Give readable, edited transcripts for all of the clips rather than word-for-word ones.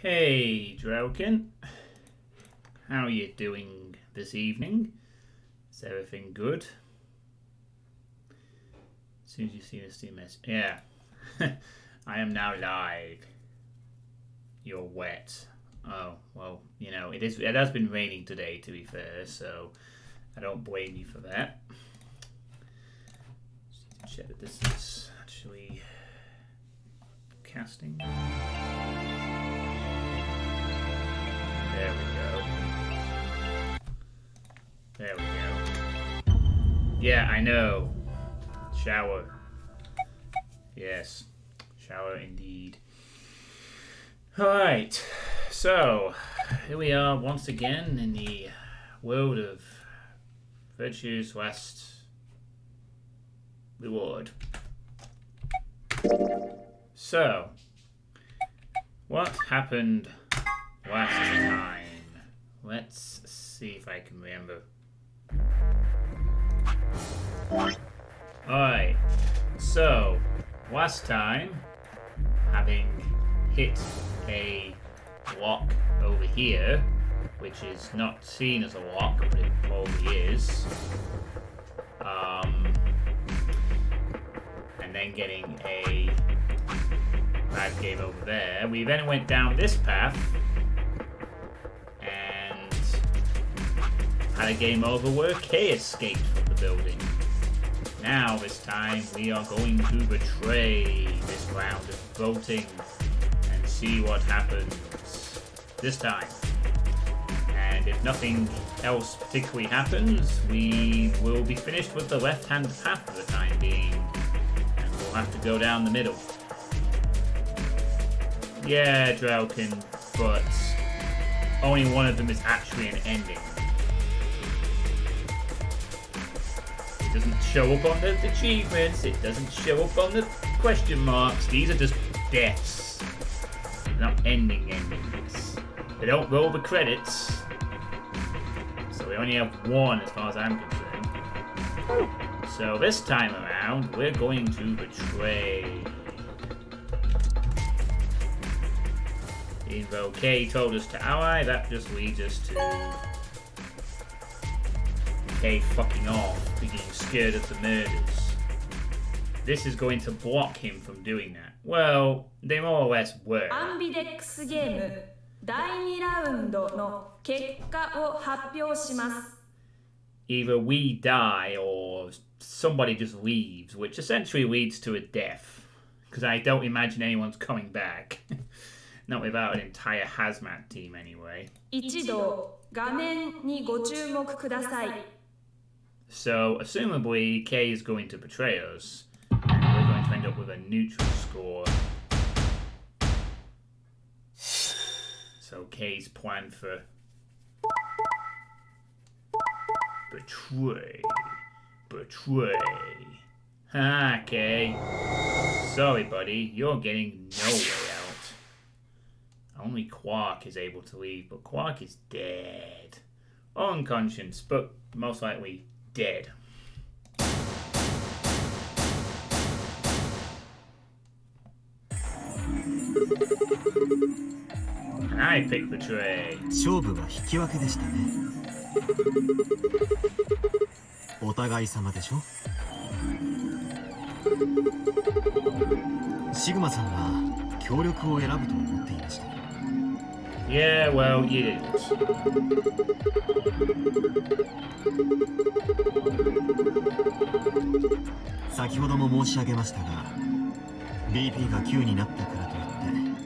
Hey, Drowkin. How are you doing this evening? Is everything good? As soon as you see this message. Yeah. I am now live. You're wet. Oh, well, you know, it has been raining today, to be fair, so I don't blame you for that. Just need to check that this is actually casting. There we go. There we go. Yeah, I know. Shower. Yes. Shower indeed. Alright. So, here we are once again in the world of Virtue's Last Reward. So, what happened last time? Let's see if I can remember. Alright, so last time, having hit a lock over here, which is not seen as a lock, but it probably is, and then getting a bad game over there, we then went down this path and had a game over where Kay escaped from the building. Now, this time, we are going to betray this round of voting and see what happens this time. And if nothing else particularly happens, we will be finished with the left-hand path for the time being, and we'll have to go down the middle. Yeah, Drowkin, but only one of them is actually an ending. It doesn't show up on the achievements, it doesn't show up on the question marks. These are just deaths. They're not endings. They don't roll the credits. So we only have one as far as I'm concerned. So this time around, we're going to betray. Even though Kay told us to ally, that just leads us to Kay fucking off, being scared of the murders. This is going to block him from doing that. Well, they more or less were. アンビデックスゲーム第2ラウンドの結果を発表します。 Either we die or somebody just leaves, which essentially leads to a death. Because I don't imagine anyone's coming back. Not without an entire hazmat team anyway. 一度画面にご注目ください。 So, assumably, Kay is going to betray us, and we're going to end up with a neutral score. So, Kay's plan for betray. Ha, Kay. Sorry, buddy, you're getting no way out. Only Quark is able to leave, but Quark is dead. Unconscious, but most likely dead. And I picked betray. 勝負は引き分けでしたね。お互い様でしょ。シグマさんは協力を選ぶと思っていました。Yeah, well, you didn't. 先ほども申し上げましたが BP が9になったからといって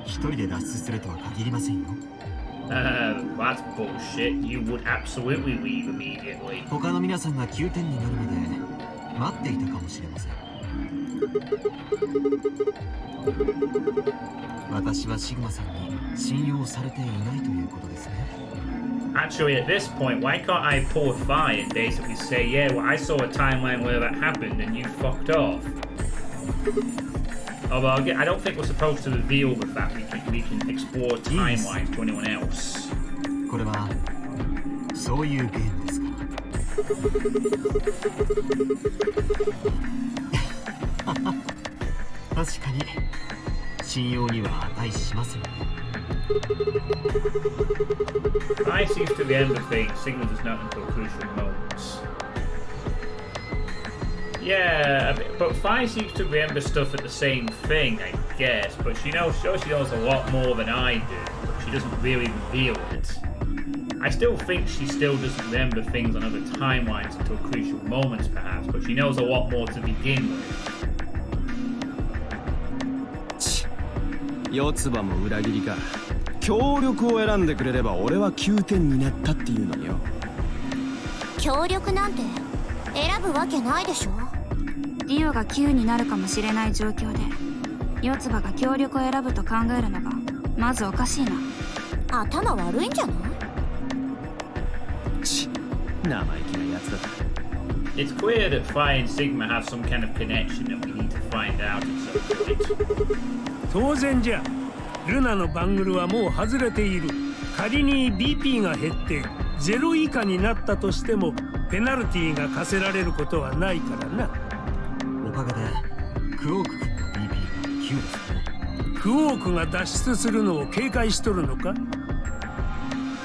一人で脱出するとは限りませんよ。That's bullshit. You would absolutely leave immediately. 他の皆さんが9点になるまで待っていたかもしれません。私はシグマさんに信用されていないということですね。Actually, at this point, why can't I pull a fi and basically say, yeah, well, I saw a timeline where that happened and you fucked off? Although I don't think we're supposed to reveal the fact we can explore timelines to anyone else. これはそういうゲームですから。確かに信用には値しませんね。 I seems to remember things. Sigma does not until crucial moments. Yeah, but Fi seems to remember stuff at the same thing, I guess. But she knows a lot more than I do. But she doesn't really reveal it. I still think she still doesn't remember things on other timelines until crucial moments, perhaps. But she knows a lot more to begin with. 四つ葉も裏切りか。協力を選んでくれれば俺は9点になったっていうのによ。協力なんて選ぶわけないでしょ。ディオが9になるかもしれない状況で四つ葉が協力を選ぶと考えるのがまずおかしいな。頭悪いんじゃない？生意気なやつだ。 It's clear that Fi and Sigma have some kind of connection that we need to find out at some point. 当然じゃ。ルナのバングルはもう外れている。仮に BP が減って0以下になったとしてもペナルティが課せられることはないからな。おかげでクオーク君の BP が9ですね。クオークが脱出するのを警戒しとるのか？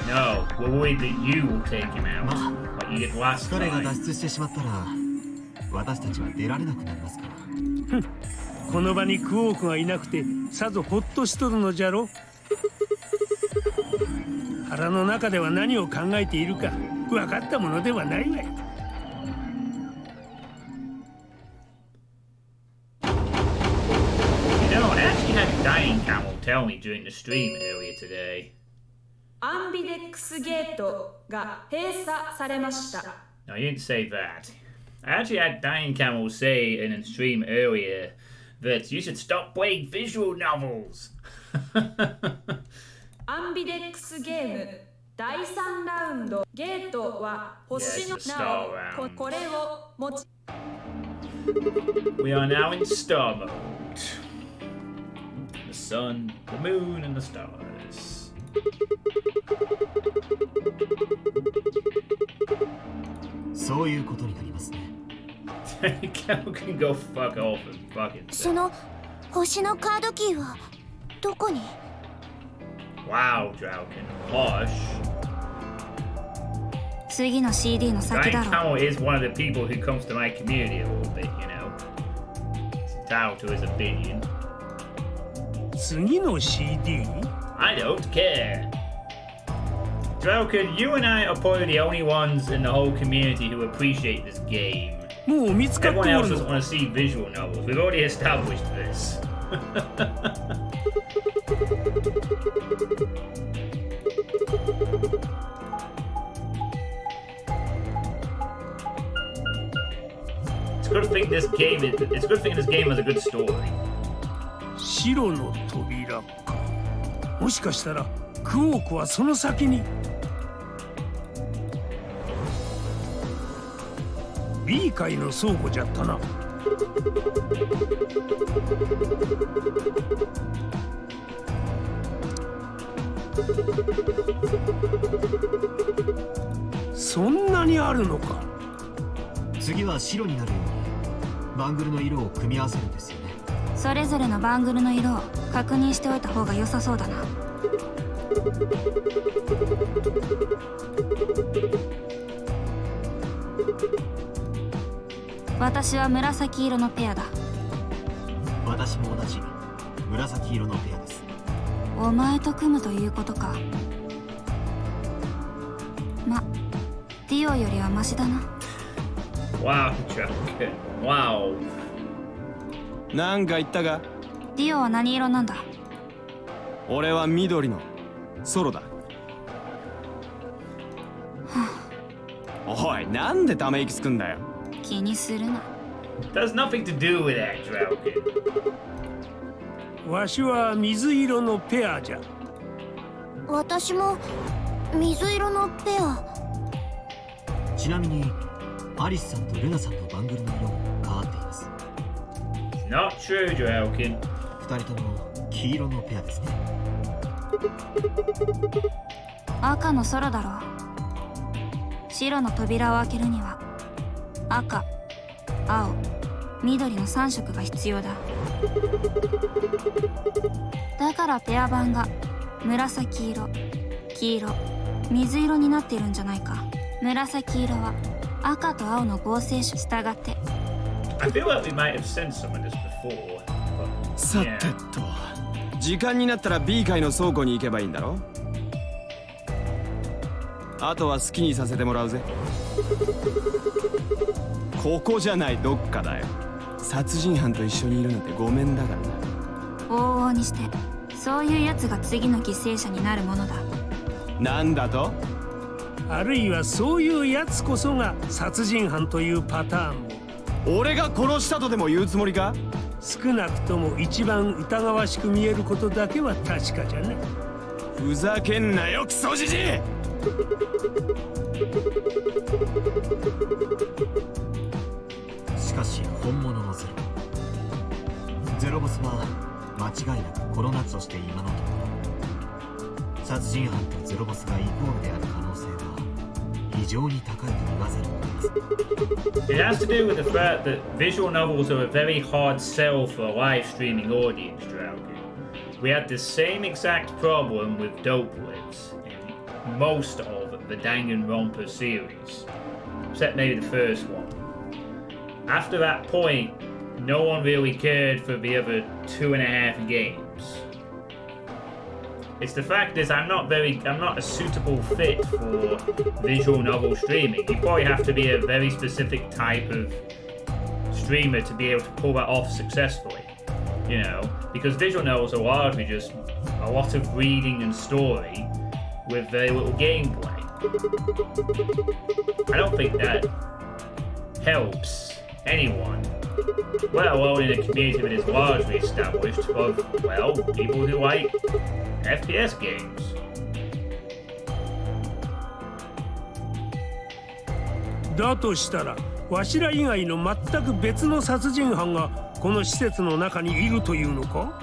No, we're worried that you will take him out. まあ、 Like you did last 彼が time. 脱出してしまったら私たちは出られなくなりますから。この場にクオークがいなくてさぞホッとしとるのじゃろ。腹の中では何を考えているか分かったものではないわい。You know, I actually had Dying Camel tell me during the stream earlier today. アンビデックスゲートが閉鎖されました。 No, I didn't say that. I actually had Dying Camel say in a stream earlier that you should stop playing visual novels. アンビデックスゲーム第3ラウンドゲートは星の Yes, the な star お round. これを持ち We are now in star mode. The sun, the moon, and the stars. そういうことになりますね。Camel can go fuck off and fuck it. その星のカードキーはどこに？ Wow, Drauken. Hush. 次の CD の先 Dying だろう。 Camel is one of the people who comes to my community a little bit, you know. It's entitled to his opinion. 次の CD？ I don't care. Drauken, you and I are probably the only ones in the whole community who appreciate this game. もう見つかって Everyone お else る doesn't の want to see visual novels. We've already established this. It's a good thing this game is. It's a good thing this game has a good story. 白の扉か。もしかしたらクオークはその先に。B 階の倉庫じゃったな。そんなにあるのか。次は白になるようにバングルの色を組み合わせるんですよね。それぞれのバングルの色を確認しておいた方が良さそうだな。私は紫色のペアだ。私も同じ紫色のペアです。お前と組むということか。ま、ディオよりはマシだな。Wow, Drauken. Wow. なんか言ったか？ディオは何色なんだ？俺は緑のソロだ。おい、なんでため息つくんだよ。気にするな。There's nothing to do with that, Drauken. わしは水色のペアじゃ。私も水色のペア。ちなみにアリスさんとルナさんのバングルの色も変わっています。 Not true, Drauken. 二人とも黄色のペアですね。赤の空だろう。白の扉を開けるには赤、青、緑の3色が必要だ。だからペア版が紫色、黄色、水色になっているんじゃないか。紫色は赤と青の合成種従って。 I feel like we might have sent some of this before. But, さて yeah. と時間になったら B 階の倉庫に行けばいいんだろ。あとは好きにさせてもらうぜ。ここじゃない、どっかだよ。殺人犯と一緒にいるなんてごめんだからな。往々にしてそういうやつが次の犠牲者になるものだ。なんだと。あるいはそういうやつこそが殺人犯というパターンも。俺が殺したとでも言うつもりか。少なくとも一番疑わしく見えることだけは確かじゃね。ふざけんなよクソじじい。しかし本物のゼロボスは間違いなくこの夏として今のところ殺人犯とゼロボスがイコールである可能性は非常に高いと言わざるを得ません。 It has to do with the fact that visual novels are a very hard sell for a live streaming audience, Dragon. We had the same exact problem with Dope Blitz in most of the Danganronpa series, except maybe the first one. After that point, no one really cared for the other 2.5 games. It's the fact is I'm not a suitable fit for visual novel streaming. You probably have to be a very specific type of streamer to be able to pull that off successfully. You know, because visual novels are largely just a lot of reading and story with very little gameplay. I don't think that helps anyone, let alone in a community that is largely established of, well, people who like FPS games. だとしたらわしら以外の全く別の殺人犯がこの施設の中にいるというのか。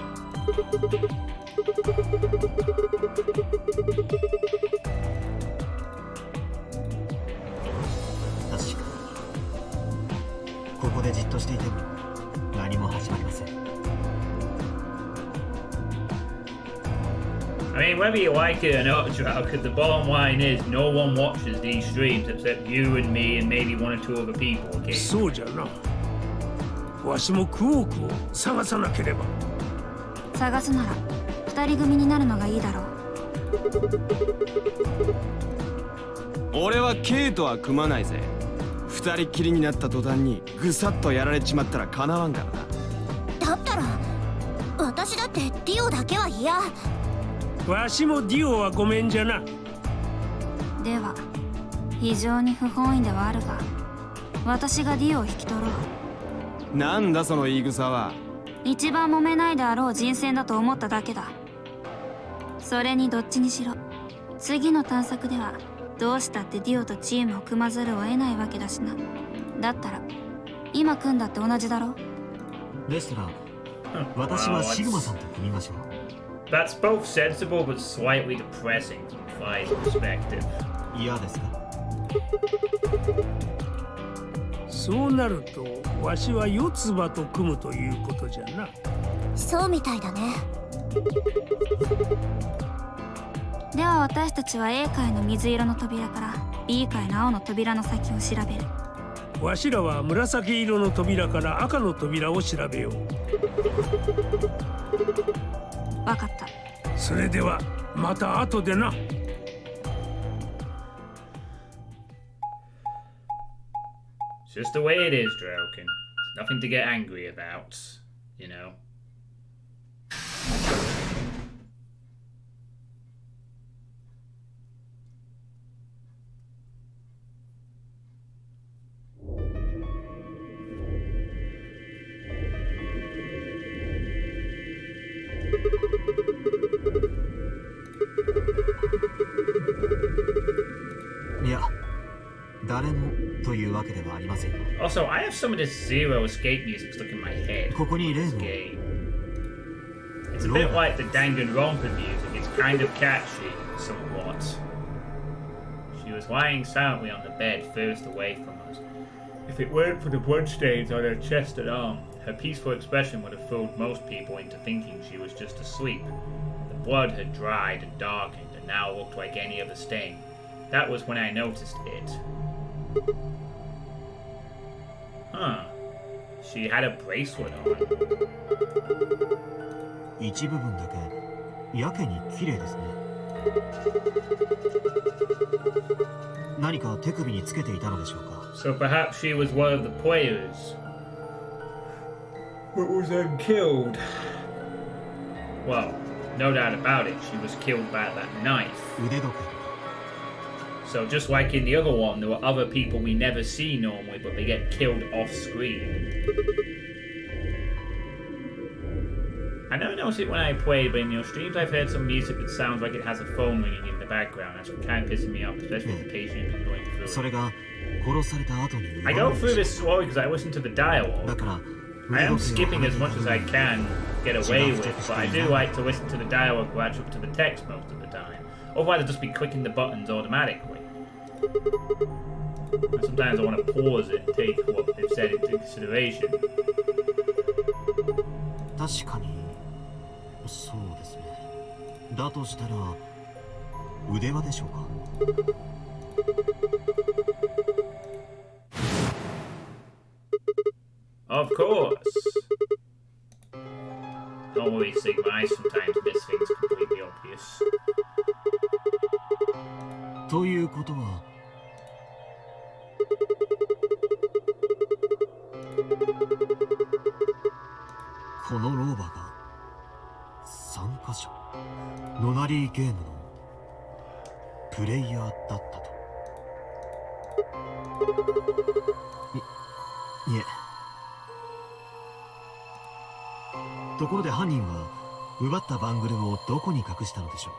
確かにここでじっとしていても何も始まりません。I mean, whether you like it or not, Drauk, the bottom line is no one watches these streams except you and me and maybe one or two other people, okay? そうじゃな。わしもクオークを探さなければ。探すなら二人組になるのがいいだろう。俺は K とは組まないぜ。二人っきりになった途端にぐさっとやられちまったらかなわんからな。だったら私だってディオだけは嫌。わしもディオはごめんじゃな。では非常に不本意ではあるが私がディオを引き取ろう。なんだその言い草は。一番揉めないであろう人選だと思っただけだ。それにどっちにしろ次の探索ではどうしたってディオとチームを組まざるを得ないわけだしな。だったら今組んだって同じだろ。でしたら私はシグマさんと組みましょう。 That's both sensible but slightly depressing from Fi's perspective. 嫌ですか。そうなるとわしは四つ葉と組むということじゃな。そうみたいだね。では私たちは A 階の水色の扉から B 階の青の扉の先を調べる。わしらは紫色の扉から赤の扉を調べよう。わかった。それではまた後でな。It's just the way it is, Drauken. Nothing to get angry about, you know. Also, I have some of this Zero escape music stuck in my head. This game. It's a bit like the Danganronpa music. It's kind of catchy, somewhat. She was lying silently on the bed, furthest away from us. If it weren't for the bloodstains on her chest and arm, Her peaceful expression would have fooled most people into thinking she was just asleep. The blood had dried and darkened and now looked like any other stain. That was when I noticed it. Huh. She had a bracelet on. 一部分だけやけに綺麗ですね。何か手首につけていたのでしょうか。 So perhaps she was one of the players, but was then killed. Well, no doubt about it, she was killed by that knife. 腕時計。 So just like in the other one, there were other people we never see normally, but they get killed off screen. I never noticed it when I played, but in your streams I've heard some music that sounds like it has a phone ringing in the background. That's kind of pissing me off, especially with the patient you've been going through. それが殺された後に I go through this slowly because I listen to the だ dialogue. から I am 腕時計を skipping as much as I can get away with, but I do like to listen to the dialogue match up to the text most of the time. Otherwise I'll just be clicking the buttons automatically. And sometimes I want to pause it and take what they've said into consideration. 確かにそうですね。だとしたら腕輪でしょうか。 Of course. Don't worry, Sigma, I sometimes miss things completely obvious. ということはこの老婆が参加者ノナリーゲームのプレイヤーだったと。いえ。ところで犯人は奪ったバングルをどこに隠したのでしょう。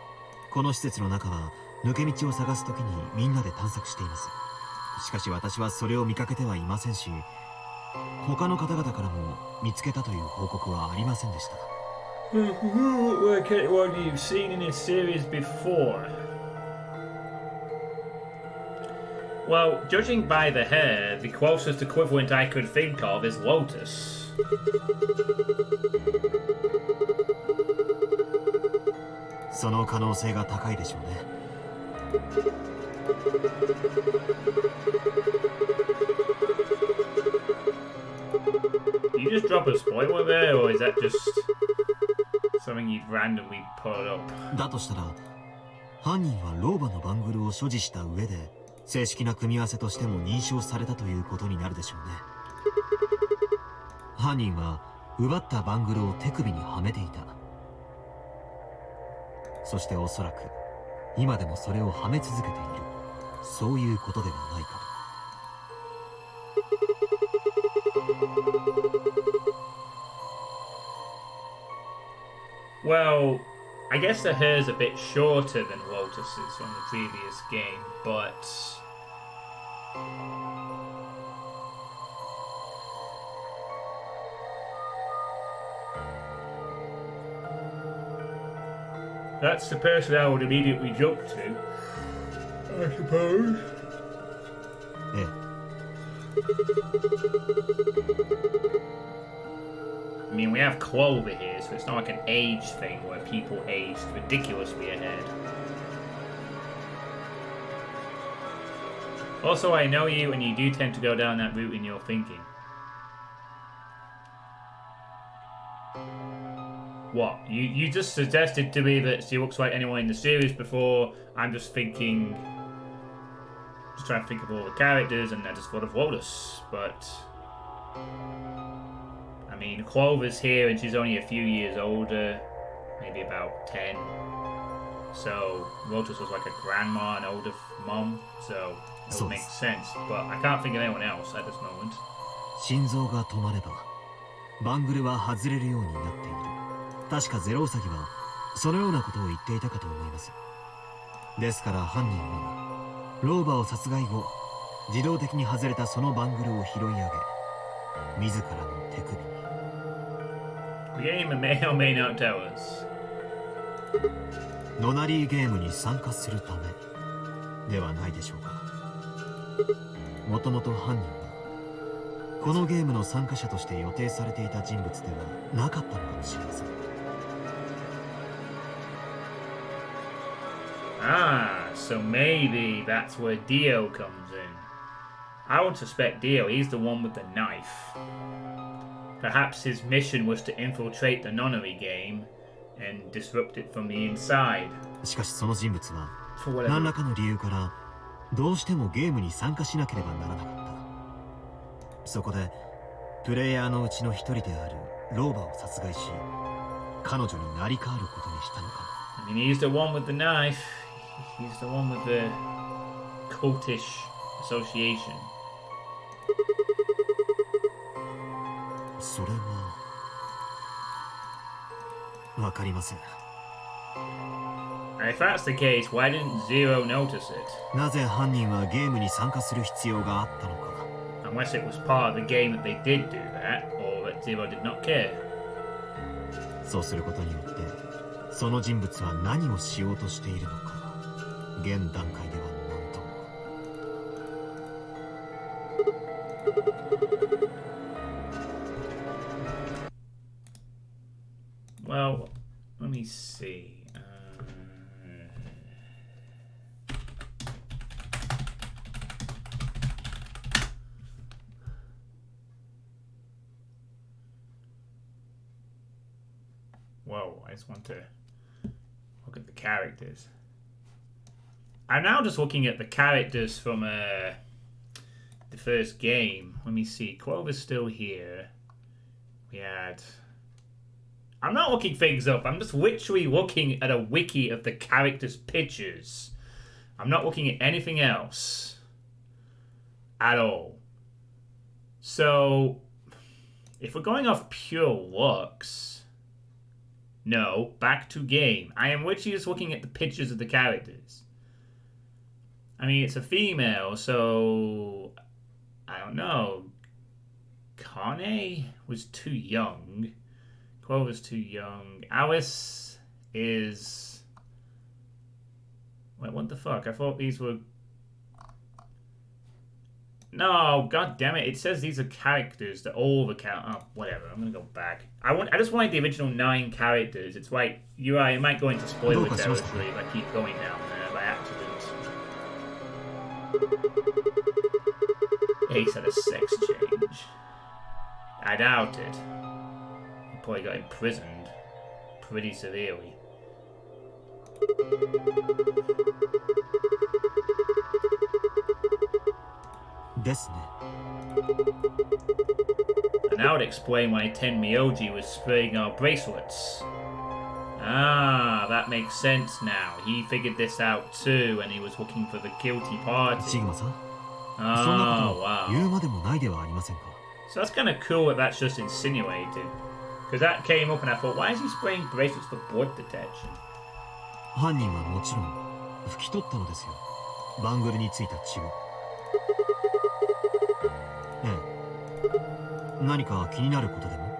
この施設の中は抜け道を探すときにみんなで探索しています。しかし私はそれを見かけてはいませんし、他の方々からも見つけたという報告はありませんでした。Look at what you've seen in this series before. Well, judging by the hair, the closest equivalent I could think of is Lotus. その可能性が高いでしょうね。You just drop a spoiler there, or is that just something you'd randomly put up? だとしたら、犯人は老婆のバングルを所持した上で、正式な組み合わせとしても認証されたということになるでしょうね。犯人は奪ったバングルを手首にはめていた。そしておそらく今でもそれをはめ続けている、そういうことではないかと。Well, I guess the hair's a bit shorter than Lotus's from the previous game, but that's the person I would immediately jump to, I suppose. ええ。I mean, we have Clover here, so it's not like an age thing where people aged ridiculously ahead. Also, I know you, and you do tend to go down that route in your thinking. What? You just suggested to me that she looks like anyone in the series before. I'm just thinking... Just trying to think of all the characters, and I just thought of Lotus, but... I mean, Clover's here, and she's only a few years older. Maybe about 10. So, Lotus was like a grandma, an older mom, so it would make sense. But I can't think of anyone else at this moment. 心臓が止まればバングルは外れるようになっている。確かゼロウサギはそのようなことを言っていたかと思います。ですから犯人は老婆を殺害後、自動的に外れたそのバングルを拾い上げ、自らの手首に。The game may or may not tell us. ノナリーゲームに参加するためではないでしょうか。もともと犯人はこのゲームの参加者として予定されていた人物ではなかったのかもしれません。Ah, so maybe that's where Dio comes in. I would suspect Dio, he's the one with the knife. Perhaps his mission was to infiltrate the nonary game and disrupt it from the inside. しかしその人物は For whatever 何らかの理由からどうしてもゲームに参加しなければならなかった。そこでプレイヤーのうちの一人であるローバを殺害し、彼女に成り代わることにしたのかも。 I mean, he's the one with the knife. He's the one with the cultish association. それはわかりません。 And if that's the case, why didn't Zero notice it? なぜ犯人はゲームに参加する必要があったのか。 Unless it was part of the game that they did do that, or that Zero did not care. そうすることによってその人物は何をしようとしているのか、現段階では何とも。 Well, let me see. Whoa, I just want to look at the characters. I'm now just looking at the characters from the first game. Let me see. Clover's still here. We had... I'm not looking things up. I'm just literally looking at a wiki of the characters' pictures. I'm not looking at anything else. At all. So, if we're going off pure looks... No, back to game. I am literally just looking at the pictures of the characters. I mean, it's a female, so... I don't know. Kane was too young. Clover's too young. Alice is... Wait, what the fuck? I thought these were... No, god damn it. It says these are characters that all the oh, whatever. I'm gonna go back. I just wanted the original 9 characters. It's like you're right, it might go into spoiler territory if I keep going down there by accident. Ace had a sex change. I doubt it. He probably got imprisoned pretty severely. And that would explain why Tenmyoji was spraying our bracelets. Ah, that makes sense now. He figured this out too, and he was looking for the guilty party. Oh, wow. So that's kind of cool that that's just insinuated. Because that came up and I thought, why is he spraying bracelets for blood detection? 犯人はもちろん拭き取ったのですよ。バングルについた血を。ええ。何か気になることでも？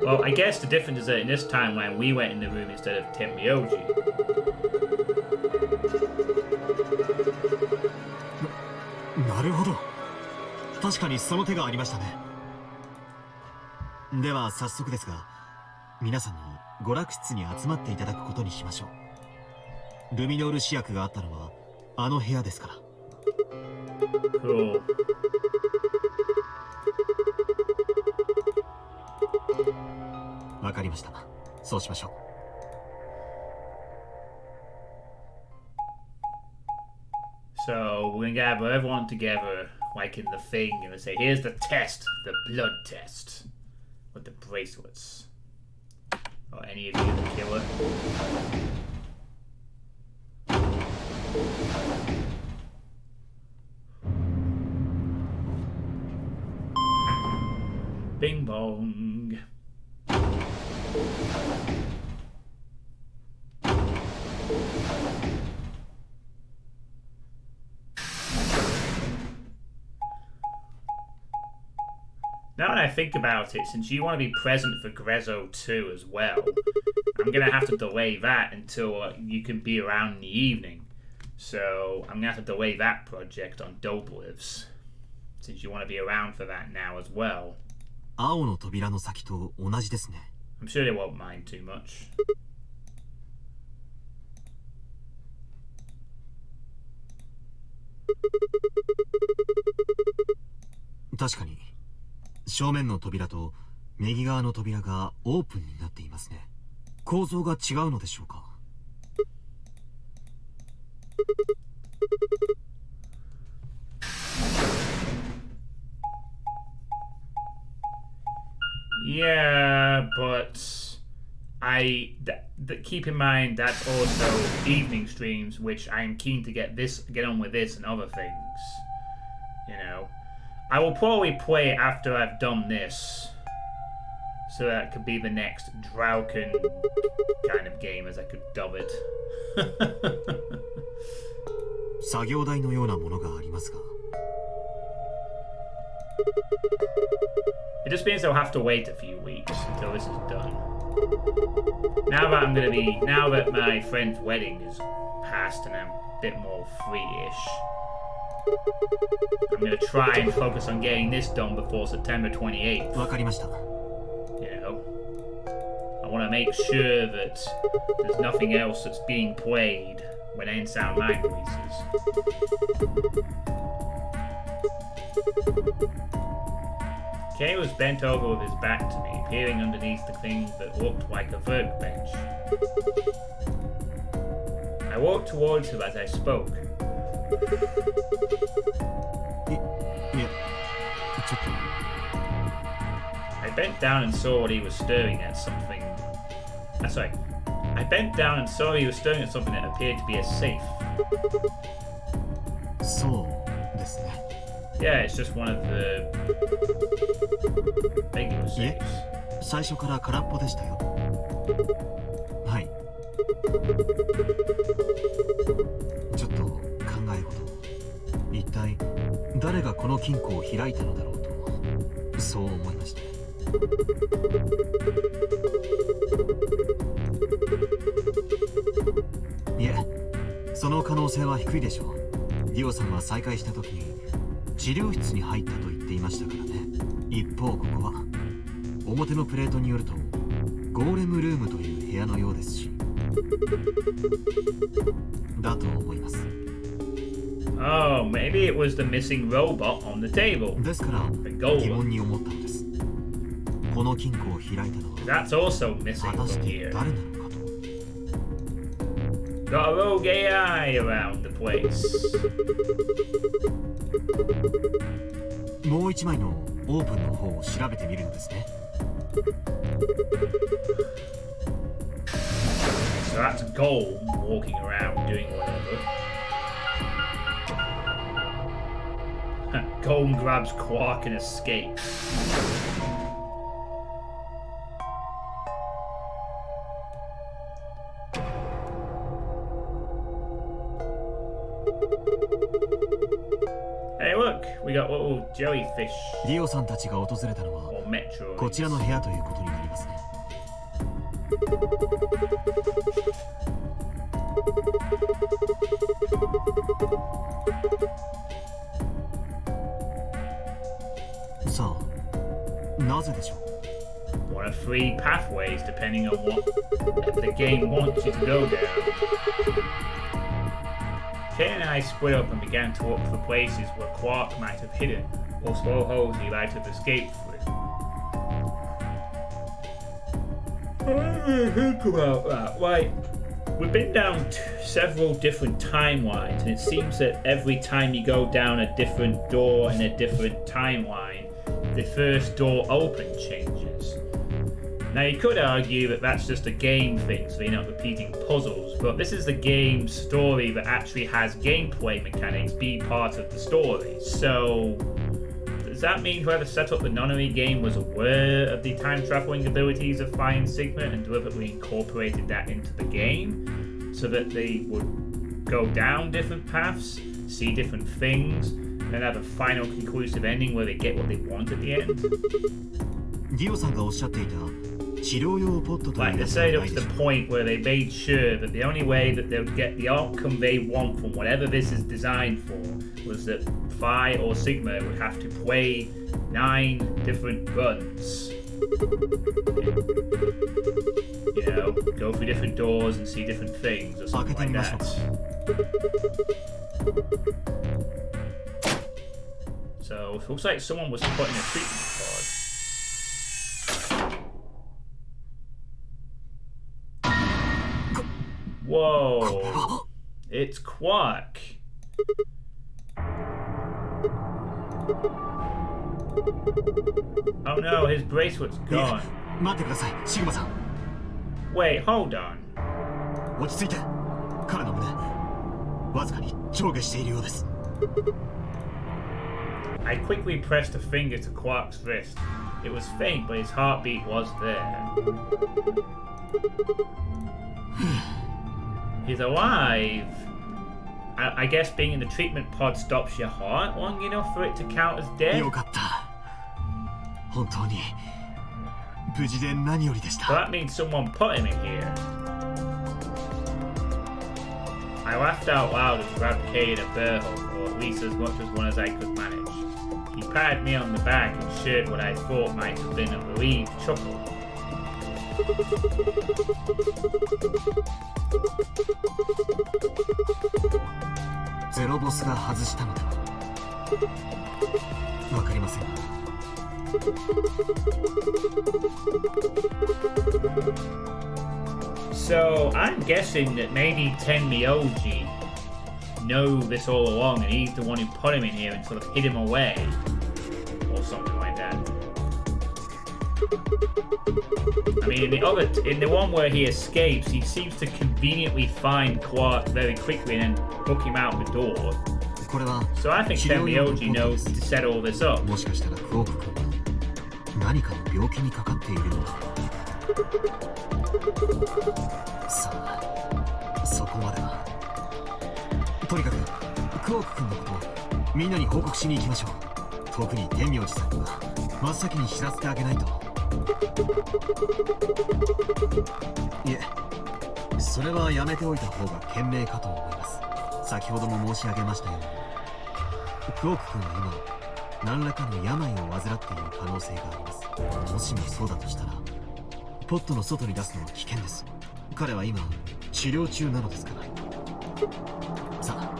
Well, I guess the difference is that in this timeline we went in the room instead of Tenmyoji. なるほど。確かにその手がありましたね。では早速ですが、皆さんに娯楽室に集まっていただくことにしましょう。ルミノール試薬があったのはあの部屋ですから。Cool. わかりました。そうしましょう。So we're gonna gather everyone together, like in the thing, and say, "Here's the test, the blood test, with the bracelets." Or any of you the killer? Bing bong. Now that I think about it, since you want to be present for Grezzo 2 as well, I'm going to have to delay that until you can be around in the evening. So I'm going to have to delay that project on Dobrivs, since you want to be around for that now as well. 青の扉の先と同じですね。 I'm sure they won't mind too much. 確かに正面の扉と右側の扉がオープンになっていますね。構造が違うのでしょうか。 Yeah, but keep in mind that's also evening streams, which I am keen to get on with this and other things. You know, I will probably play it after I've done this, so that could be the next Drauken kind of game, as I could dub it. 作業台のようなものがありますが。 It just means I'll have to wait a few weeks until this is done. Now that my friend's wedding is past and I'm a bit more free-ish, I'm gonna try and focus on getting this done before September 28th. わかりました。 You know, I want to make sure that there's nothing else that's being played when Ensound 9 releases. Kay was bent over with his back to me, peering underneath the thing that looked like a workbench. I walked towards her as I spoke. いや、ちょっと。 I bent down and saw what he was staring at something. I bent down and saw he was staring at something that appeared to be a safe. そうですね。 Yeah, it's just one of the regular safes. 最初から空っぽでしたよ。はい。ちょっと考え事。一体誰がこの金庫を開いたのだろうと、そう思いました。いえ、その可能性は低いでしょう。ディオさんは再会した時に治療室に入ったと言っていましたからね。一方ここは表のプレートによるとゴーレムルームという部屋のようですし、だと思います。 Oh, maybe it was the missing robot on the table. ですから疑問に思ったのです。この金庫を開いたのは That's also missing 果たし from て here. 誰なのかと。 Got a rogue AI around the place. もう一枚のオープンの方を調べてみるのですね。 So that's Golem walking around doing whatever. Golem grabs Quark and escapes. Hey, look, we got little jellyfish ディオさんたちが訪れたのは or Metroids. こちらの部屋ということになりますね。さあ、なぜでしょう。 One of three pathways depending on what the game wants you to go down. Kane and I split up and began to look for places where Quark might have hidden or small holes he might have escaped through. Think about that. Why, we've been down several different timelines, and it seems that every time you go down a different door in a different timeline, the first door open changes. Now you could argue that that's just a game thing, so you're not repeating puzzles, but this is the game's story that actually has gameplay mechanics be part of the story. So does that mean whoever set up the Nonary game was aware of the time-traveling abilities of Phi and Sigma and deliberately incorporated that into the game so that they would go down different paths, see different things, and have a final conclusive ending where they get what they want at the end. ディオさんがおっしゃっていた治療用ポットという Like や they つは set な up い to で the しょう。 point where they made sure that the only way that they'll get the outcome they want from whatever this is designed for was that Phi or Sigma would have to play 9 different runs. You know, go through different doors and see different things or something like that. So it looks like someone was putting a treatment pod. Whoa! It's Quark. Oh no, his bracelet's いや gone. 待ってください、シグマさん。 Wait, hold on. 落ち着いて。彼の胸、わずかに上下しているようです。 I quickly pressed a finger to Quark's wrist. It was faint, but his heartbeat was there. He's alive. I guess being in the treatment pod stops your heart long enough for it to count as dead. よかった。本当に無事で何よりでし So た。 that means someone put him in here. I laughed out loud and grabbed Kay in a bear hug, or at least as much as one as I could manage. He patted me on the back and shared what I thought might have been a relieved chuckle. ゼロボスが外したのでは。わかりません。 So I'm guessing that maybe Tenmyoji know this all along, and he's the one who put him in here and sort of hid him away, or something like that. I mean, in the one where he escapes, he seems to conveniently find Quark very quickly and then hook him out the door. これは So I think 治療用のポ Tenmyoji ットで knows す。 to set all this up. もしかしたらクオーク君は何かの病気にかかっているのか。さあ、そこまでは。とにかくクオーク君のことをみんなに報告しに行きましょう。特に天明寺さんには真っ先に知らせてあげないと。いえ、それはやめておいた方が賢明かと思います。先ほども申し上げましたように、クオーク君は今何らかの病を患っている可能性があります。もしもそうだとしたらポットの外に出すのは危険です。彼は今治療中なのですから。さあ、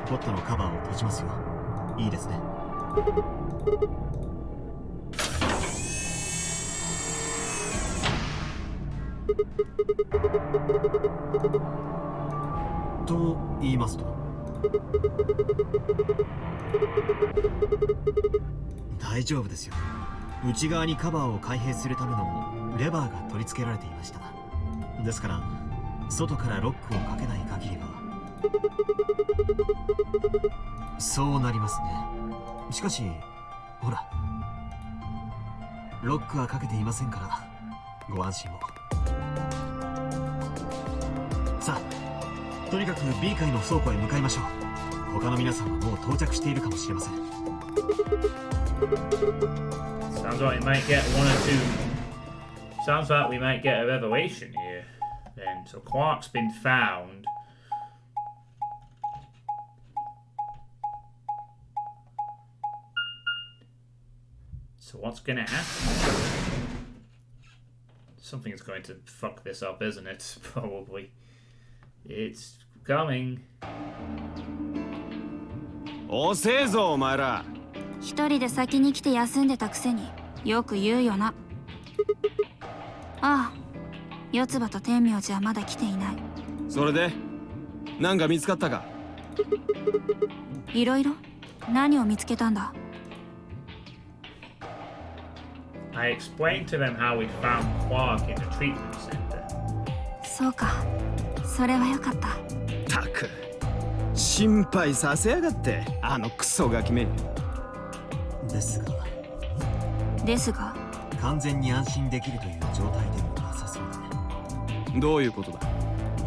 ポットのカバーを閉じますよ。いいですね。と言いますと、大丈夫ですよ。内側にカバーを開閉するためのレバーが取り付けられていました。ですから外からロックをかけない限りはそうなりますね。しかしほら、ロックはかけていませんからご安心を。さあ、とにかく B 階の倉庫へ向かいましょう。他の皆さんはもう到着しているかもしれません。 Sounds like we might get one or two. Sounds like we might get a revelation here. Then, so Quark's been found. So what's gonna happen? Something's going to fuck this up, isn't it? Probably. It's coming. 遅えぞお前ら。一人で先に来て休んでたくせによく言うよな。ああ、四つ葉と天明寺はまだ来ていない。それでなんか見つかったか。いろいろ。何を見つけたんだ。 I explained to them how we found Quark in the treatment center. そうか、それはよかった。たく心配させやがって、あのクソガキめ。ですが完全に安心できるという状態でもなさそうだね。どういうことだ。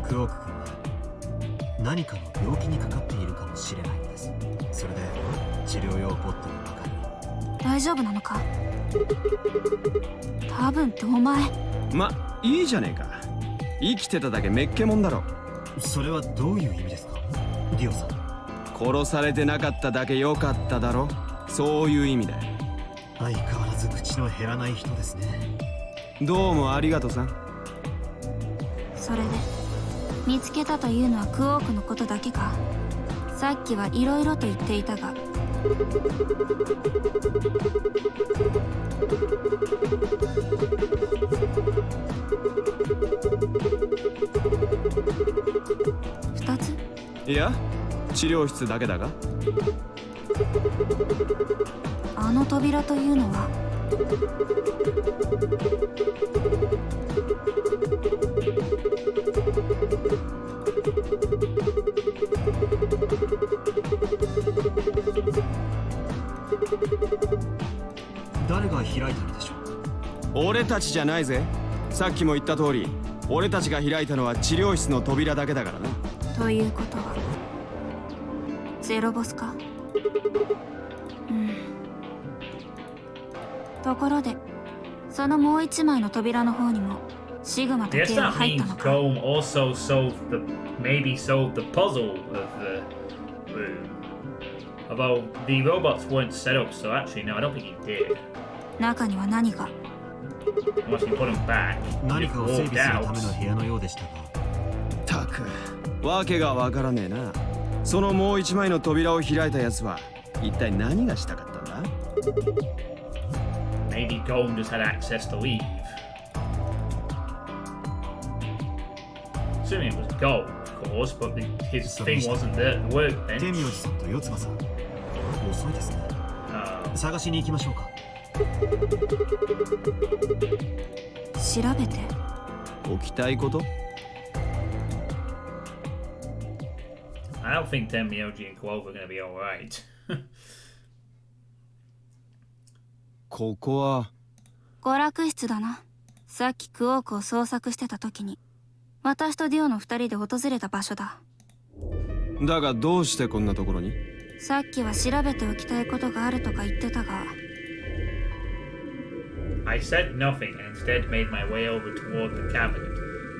クオーク君は何かの病気にかかっているかもしれないのです。それで治療用ポットの中に。大丈夫なのか？多分ってお前。ま、いいじゃねえか。生きてただけめっけもんだろ。それはどういう意味ですか、ディオさん。殺されてなかっただけ良かっただろ。そういう意味だよ。相変わらず口の減らない人ですね。どうもありがとさん。それで見つけたというのはクオークのことだけか？さっきはいろいろと言っていたが。2つ？いや、治療室だけだが。あの扉というのは。誰が開いたのでしょう。俺たちじゃないぜ。さっきも言った通り、俺たちが開いたのは治療室の扉だけだからな。ということはゼロボスか。ところでそのもう一枚の扉の方にもシグマと Yes, ケイは that 入った means のか。 Golem also maybe solved the puzzle of the room. Although the robots weren't set up, so actually no, I don't think he did. 中には何か。 Unless he put them back. 何 He かを整備 walked するた out. めの部屋のようでしたが。たく、わけがわからねえな。そのもう一枚の扉を開いたやつは一体何がしたかったんだ？ Maybe Golem just had access to leave. Assuming it was gold, of course, but his thing wasn't the 天 workbench. 明寺さんと四つ葉さん、遅いですね。探しに行きましょうか。調べて。起きたいこと？ I don't think Tenmyoji and Clover are going to be alright. ここは娯楽室だな。さっきクオークを捜索してた時に私とディオの2人で訪れた場所だ。だがどうしてこんなところに？さっきは調べておきたいことがあるとか言ってたが。 I said nothing and instead made my way over toward the cabinet.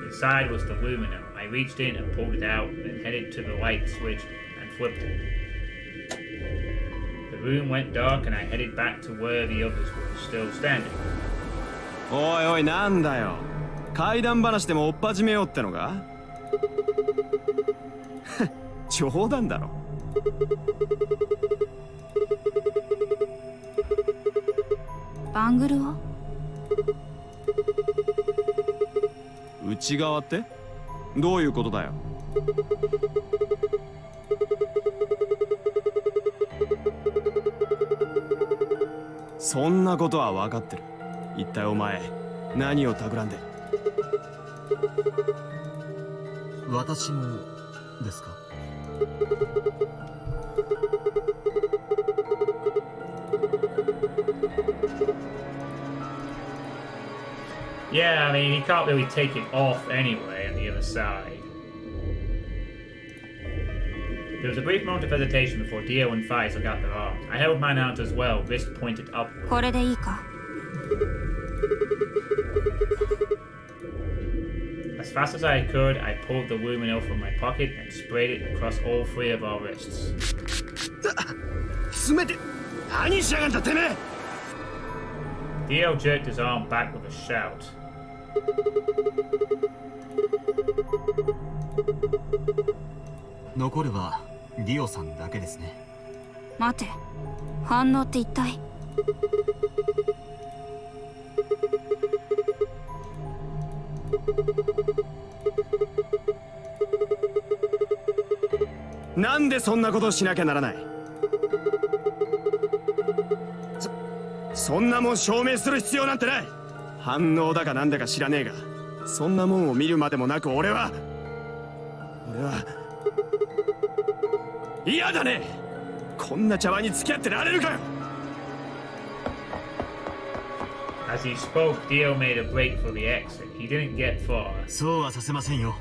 Inside was the lumina. I reached in and pulled it out, then headed to the light switch and flipped it. The room went dark and I headed back to where the others were still standing. おいおい、なんだよ。怪談話でも追っ始めようってのか？冗談だろ。バングルを？内側ってどういうことだよ？そんなことは分かってる。一体お前何を企んで？私もですか？ Yeah, I mean, he can't really take it off anyway on the other side. There was a brief moment of hesitation before Dio and Fai took out their arms. I held mine out as well, wrist pointed upward. これでいいか？ As fast as I could, I pulled the lumino from my pocket and sprayed it across all three of our wrists. 詰めて何しやがんだてめえ！ Dio jerked his arm back with a shout. 残るはディオさんだけですね。待て、反応って一体？なんでそんなことをしなきゃならない？そんなもん証明する必要なんてない。反応だかなんだか知らねえが、そんなもんを見るまでもなく俺は嫌だね。こんな茶碗に付き合ってられるかよ。 As he spoke, Dio made a break for the exit. He didn't get far. そうはさせませんよ、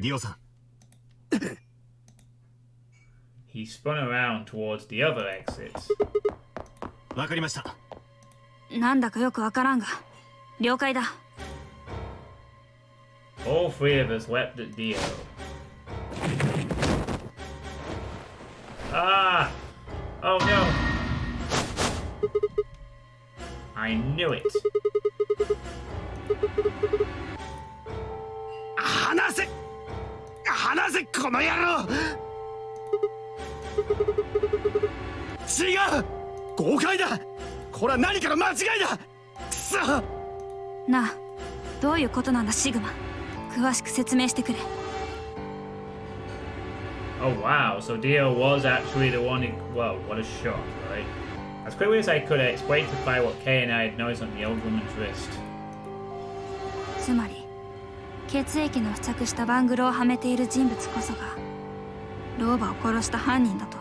ディオさん。He spun around towards the other exits. わかりました。なんだかよくわからんが、了解だ。All three of us wept at Dio. Ah! Oh no! I knew it. 離せ離せこの野郎。違う誤解だ。これは何かの間違いだ。くそ。なあ、どういうことなんだシグマ。詳しく説明してくれ。Oh wow, so Dio was actually the one who... Well, what a shock, right? As quickly as I could, I explained to Fire what Kay and I had noticed on the old woman's wrist. つまり血液の付着したバングルをはめている人物こそが老婆を殺した犯人だと。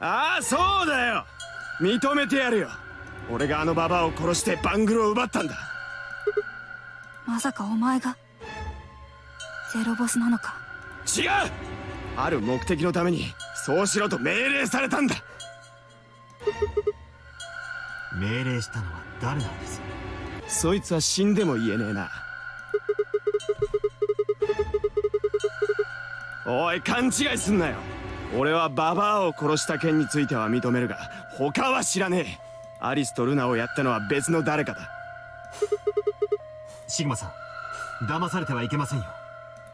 ああそうだよ。認めてやるよ。俺があのババアを殺してバングルを奪ったんだ。まさかお前がゼロボスなのか。違う。ある目的のためにそうしろと命令されたんだ。命令したのは誰なんです？そいつは死んでも言えねえな。おい勘違いすんなよ。俺はババアを殺した件については認めるが他は知らねえ。アリスとルナをやったのは別の誰かだ。シグマさん、騙されてはいけませんよ。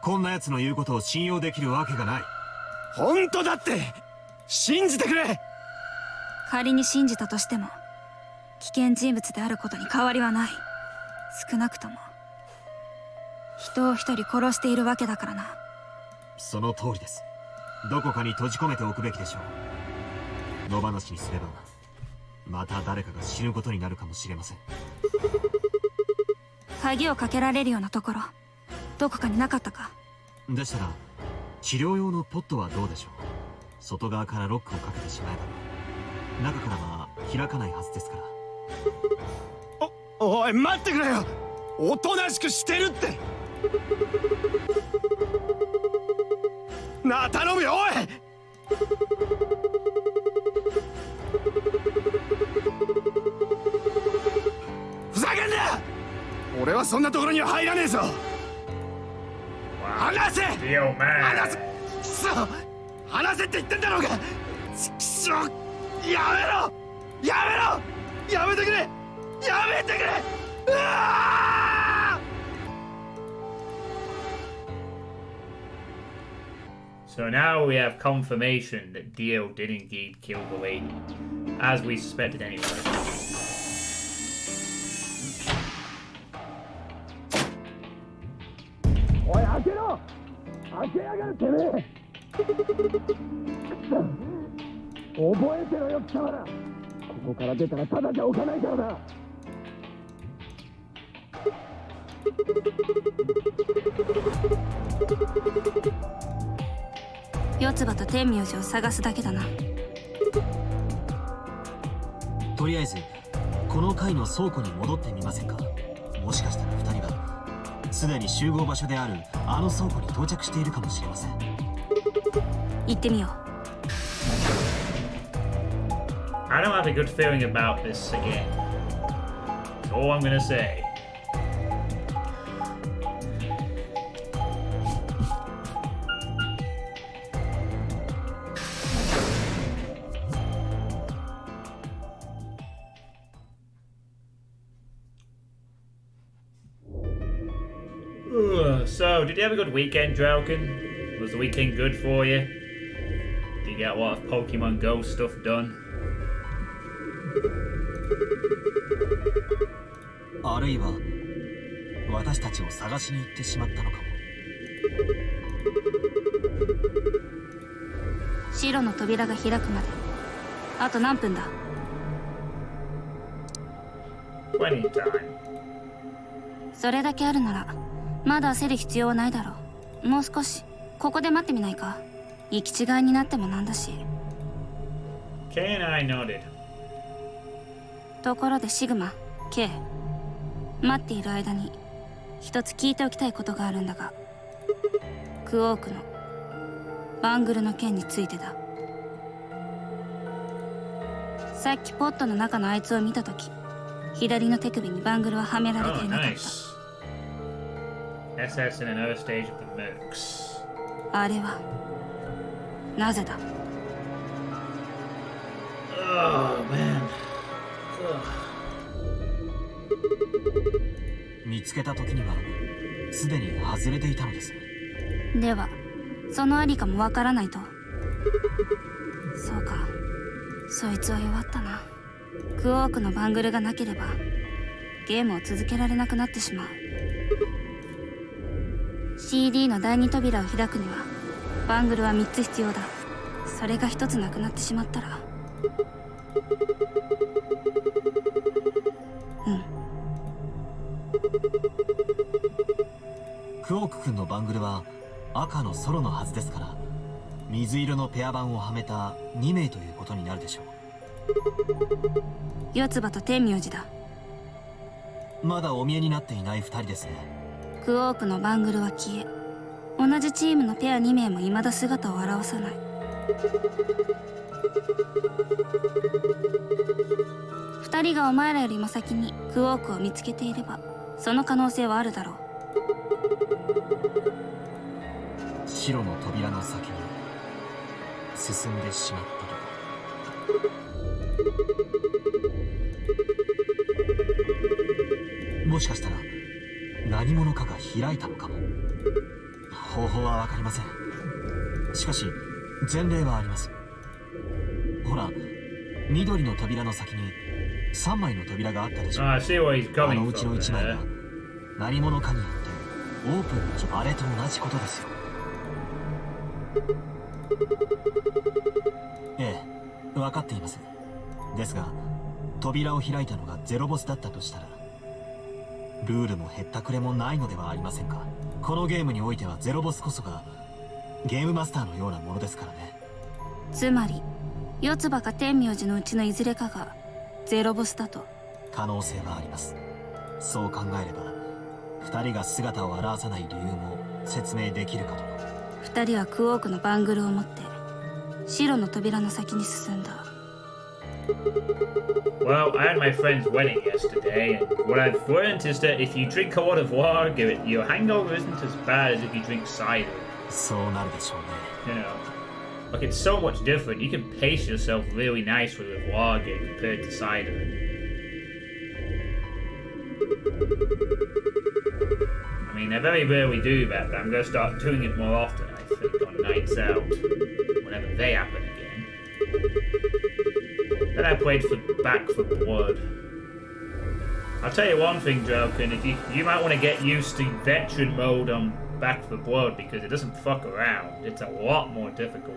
こんな奴の言うことを信用できるわけがない。本当だって信じてくれ。仮に信じたとしても危険人物であることに変わりはない。少なくとも人を一人殺しているわけだからな。その通りです。どこかに閉じ込めておくべきでしょう。野放しにすればまた誰かが死ぬことになるかもしれません。鍵をかけられるようなところどこかになかったか。でしたら治療用のポットはどうでしょう。外側からロックをかけてしまえば中からは開かないはずですから。おい待ってくれよ。おとなしくしてるって。なあ頼むよおい。ふざけんな。俺はそんなところには入らねえぞ。離せ。Dio, man. 離せ。くそ離せって言ってんだろうが。くそやめろやめろやめてくれやめてくれ。うわSo now we have confirmation that Dio did indeed kill the lady, as we suspected anyway. おい開けろ。開けやがるてめえ。覚えてろよ貴様ら。ここから出たらただじゃ置かないからな。四つ葉と天明寺を探すだけだな。とりあえずこの階の倉庫に戻ってみませんか。もしかしたら2人はすでに集合場所であるあの倉庫に到着しているかもしれません。行ってみよう。 I don't have a good feeling about this again. That's all I'm gonna say. So, did you have a good weekend, Drauken? Was the weekend good for you? Did you get a lot of Pokemon Go stuff done? あるいは私たちを探しに行ってしまったのかも。白の扉が開くまであと何分だ。 Plenty of time. それだけあるならまだ焦る必要はないだろう。もう少しここで待ってみないか。行き違いになってもなんだし。Kay and I nodded. ところでシグマ、K、待っている間に一つ聞いておきたいことがあるんだが、クオークのバングルの件についてだ。さっきポットの中のあいつを見たとき、左の手首にバングルははめられて Oh, いなかった。 nice. SS in another stage of the Mercs. あれはなぜだ。 Oh, man. 見つけた時にはすでに外れていたのです。ではそのありかもわからないと。そうか、そいつは弱ったな。クオークのバングルがなければゲームを続けられなくなってしまう。 CD の第二扉を開くにはバングルは3つ必要だ。それが1つなくなってしまったら、クオーク君のバングルは赤のソロのはずですから、水色のペア板をはめた2名ということになるでしょ四つ葉と天明寺だ。う。まだお見えになっていない2人ですね。クオークのバングルは消え、同じチームのペア2名も未だ姿を現さない。2人がお前らよりも先にクオークを見つけていればその可能性はあるだろう。白の扉の先に進んでしまったとか。もしかしたら何者かが開いたのかも。方法は分かりません。しかし前例はあります。ほら、緑の扉の先に3枚の扉があったでしょう。 I see where he's あ coming のうちの from 1枚 there. は何者かによってオープンのあれと同じことですよ。ええ、分かっています。ですが扉を開いたのがゼロボスだったとしたら、ルールもへったくれもないのではありませんか。このゲームにおいてはゼロボスこそがゲームマスターのようなものですからね。つまり四つ葉か天明寺のうちのいずれかがゼロボスだと。可能性はあります。そう考えれば2人が姿を現さない理由も説明できるかと。2人はクオークのバングルを持って白の扉の先に進んだ。 Well, I had my friend's wedding yesterday, and what I've learned is that if you drink a lot of lager, your hangover isn't as bad as if you drink cider. そうなるでしょうね。 You know, like it's so much different. You can pace yourself really nicely with lager compared to cider. I mean, I very rarely do that, but I'm going to start doing it more often, I think, on nights out, whenever they happen again. Then I played Back for Blood. I'll tell you one thing, Joken, if you might want to get used to veteran mode on Back for Blood because it doesn't fuck around. It's a lot more difficult.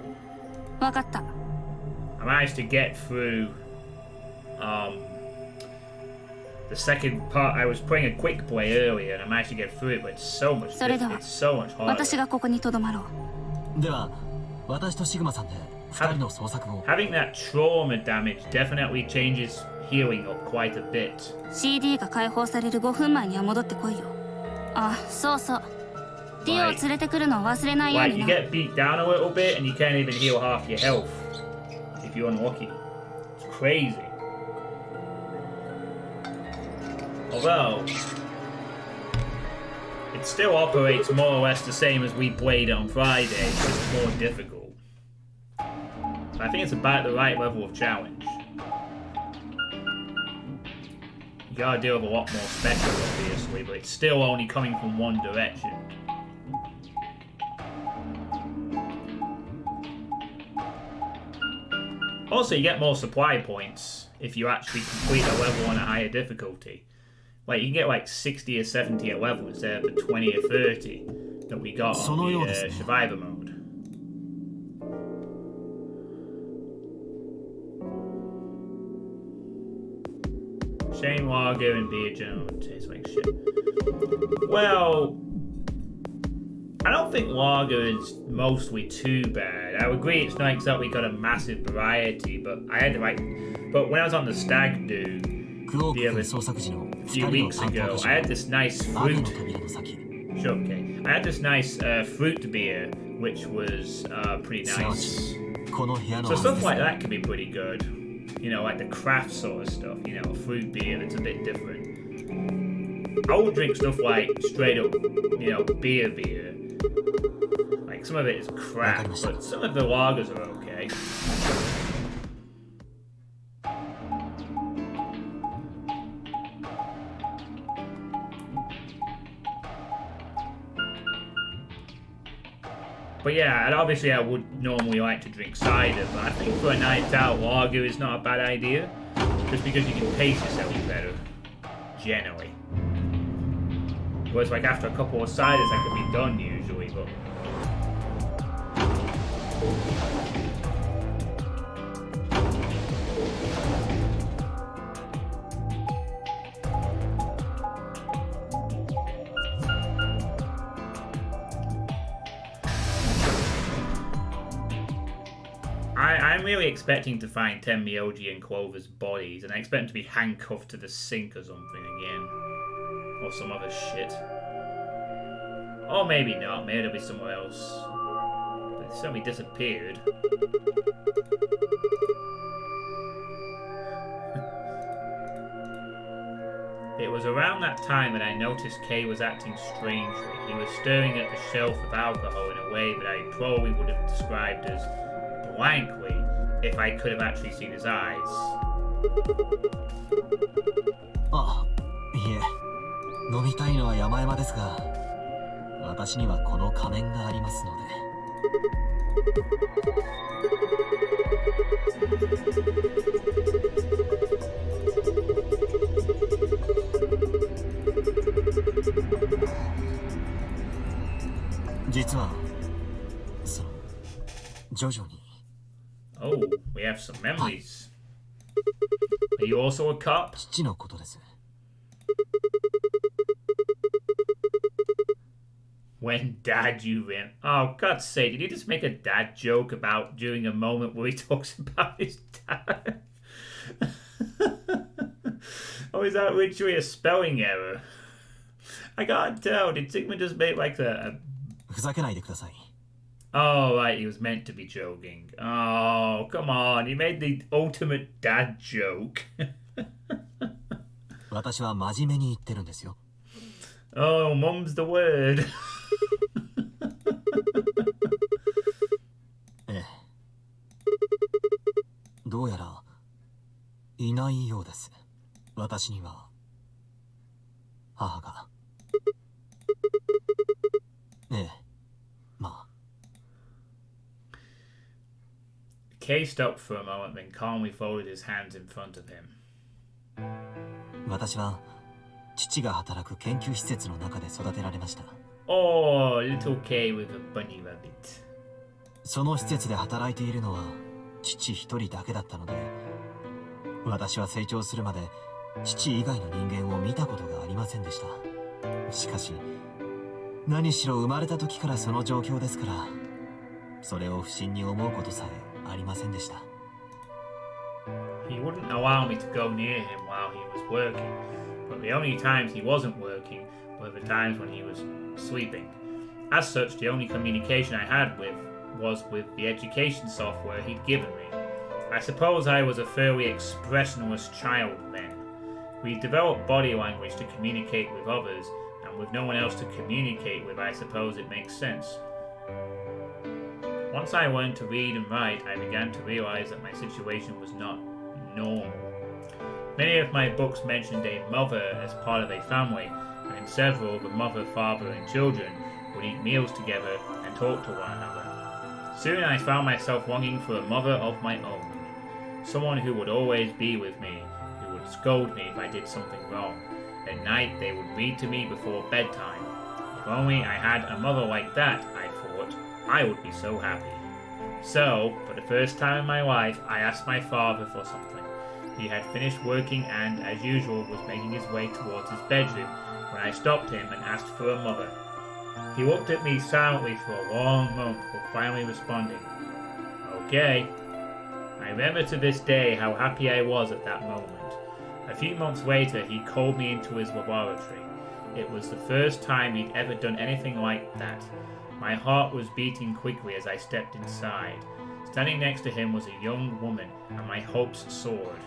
分かった。 I managed to get through the second part. I was playing a quick play earlier and I managed to get through it, but it's so much difficult. It's so much harder. 私がここにとどまろう。では私とシグマさんで2人の捜索を。 Having that trauma damage definitely changes healing up quite a bit. CD が解放される5分前には戻ってこいよ。あ、そうそう。ディオを連れてくるのを忘れないよう Like に you な。 get beat down a little bit and you can't even heal half your health if you're unlucky. It's crazy. Although it still operates more or less the same as we played on Friday, it's just more difficult. So I think it's about the right level of challenge. You gotta deal with a lot more special, obviously, but it's still only coming from one direction. Also, you get more supply points if you actually complete a level on a higher difficulty. Like, you can get like 60 or 70 a level instead of the 20 or 30 that we got on the survivor mode. Shane Lager and Bea Jones. Tastes like shit. Well, I don't think lager is mostly too bad. I agree it's not exactly got a massive variety, but but when I was on the stag do クオー the ク other 君捜索時の few 2人の weeks 担当 ago, 記者 I had this nice 雨の fruit. 扉の先 Sure, okay. I had this nice fruit beer, which was pretty すなわち nice. この部屋の So はずで stuff す like that can be pretty good. You know, like the craft sort of stuff. You know, a fruit beer that's a bit different. I will drink stuff like straight up, you know, beer. Like some of it is crap, but some of the lagers are okay. But yeah, and obviously I would normally like to drink cider, but I think for a night out, lager is not a bad idea. Just because you can pace yourself better. Generally. Whereas like after a couple of ciders I could be done usually, but... I'm really expecting to find Tenmyoji and Clover's bodies, and I expect them to be handcuffed to the sink or something again. Or some other shit. Or maybe not, maybe they'll be somewhere else. But they certainly disappeared. It was around that time that I noticed Kay was acting strangely. He was staring at the shelf of alcohol in a way that I probably would have described as blankly if I could have actually seen his eyes. あ、いえ、飲みたいのは山々ですが、私にはこの仮面がありますので。実は、徐々に。Oh, we have some memories. Are you also a cop? 父のことです。When dad you ran. Oh, God's sake, did he just make a dad joke about during a moment where he talks about his dad? Or is that literally a spelling error? I can't tell. Did Sigmund just make like a... ふざけないでください。 Oh, right, he was meant to be joking. Oh, come on, he made the ultimate dad joke. 私は真面目に言ってるんですよ。Oh, mum's the word. ええ。どうやらいないようです。私には母が。ええ。まあ。Kay stopped for a moment, then calmly folded his hands in front of him. 私は父が働く研究施設の中で育てられました。Oh, little Kay with a bunny rabbit. その施設で働いているのは父一人だけだったので、私は成長するまで父以外の人間を見たことがありませんでした。しかし、何しろ生まれた時からその状況ですから、それを不審に思うことさえありませんでした。He wouldn't allow me to go near him while he was working, but the only times he wasn't working were the times when he was sleeping. As such, the only communication I had was with the education software he'd given me. I suppose I was a fairly expressionless child then. We developed body language to communicate with others, and with no one else to communicate with, I suppose it makes sense. Once I learned to read and write, I began to realize that my situation was not normal. Many of my books mentioned a mother as part of a family, and in several, the mother, father, and children would eat meals together and talk to one another. Soon I found myself longing for a mother of my own, someone who would always be with me, who would scold me if I did something wrong. At night, they would read to me before bedtime. If only I had a mother like that, I thought, I would be so happy. So, for the first time in my life, I asked my father for something. He had finished working and, as usual, was making his way towards his bedroom when I stopped him and asked for a mother. He looked at me silently for a long moment before finally responding, "Okay." I remember to this day how happy I was at that moment. A few months later, he called me into his laboratory. It was the first time he'd ever done anything like that. My heart was beating quickly as I stepped inside. Standing next to him was a young woman, and my hopes soared.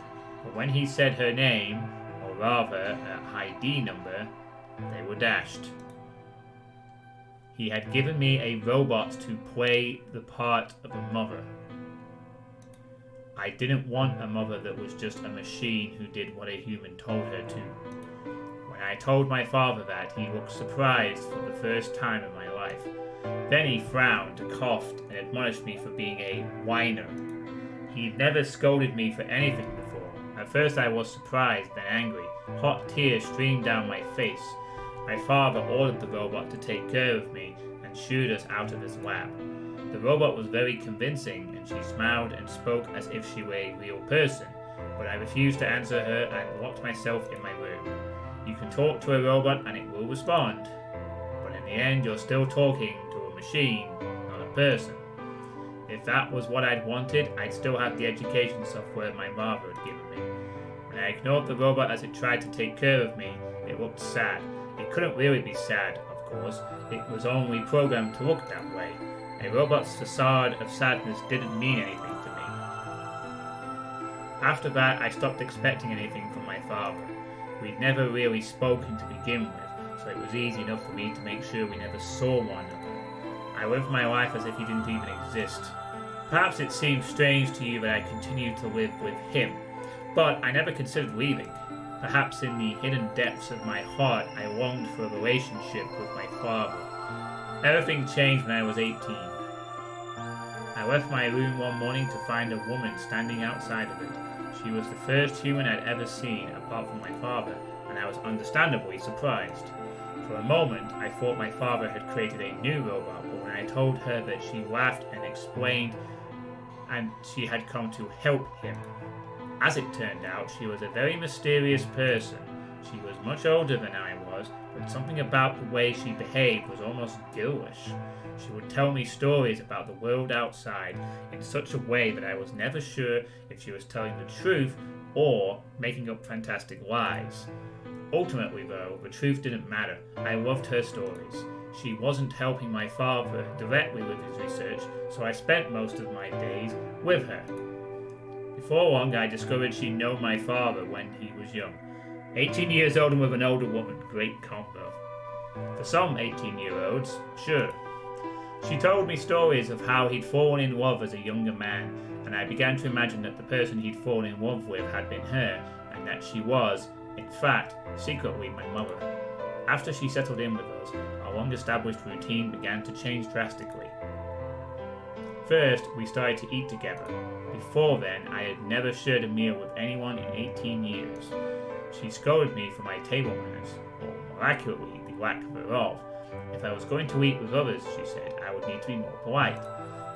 But when he said her name, or rather her ID number, they were dashed. He had given me a robot to play the part of a mother. I didn't want a mother that was just a machine who did what a human told her to. When I told my father that, he looked surprised for the first time in my life. Then he frowned, coughed, and admonished me for being a whiner. He'd never scolded me for anything before. At first I was surprised, then angry. Hot tears streamed down my face. My father ordered the robot to take care of me and shooed us out of his lab. The robot was very convincing, and she smiled and spoke as if she were a real person, but I refused to answer her and locked myself in my room. You can talk to a robot and it will respond, but in the end you're still talking to a machine, not a person. If that was what I'd wanted, I'd still have the education software my mother had given me. When I ignored the robot as it tried to take care of me, it looked sad. It couldn't really be sad, of course. It was only programmed to look that way. A robot's facade of sadness didn't mean anything to me. After that, I stopped expecting anything from my father. We'd never really spoken to begin with, so it was easy enough for me to make sure we never saw one another. I lived my life as if he didn't even exist. Perhaps it seems strange to you that I continued to live with him, but I never considered leaving. Perhaps in the hidden depths of my heart, I longed for a relationship with my father. Everything changed when I was 18. I left my room one morning to find a woman standing outside of it. She was the first human I'd ever seen, apart from my father, and I was understandably surprised. For a moment, I thought my father had created a new robot, but when I told her that, she laughed and explained, and she had come to help him. As it turned out, she was a very mysterious person. She was much older than I was, but something about the way she behaved was almost girlish. She would tell me stories about the world outside in such a way that I was never sure if she was telling the truth or making up fantastic lies. Ultimately, though, the truth didn't matter. I loved her stories. She wasn't helping my father directly with his research, so I spent most of my days with her. Before long, I discovered she'd known my father when he was young. 18 years old and with an older woman. Great combo. For some 18-year-olds, sure. She told me stories of how he'd fallen in love as a younger man, and I began to imagine that the person he'd fallen in love with had been her, and that she was, in fact, secretly my mother. After she settled in with us, our long-established routine began to change drastically. First, we started to eat together. Before then, I had never shared a meal with anyone in 18 years. She scolded me for my table manners, or more accurately, the lack thereof. If I was going to eat with others, she said, I would need to be more polite.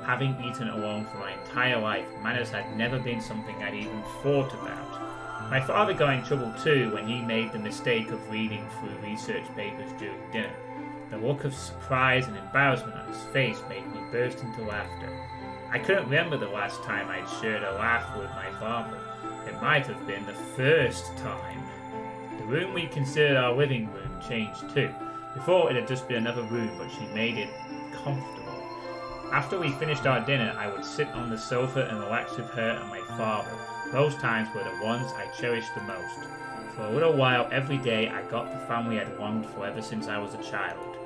Having eaten alone for my entire life, manners had never been something I'd even thought about. My father got in trouble too when he made the mistake of reading through research papers during dinner. The look of surprise and embarrassment on his face made me burst into laughter. I couldn't remember the last time I'd shared a laugh with my father. It might have been the first time. The room we considered our living room changed too. Before, it had just been another room, but she made it comfortable. After we finished our dinner, I would sit on the sofa and relax with her and my father. Those times were the ones I cherished the most. For a little while every day, I got the family I'd longed for ever since I was a child.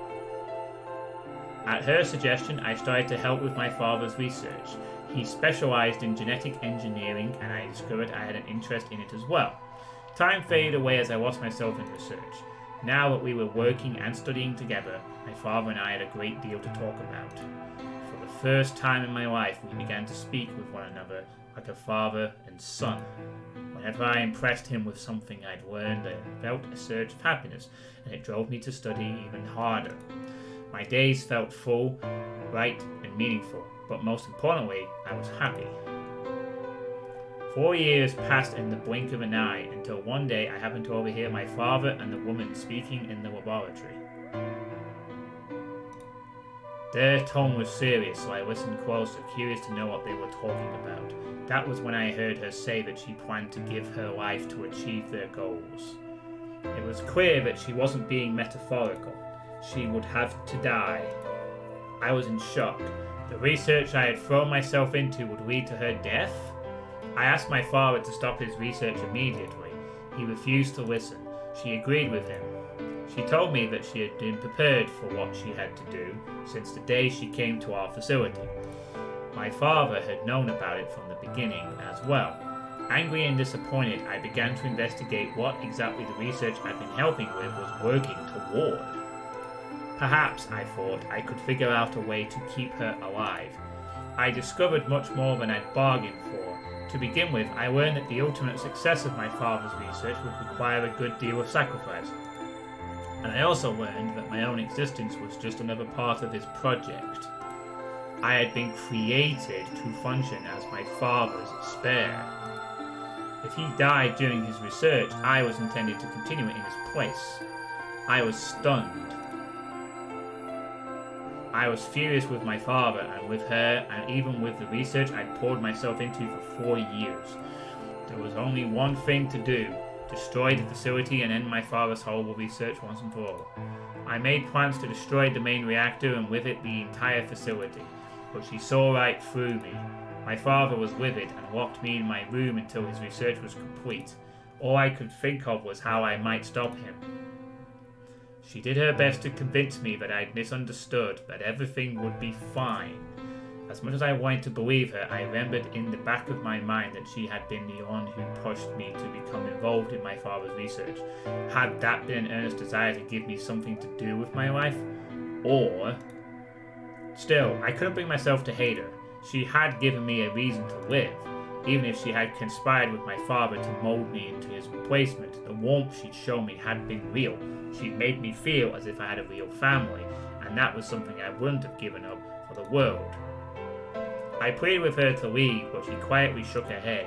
At her suggestion, I started to help with my father's research. He specialized in genetic engineering, and I discovered I had an interest in it as well. Time faded away as I lost myself in research. Now that we were working and studying together, my father and I had a great deal to talk about. For the first time in my life, we began to speak with one another like a father and son. Whenever I impressed him with something I'd learned, I felt a surge of happiness, and it drove me to study even harder. My days felt full, bright, and meaningful, but most importantly, I was happy. 4 years passed in the blink of an eye until one day I happened to overhear my father and the woman speaking in the laboratory. Their tone was serious, so I listened closer, curious to know what they were talking about. That was when I heard her say that she planned to give her life to achieve their goals. It was clear that she wasn't being metaphorical. She would have to die. I was in shock. The research I had thrown myself into would lead to her death? I asked my father to stop his research immediately. He refused to listen. She agreed with him. She told me that she had been prepared for what she had to do since the day she came to our facility. My father had known about it from the beginning as well. Angry and disappointed, I began to investigate what exactly the research I'd been helping with was working toward. Perhaps, I thought, I could figure out a way to keep her alive. I discovered much more than I'd bargained for. To begin with, I learned that the ultimate success of my father's research would require a good deal of sacrifice. And I also learned that my own existence was just another part of his project. I had been created to function as my father's spare. If he died during his research, I was intended to continue it in his place. I was stunned. I was furious with my father and with her, and even with the research I'd poured myself into for 4 years. There was only one thing to do: destroy the facility and end my father's horrible research once and for all. I made plans to destroy the main reactor and with it the entire facility, but she saw right through me. My father was livid and locked me in my room until his research was complete. All I could think of was how I might stop him. She did her best to convince me that I'd misunderstood, that everything would be fine. As much as I wanted to believe her, I remembered in the back of my mind that she had been the one who pushed me to become involved in my father's research. Had that been an earnest desire to give me something to do with my life? Or... Still, I couldn't bring myself to hate her. She had given me a reason to live. Even if she had conspired with my father to mold me into his replacement, the warmth she'd shown me had been real. She'd made me feel as if I had a real family, and that was something I wouldn't have given up for the world. I pleaded with her to leave, but she quietly shook her head.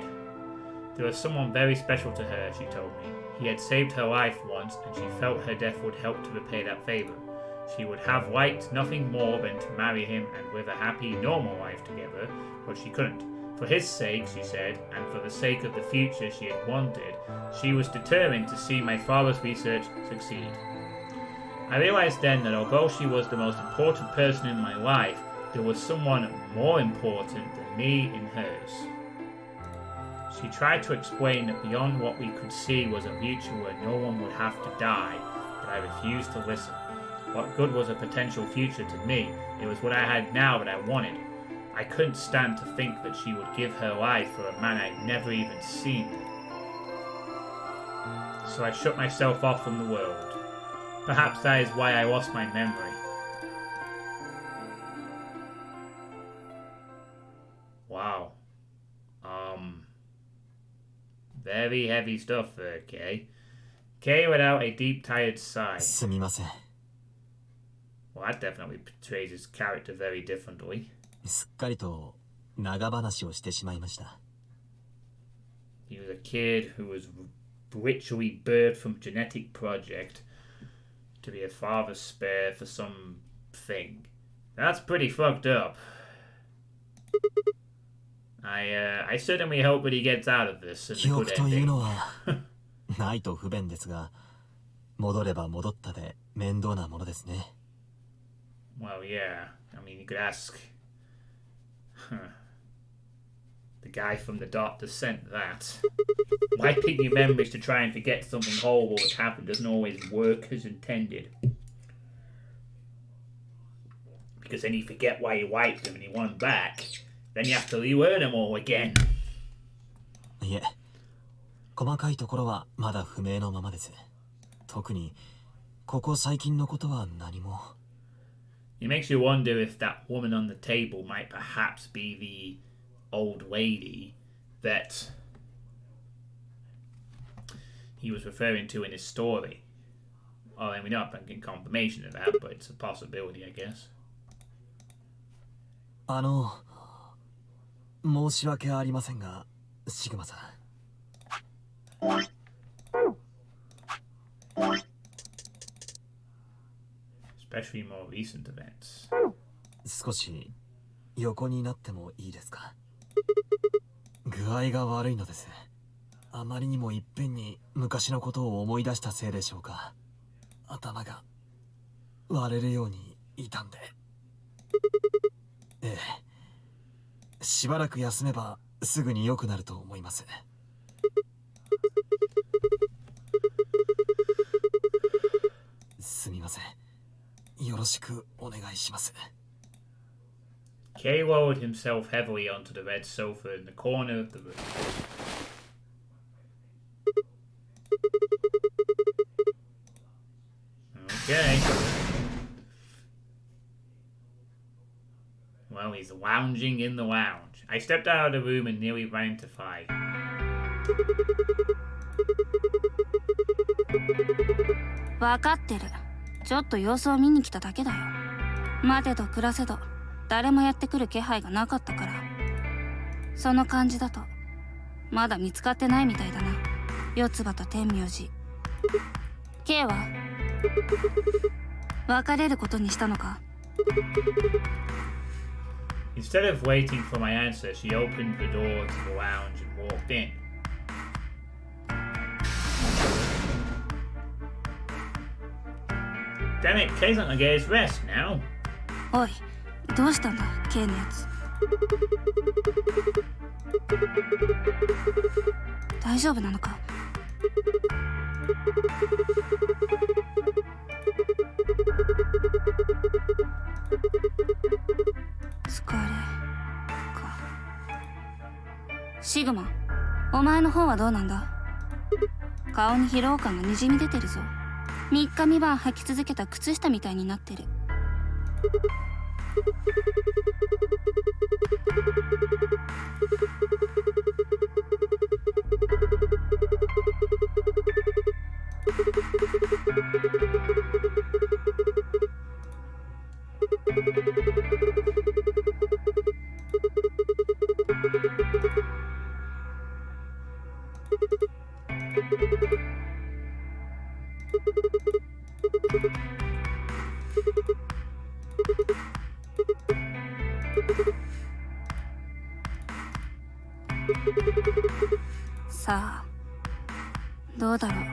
There was someone very special to her, she told me. He had saved her life once, and she felt her death would help to repay that favor. She would have liked nothing more than to marry him and live a happy, normal life together, but she couldn't. For his sake, she said, and for the sake of the future she had wanted, she was determined to see my father's research succeed. I realized then that although she was the most important person in my life, there was someone more important than me in hers. She tried to explain that beyond what we could see was a future where no one would have to die, but I refused to listen. What good was a potential future to me? It was what I had now that I wanted. I couldn't stand to think that she would give her life for a man I'd never even seen. So I shut myself off from the world. Perhaps that is why I lost my memory. Wow. Very heavy stuff there, Kay. Kay let out a deep, tired sigh. すみません。 Well, that definitely portrays his character very differently. すっかりと長話をしてしまいました。 He was a kid who was ritually birthed from genetic project to be a father's spare for something. That's pretty fucked up. I certainly hope that he gets out of this in a 記 good 憶という ending. のはないと不便ですが、戻れば戻ったで面倒なものですね。 Well, yeah. I mean, you could ask the guy from the doctor sent that. Wiping your memories to try and forget something horrible that's happened doesn't always work as intended. Because then you forget why you wiped them and you want them back. Then you have to relearn them all again. いえ、細かいところはまだ不明のままです。特にここ最近のことは何も。 It makes you wonder if that woman on the table might perhaps be the old lady that he was referring to in his story. Well, I mean, we're not getting confirmation of that, but it's a possibility, I guess. 申し訳ありませんが、シグマさん。 Especially more recent events. 少し横になってもいいですか？具合が悪いのです。あまりにもいっぺんに昔のことを思い出したせいでしょうか。頭が割れるように痛んで。ええ、しばらく休めばすぐに良くなると思います。すみません。よろしくお願いします。Kay lowered himself heavily onto the red sofa in the corner of the room. Okay. Well, he's lounging in the lounge. I stepped out of the room and nearly ran into Fi. 分かってる。ちょっと様子を見に来ただけだよ。待てど暮らせど誰もやってくる気配がなかったから。その感じだとまだ見つかってないみたいだな。四つ葉と天明寺。 K は別れることにしたのか？ Instead of waiting for my answer, she opened the door to the lounge and walked in. Damn it, Kay's not gonna get his rest now. おい、どうしたんだ K のやつ。大丈夫なのか？疲れか。シグマ、お前の方はどうなんだ？顔に疲労感がにじみ出てるぞ。3日3晩履き続けた靴下みたいになってる。さあ、どうだろう。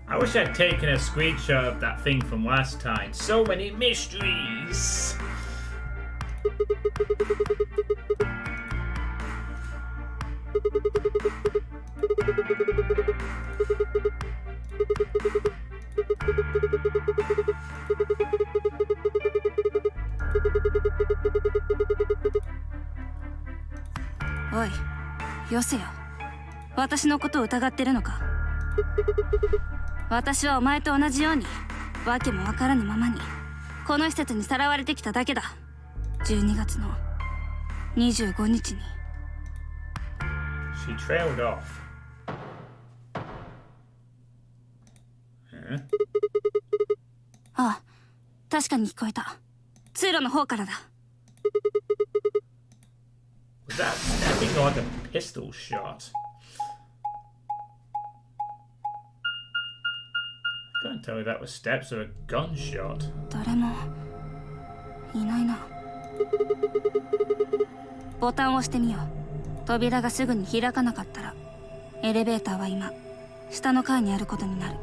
I wish I'd taken a screenshot of that thing from last time. So many mysteries.おい、よせよ。私のことを疑ってるのか？私はお前と同じようにわけもわからぬままにこの施設にさらわれてきただけだ。12月の25日に。 She trailed off. Huh? ああ、確かに聞こえた。通路の方からだ。Was that snapping or like a pistol shot? I can't tell if that was steps or a gunshot. 誰もいないな。ボタンを押してみよう。扉がすぐに開かなかったらエレベーターは今下の階にあることになる。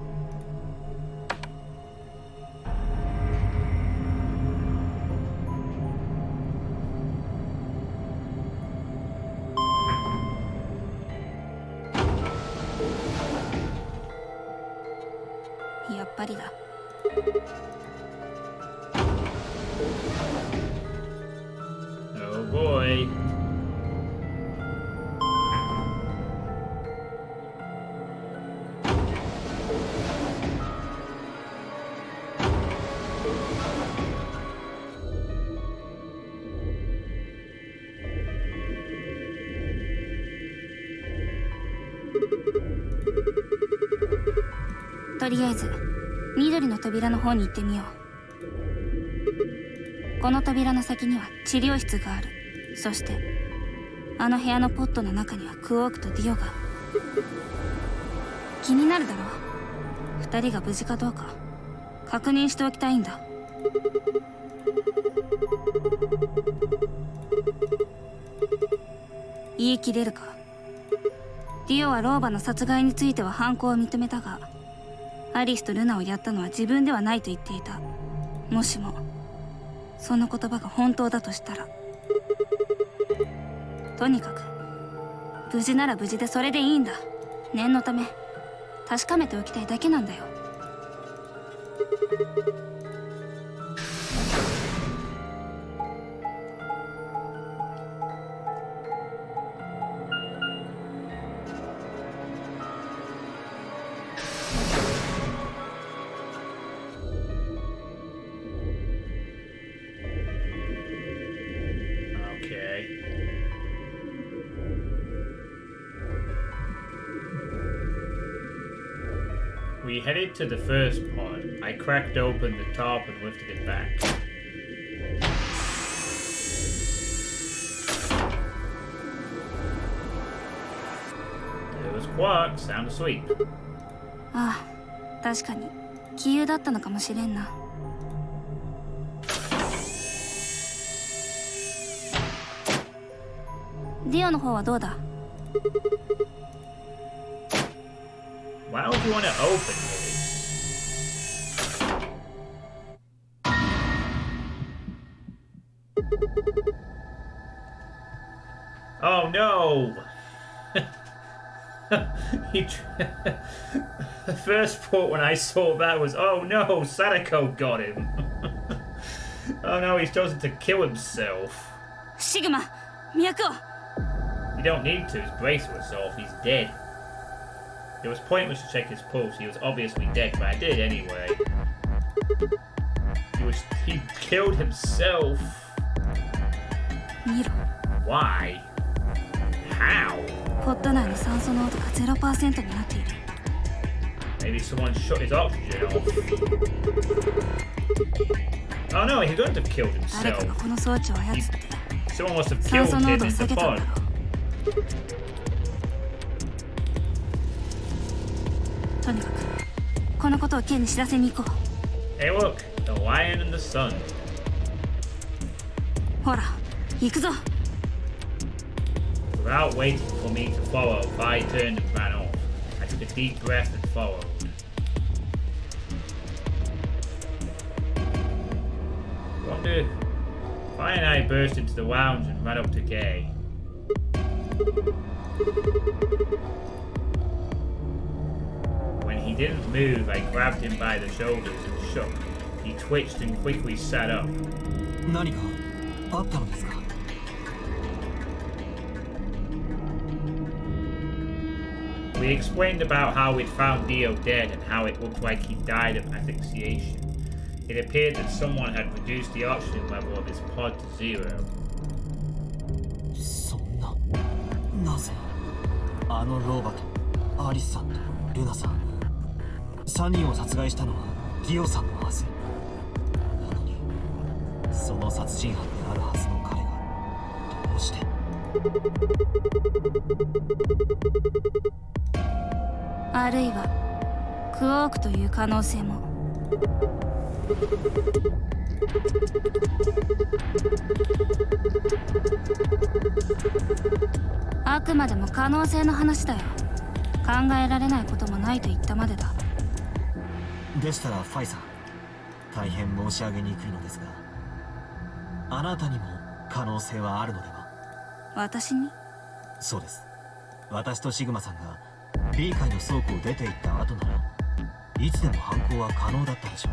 やっぱりだ。Oh boy.とりあえず緑の扉の方に行ってみよう。この扉の先には治療室がある。そしてあの部屋のポットの中にはクオークとディオが。気になるだろう、2人が無事かどうか。確認しておきたいんだ。言い切れるか。ディオは老婆の殺害については犯行を認めたが、アリスとルナをやったのは自分ではないと言っていた。もしもその言葉が本当だとしたら、とにかく無事なら無事でそれでいいんだ。念のため確かめておきたいだけなんだよ。We headed to the first pod. I cracked open the top and lifted it back. It was Quark, sound asleep. ああ、確かに杞憂だったのかもしれんな。ディオの方はどうだ？ Why would you want to open his? Oh no! The first thought when I saw that was, oh no, Sadako got him. Oh no, he's chosen to kill himself. シグマ、脈を。 You don't need to, his bracelet's off, he's dead. It was pointless to check his pulse, he was obviously dead, but I did anyway. He killed himself. 見ろ。 Why? How? ポット内の酸素濃度が 0% になっている。 Maybe someone shut his oxygen off. Oh no, he couldn't have killed 誰か himself. がこの装置を操って Someone must have 酸 killed 素濃 him 度を in 下 the げたん pod. だろう。とにかくこのことをケンに知らせに行こ Hey look, the lion and the sun. う。ほら、行くぞ。 Without waiting for me to follow, Vi turned and ran off. I took a deep breath and followed. Wonder... Vi and I burst into the lounge and ran up to Gay. When he didn't move, I grabbed him by the shoulders and shook. He twitched and quickly sat up. 何かあったのですか？ We explained about how we'd found Dio dead and how it looked like he died of asphyxiation. It appeared that someone had reduced the oxygen level of his pod to 0. そんな、なぜあの老婆とアリスさんとルナさん3人を殺害したのはディオさんのはず。なのにその殺人犯であるはずの彼がどうして。あるいはクオークという可能性も。あくまでも可能性の話だよ。考えられないこともないと言ったまでだ。でしたらファイさん、大変申し上げにくいのですが、あなたにも可能性はあるのでは？私に？そうです。私とシグマさんが B 階の倉庫を出て行った後ならいつでも犯行は可能だったでしょう。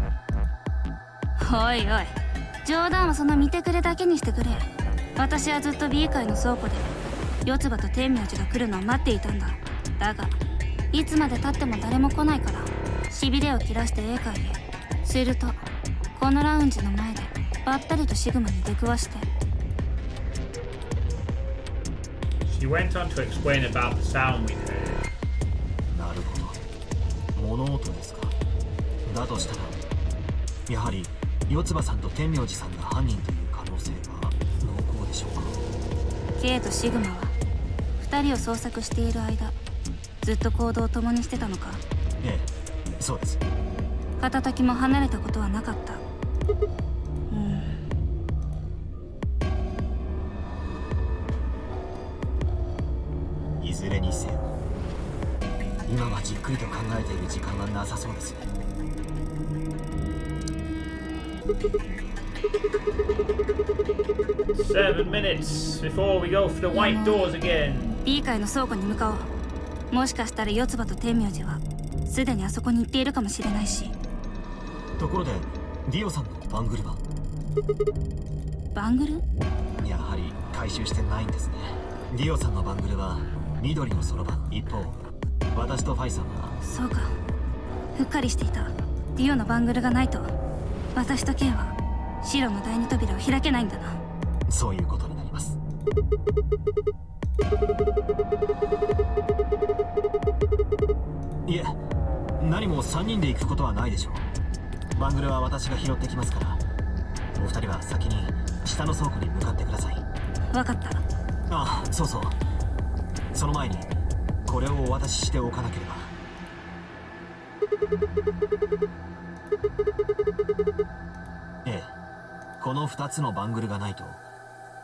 おいおい、冗談はその見てくれだけにしてくれ。私はずっと B 階の倉庫で四つ葉と天明寺が来るのを待っていたんだ。だがいつまで経っても誰も来ないからしびれを切らして A 階へ。するとこのラウンジの前でばったりとシグマに出くわして。 She went on to explain about the sound we'd heard. なるほど、物音ですか。だとしたらやはり四つ葉さんと天明寺さんが犯人という可能性が濃厚でしょうか。 K とシグマは2人を捜索している間ずっと行動を共にしてたのか？ええ、そうです。片時も離れたことはなかった。いずれにせよ今はじっくりと考えている時間はなさそうです。7 minutes before we go for the white doors again. B 階の倉庫に向かおう。もしかしたら四つ葉と天明寺はすでにあそこに行っているかもしれないし。ところでディオさんのバングルは？バングル？やはり回収してないんですね。ディオさんのバングルは緑のそろばん。一方私とファイさんは。そうか、うっかりしていた。ディオのバングルがないと私とケイは白の第二扉を開けないんだな。そういうことになります。いえ、何も3人で行くことはないでしょう。バングルは私が拾ってきますから、お二人は先に下の倉庫に向かってください。わかった。ああ、そうそう。その前にこれをお渡ししておかなければ。ええ、この2つのバングルがないと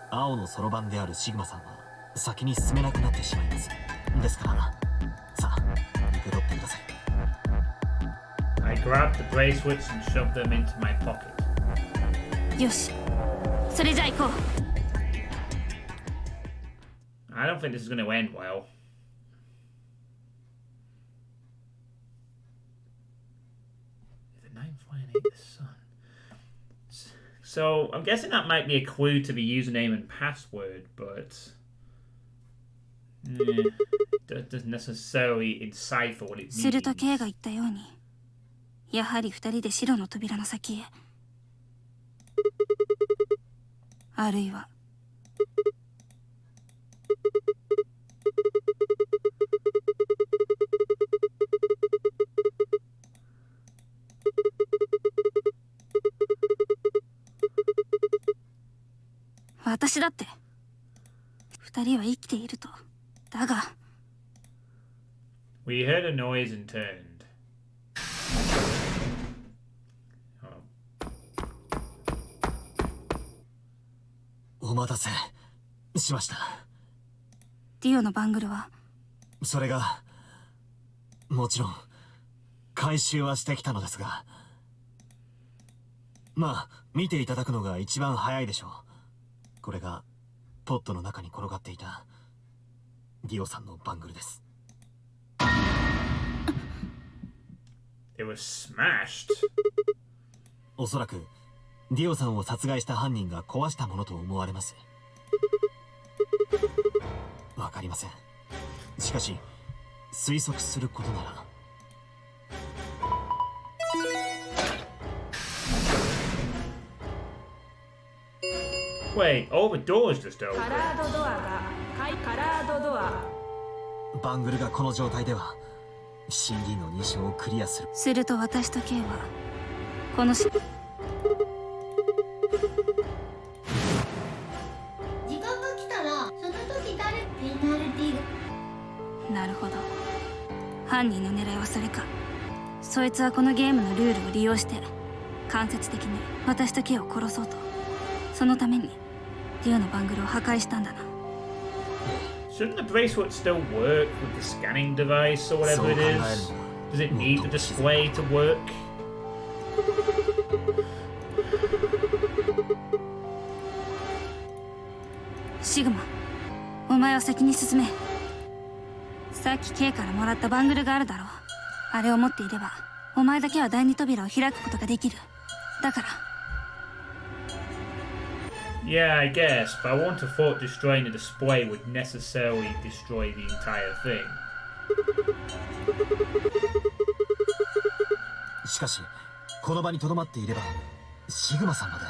青のそろばんであるシグマさんは先に進めなくなってしまいます。ですからさあ受け取ってください。 I grabbed the bracelets and shoved them into my pocket. よし、それじゃあ行こう。 I don't think this is going to end well. The ninth line ain't the sun. So I'm guessing that might be a clue to the username and password, but that doesn't necessarily encipher what it すると K が means. 言ったように、やはり二人で白の扉の先へ。あるいは私だって二人は生きていると。だが We heard a noise and turned. Oh. お待たせしました。ディオのバングルは？それがもちろん回収はしてきたのですが、まあ見ていただくのが一番早いでしょう。これがポットの中に転がっていたディオさんのバングルです。 It was smashed. おそらくディオさんを殺害した犯人が壊したものと思われます。わかりません。しかし推測することなら。Wait, all the doors just opened. カラードドアがカラードドア。バングルがこの状態では CD の認証をクリアする。すると私と K はこの時間が来たらその時ペナルティが。なるほど、犯人の狙いはそれか。そいつはこのゲームのルールを利用して間接的に私と K を殺そうと。そのためにディオのバングルを破壊したんだな。 Shouldn't the bracelet still work with the scanning device or whatever it is? Does it need the display to work? シグマ、お前は先に進め。さっき K からもらったバングルがあるだろう。あれを持っていればお前だけは第二扉を開くことができる。だから。 Yeah, I guess, but I want to thought destroying the display would necessarily destroy the entire thing. しかしこの場に留まっていればシグマさんまで。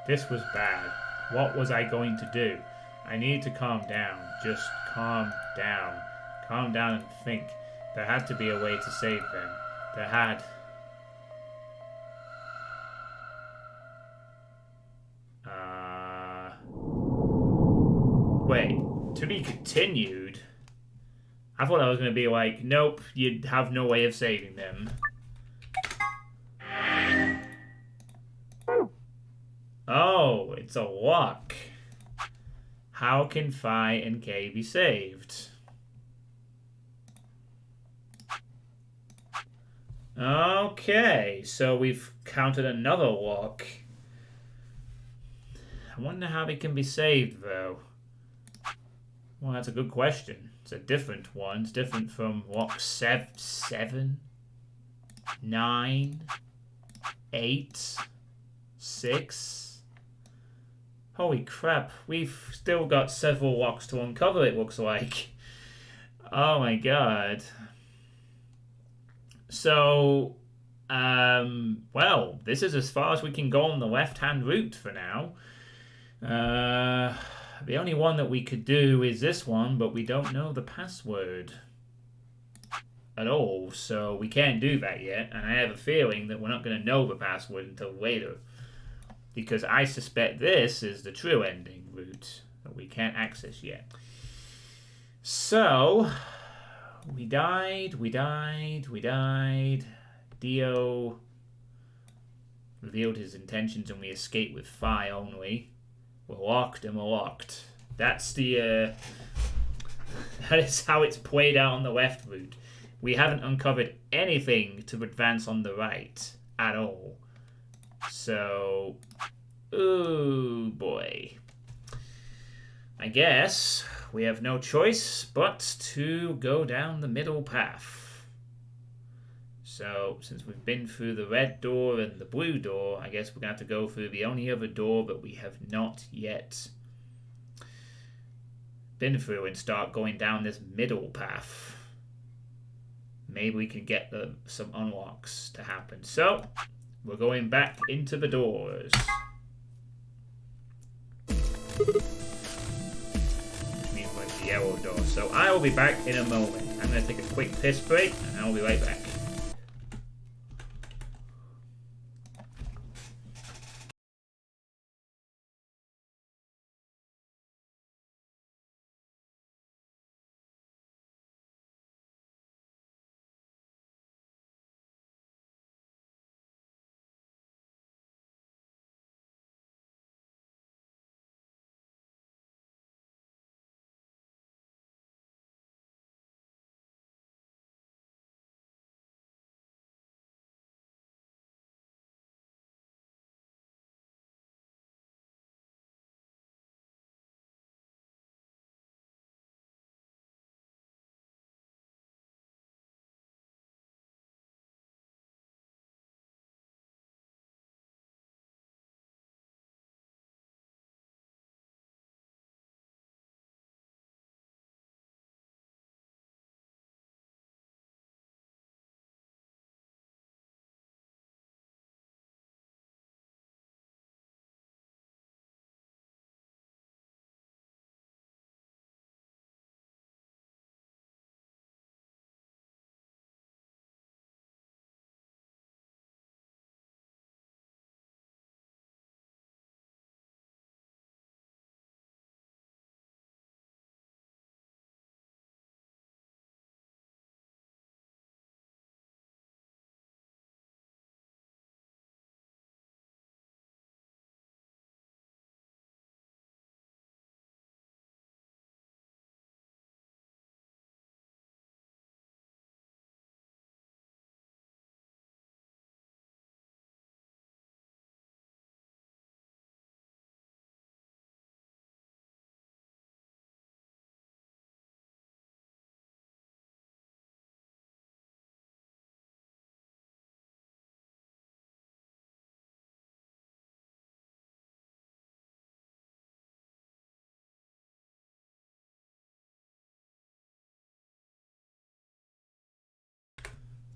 This was bad. What was I going to do? I needed to calm down. Just calm down. Calm down and think. There had to be a way to save them. There had. Wait, to be continued? I thought I was going to be like, nope, you'd have no way of saving them. Oh, it's a lock. How can Phi and K be saved? Okay, so we've counted another lock. I wonder how they can be saved, though. Well, that's a good question. It's a different one. It's different from lock 7, 9, 8, 6. Holy crap, we've still got several locks to uncover, it looks like. Oh my god. So, well, this is as far as we can go on the left-hand route for now. The only one that we could do is this one, but we don't know the password at all, so we can't do that yet, and I have a feeling that we're not going to know the password until later, because I suspect this is the true ending route that we can't access yet. So, we died. Dio revealed his intentions and we escaped with Phi only. We're locked and we're locked. That's the, that is how it's played out on the left route. We haven't uncovered anything to advance on the right at all. So, oh boy. I guess we have no choice but to go down the middle path. So, since we've been through the red door and the blue door, I guess we're going to have to go through the only other door that we have not yet been through and start going down this middle path. Maybe we can get some unlocks to happen. So, we're going back into the doors. Which means like the yellow door. So, I will be back in a moment. I'm going to take a quick piss break and I'll be right back.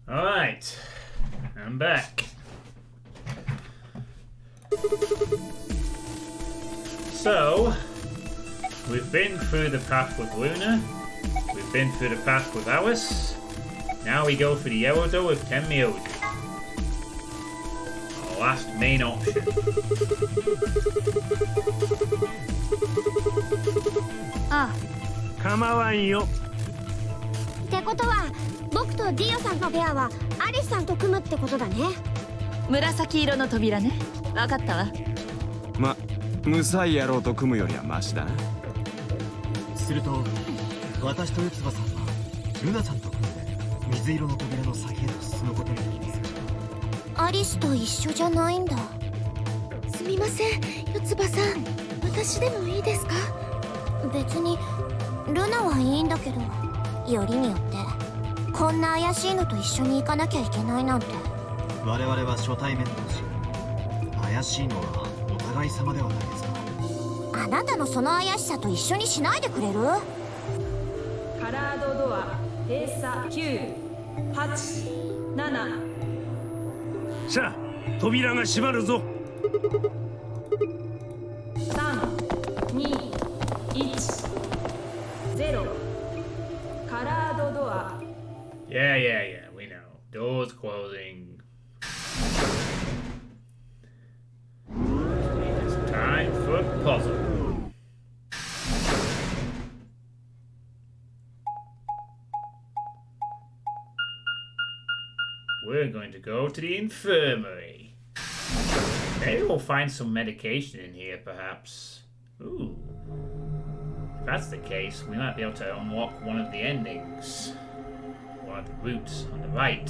Alright, I'm back. So, we've been through the path with Luna, we've been through the path with Alice, now we go for the yellow door with Tenmyoji. Our last main option. 構わんよ。ってことは僕とディオさんのペアはアリスさんと組むってことだね。紫色の扉ね。分かったわ。ま、無才野郎と組むよりはマシだな。すると私と四葉さんはルナちゃんと組んで水色の扉の先へと進むことになります。アリスと一緒じゃないんだ。すみません、四葉さん、私でもいいですか？別にルナはいいんだけど、よりによってこんな怪しいのと一緒に行かなきゃいけないなんて。我々は初対面同士、怪しいのはお互い様ではないですか。あなたのその怪しさと一緒にしないでくれる？カラードドア閉鎖9、8、7。さあ扉が閉まるぞ。3、2、1、0。カラードドア。Yeah, yeah, yeah, we know. Doors closing. It's time for a puzzle. We're going to go to the infirmary. Maybe we'll find some medication in here, perhaps. Ooh. If that's the case, we might be able to unlock one of the endings. One of the routes on the right.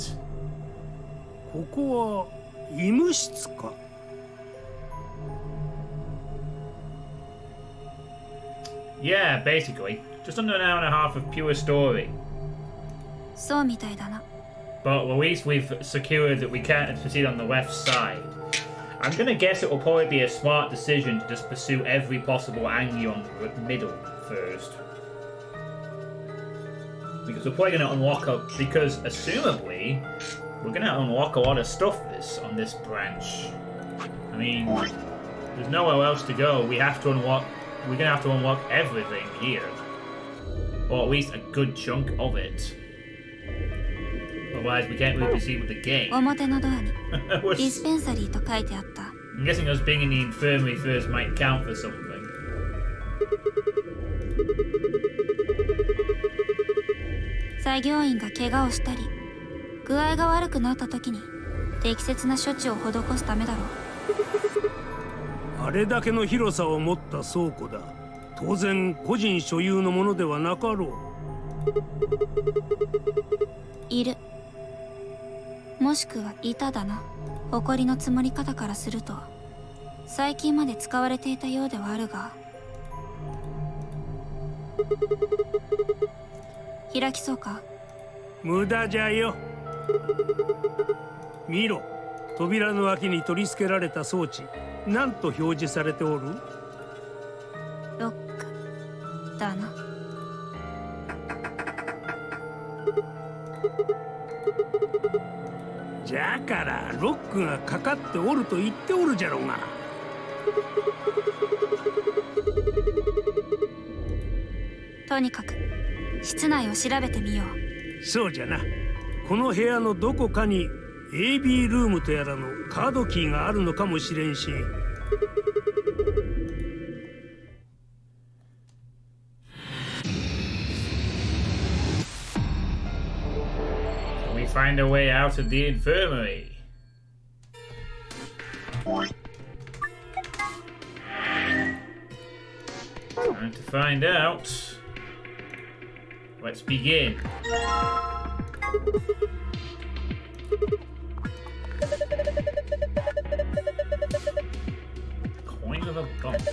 ここは医務室か。Yeah, basically. Just under an hour and a half of pure story. そうみたいだな。 But at least we've secured that we can't proceed on the left side. I'm gonna guess it will probably be a smart decision to just pursue every possible angle on the middle first. Because we're probably gonna unlock because assumably we're gonna unlock a lot of stuff on this branch. I mean, there's nowhere else to go. We're gonna have to unlock everything here. Or at least a good chunk of it. Otherwise we can't really proceed with the game. 表のドアにディスペンサリーと書いてあった。 I'm guessing us being in the infirmary first might count for something. 作業員が怪我をしたり具合が悪くなった時に適切な処置を施すためだろう。あれだけの広さを持った倉庫だ。当然個人所有のものではなかろう。いる。もしくはいただな。埃の積もり方からすると最近まで使われていたようではあるが。開きそうか？無駄じゃよ。見ろ、扉の脇に取り付けられた装置、何と表示されておる？ロックだな。じゃからロックがかかっておると言っておるじゃろうが。とにかく室内を調べてみよう。そうじゃな。この部屋のどこかに AB ルームとやらのカードキーがあるのかもしれんし。We find a way out of the infirmary. Time to find out. Let's begin. Coin of a bump.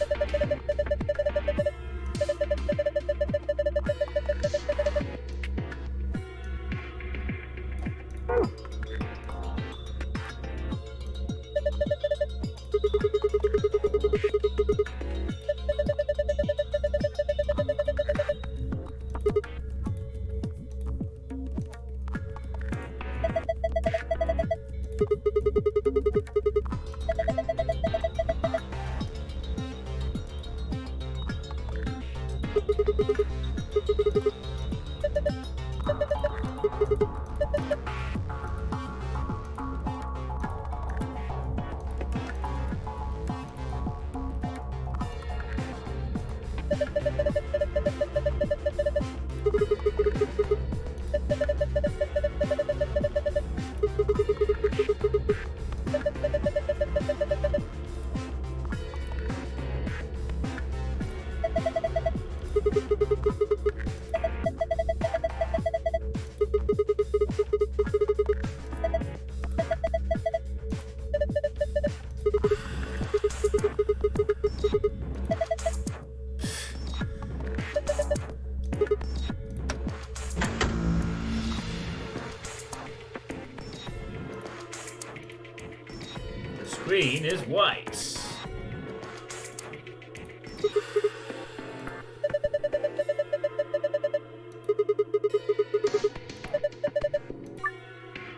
screen is white.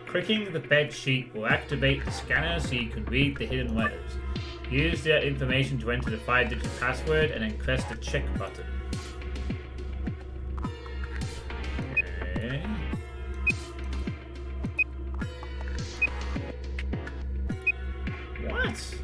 Clicking the bed sheet will activate the scanner so you can read the hidden letters. Use that information to enter the 5-digit password and then press the check button. Okay. What?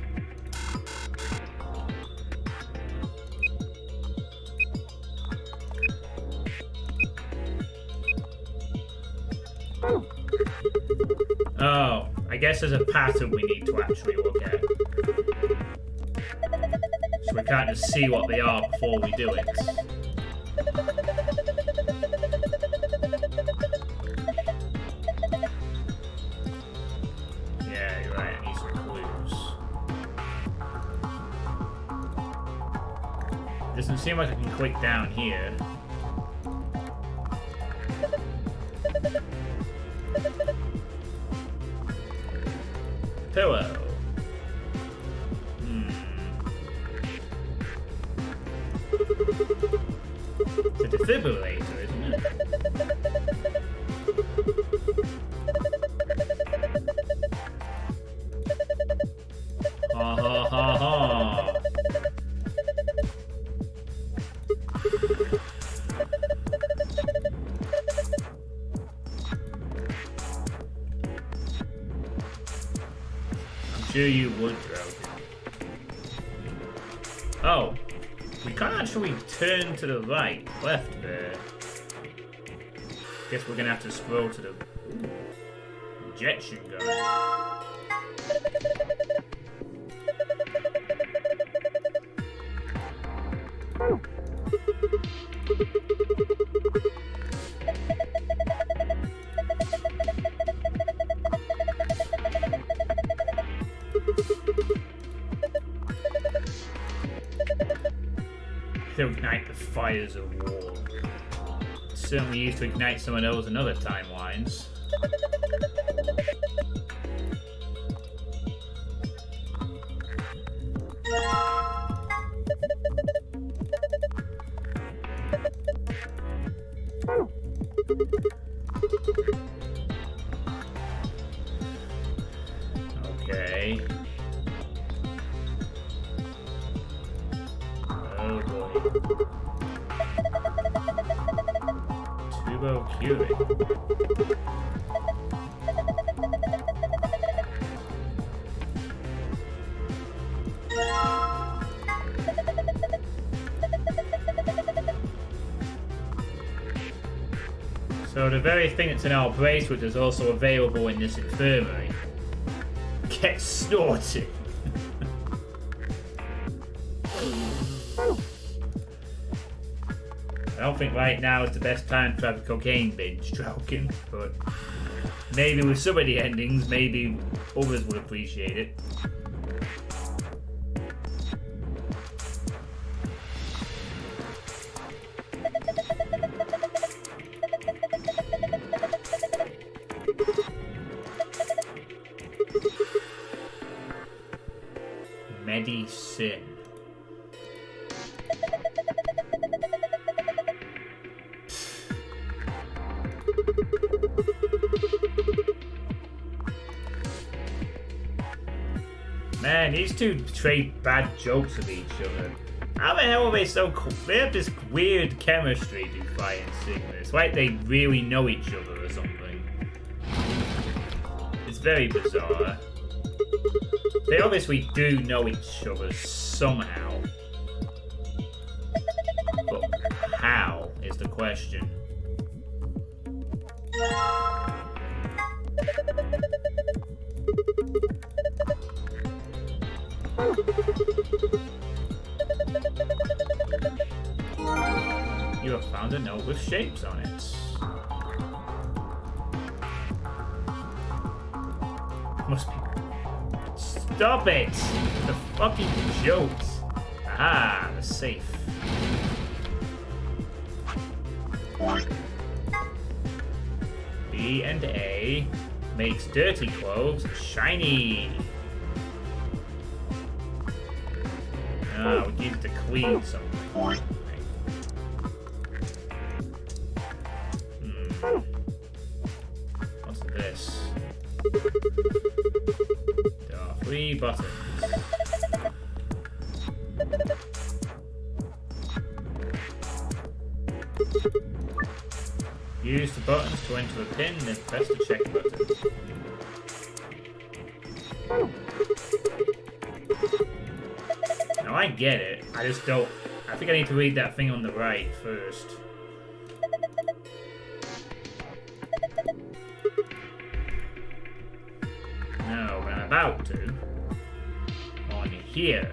Oh, I guess there's a pattern we need to actually look at. So we can't just see what they are before we do it. Yeah, you're right, I need some clues. Doesn't seem like I can click down here. Pillow. It's a defibrillator, isn't it? Ha ha ha ha. I'm sure you would, Drogon. Oh. We can't actually turn to the right, left there. Guess we're gonna have to scroll to the injection gun. To ignite the fires of war. Certainly used to ignite some of those in other timelines. Okay. Oh boy. Turbo queuing. So the very thing that's in our bracelet is also available in this infirmary. Get snorted. I don't think right now is the best time to have a cocaine binge, Drogon, but maybe with some of the endings, maybe others would appreciate it. Medicine. Man, these two trade bad jokes of each other. How the hell are they so cool? They have this weird chemistry, Dufai and Sigma. It's like they really know each other or something. It's very bizarre. They obviously do know each other somehow. But how is the question? You have found a note with shapes on it. Must be... Stop it! The fucking jokes! Aha, the safe. B and A makes dirty clothes shiny. No, we need to clean something. Right. What's this? There are 3 buttons. Use the buttons to enter a pin, then press the check button. Now I get it, I just don't... I think I need to read that thing on the right first. No, but I'm about to. On here.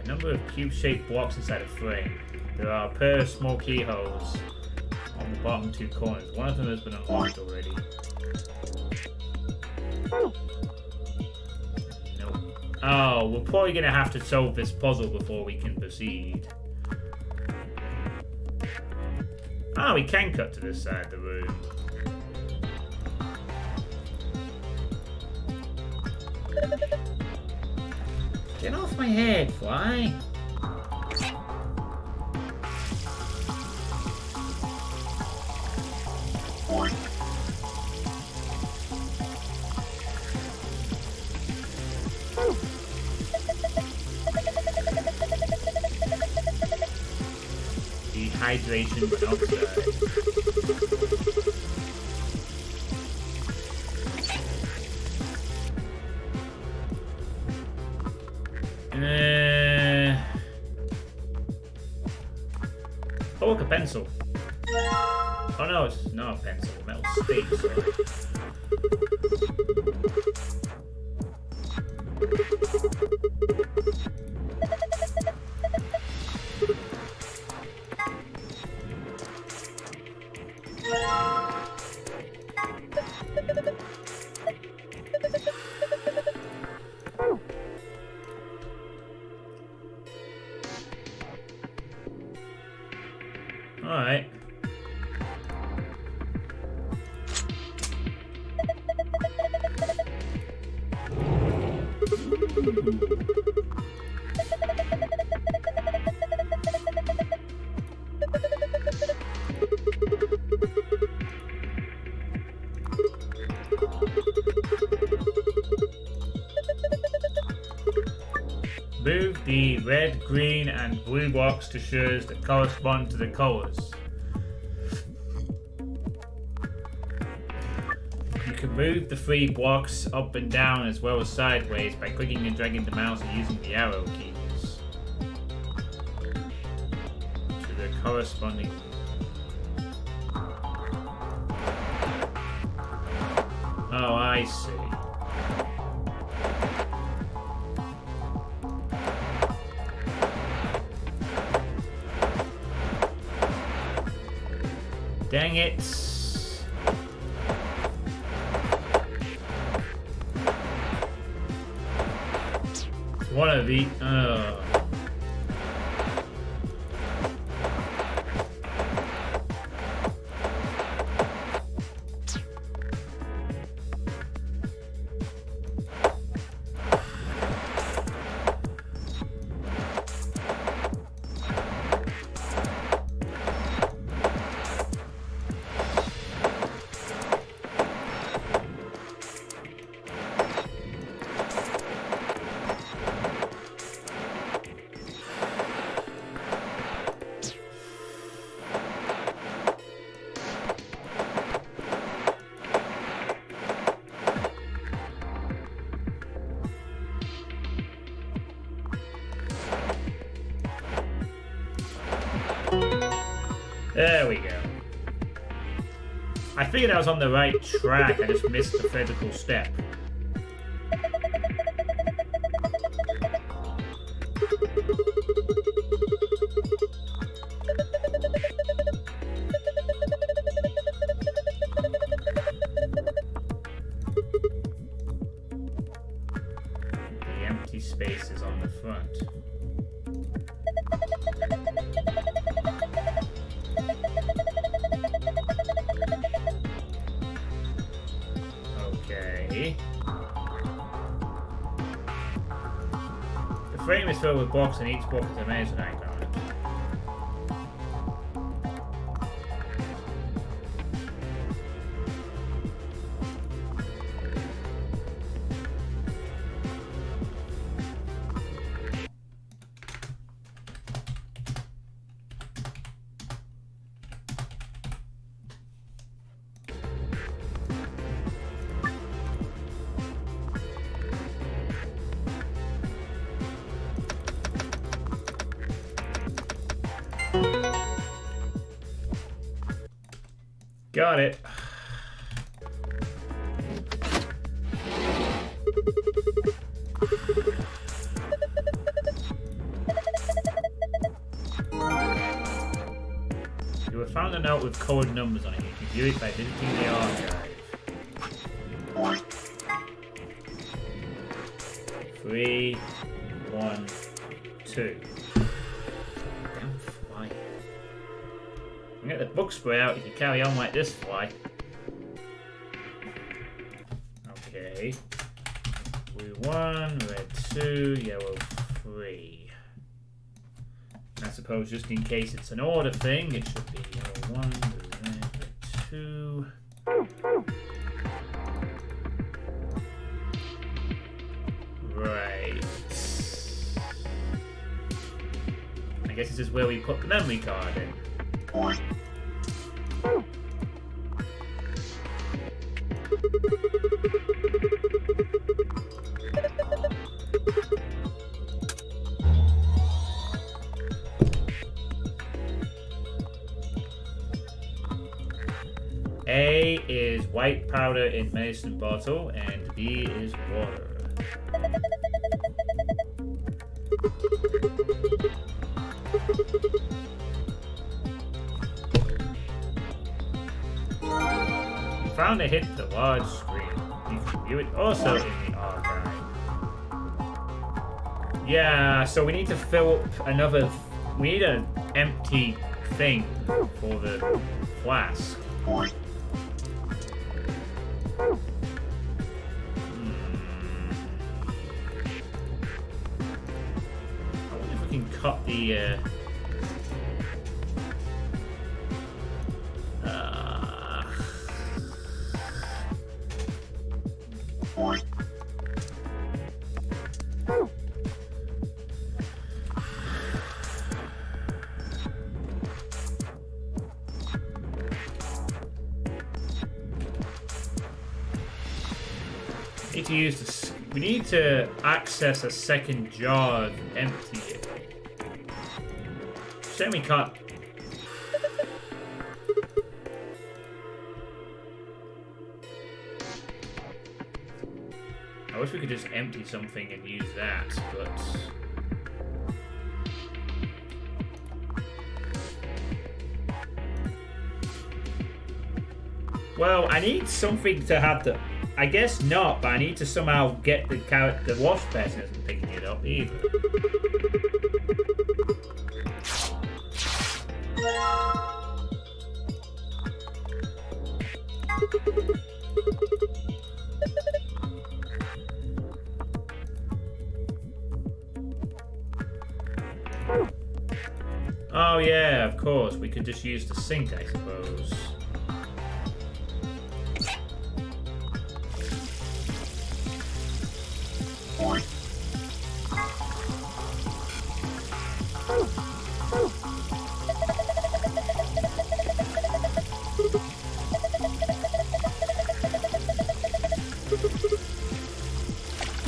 A number of cube-shaped blocks inside a frame. There are a pair of small keyholes on the bottom 2 corners. One of them has been unlocked already. Nope. Oh, we're probably gonna have to solve this puzzle before we can proceed. Ah, we can cut to this side of the room. Get off my head, fly! Dehydration monoxide. Oh, look, a pencil. Oh no, it's not a pencil, a metal stick. Alright. Move the red, green, and blue blocks to shows that correspond to the colors. You can move the 3 blocks up and down as well as sideways by clicking and dragging the mouse and using the arrow keys to the corresponding. Oh, I see. Dang it. One of the... There we go. I figured I was on the right track, I just missed the critical step. The empty space is on the front. Okay. The frame is filled with blocks and each block is a measuring icon. Got it. You have found a note with code numbers on it. You can view it by visiting the archive. 3, 1, 2. Damn fly. Get the bug spray out if you carry on like this, fly. Okay. Blue 1, red 2, yellow 3. I suppose just in case it's an order thing, it should be yellow 1, blue red, red 2. Right. I guess this is where we put the memory card in. A is white powder in medicine bottle and B is water. You found a hit for the large screen. You can view it also in the archive. Yeah, so we need to fill up another... We need an empty thing for the flask. I wonder if we can cut the... to use this. We need to access a second jar and empty it. Shame we can't. I wish we could just empty something and use that, but. Well, I need something to have the. I guess not, but I need to somehow get the wash person isn't picking it up either. Oh yeah, of course. We could just use the sink, I suppose.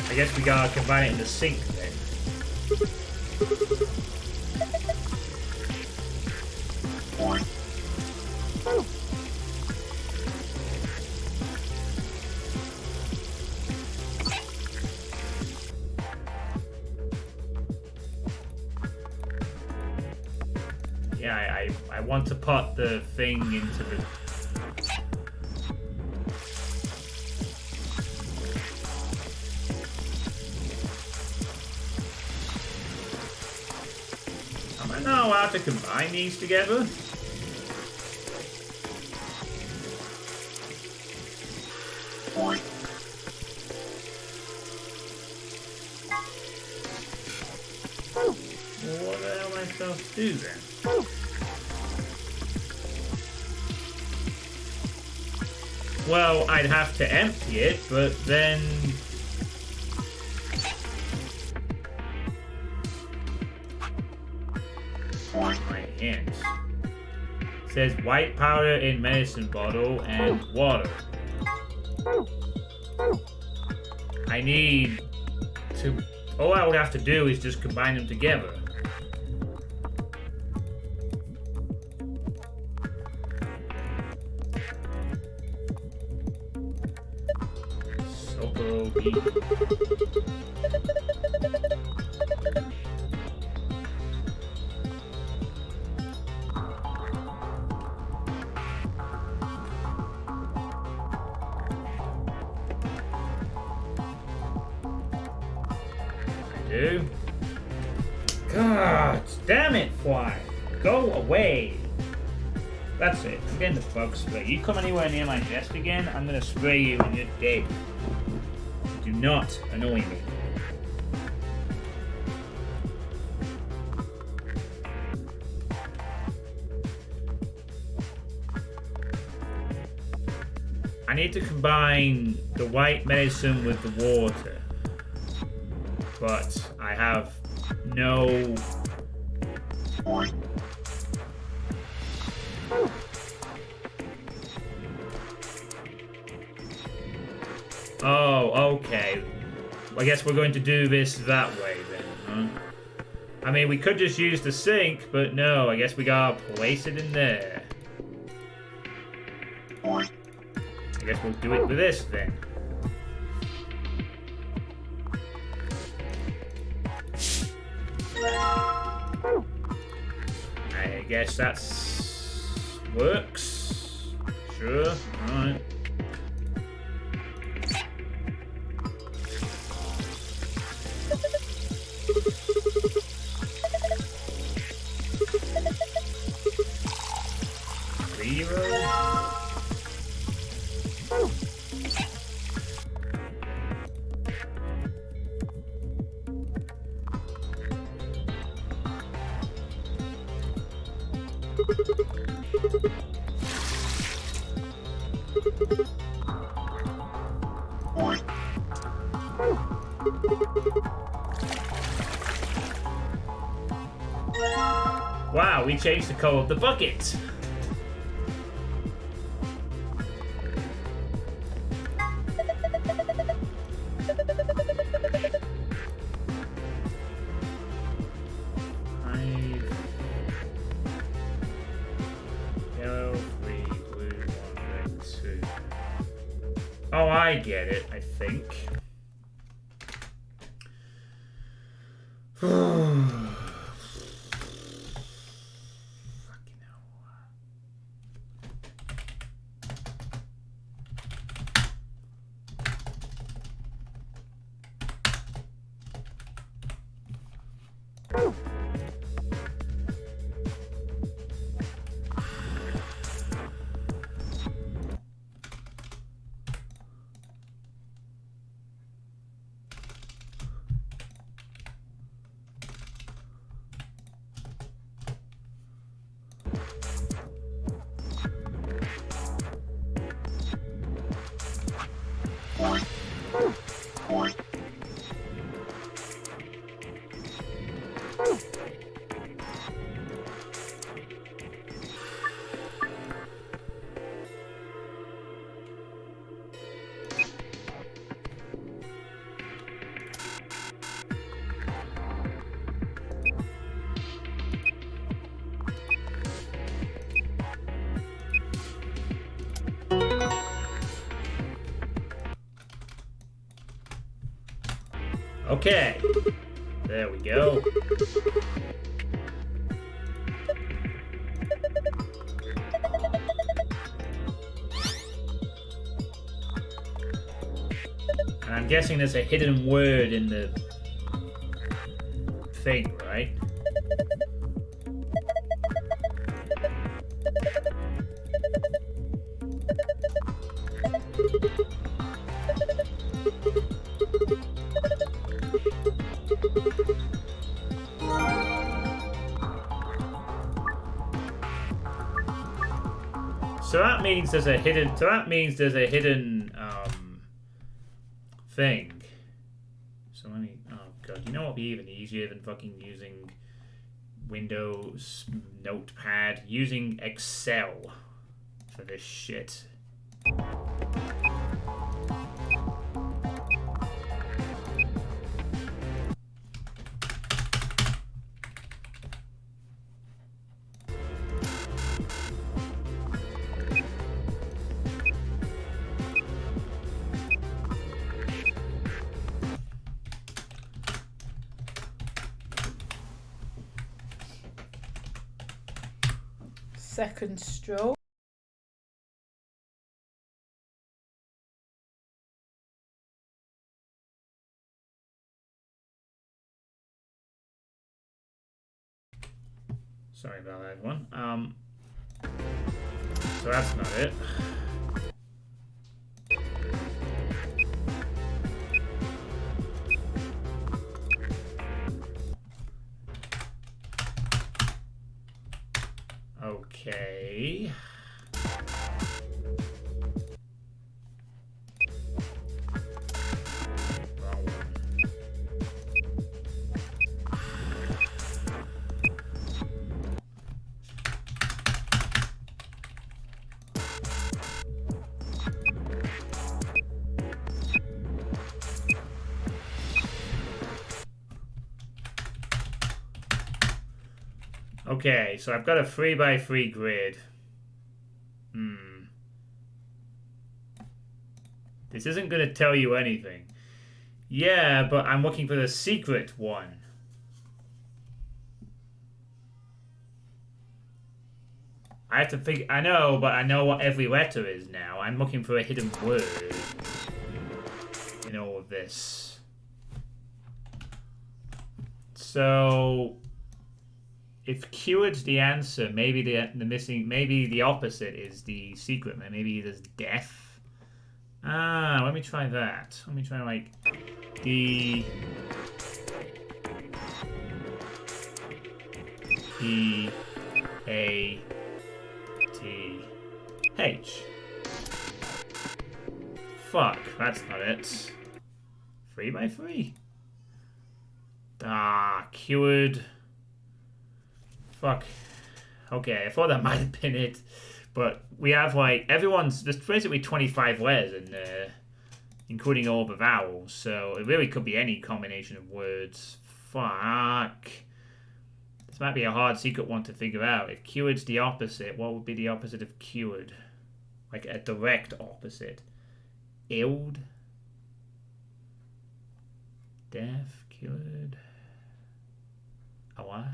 I guess we gotta combine it in the sink then. Yeah, I want to put the thing into the... Am I not allowed to combine these together? to do then? Well, I'd have to empty it, but then... My hint. It says white powder in medicine bottle and water. I need to... All I would have to do is just combine them together. Do. God damn it, fly. Go away. That's it. I'm getting the bug spray. You come anywhere near my desk again, I'm gonna spray you and you're dead. Do not annoy me. I need to combine the white medicine with the water. But I have no... Oh, okay. I guess we're going to do this that way then, huh? I mean, we could just use the sink, but no, I guess we gotta place it in there. I guess we'll do it with this then. I guess that's works. Sure, alright. Wow, we changed the color of the bucket. Yellow, 3, blue, 1, red, 2. Oh, I get it, I think. Okay, there we go. And I'm guessing there's a hidden word in the thing, right? So that means there's a hidden. So that means there's a hidden thing. So let me. Oh god, you know what would be even easier than fucking using Windows Notepad? Using Excel for this shit. Second stroke. Sorry about that one. So that's not it. Okay. Wrong one. Okay, so I've got a 3x3 grid. This isn't going to tell you anything. Yeah, but I'm looking for the secret one. I have to figure... I know, but I know what every letter is now. I'm looking for a hidden word in all of this. So... if Cured's the answer, maybe the missing... maybe the opposite is the secret. Maybe there's death. Ah, let me try that. Let me try, like, D... E... A... T... H. Fuck, that's not it. 3x3? Ah, Cured. Fuck. Okay, I thought that might have been it. But we have, like, everyone's... there's basically 25 letters in there, including all the vowels. So it really could be any combination of words. Fuck. This might be a hard secret one to figure out. If cured's the opposite, what would be the opposite of cured? Like a direct opposite. Illed? Deaf? Cured? Alive?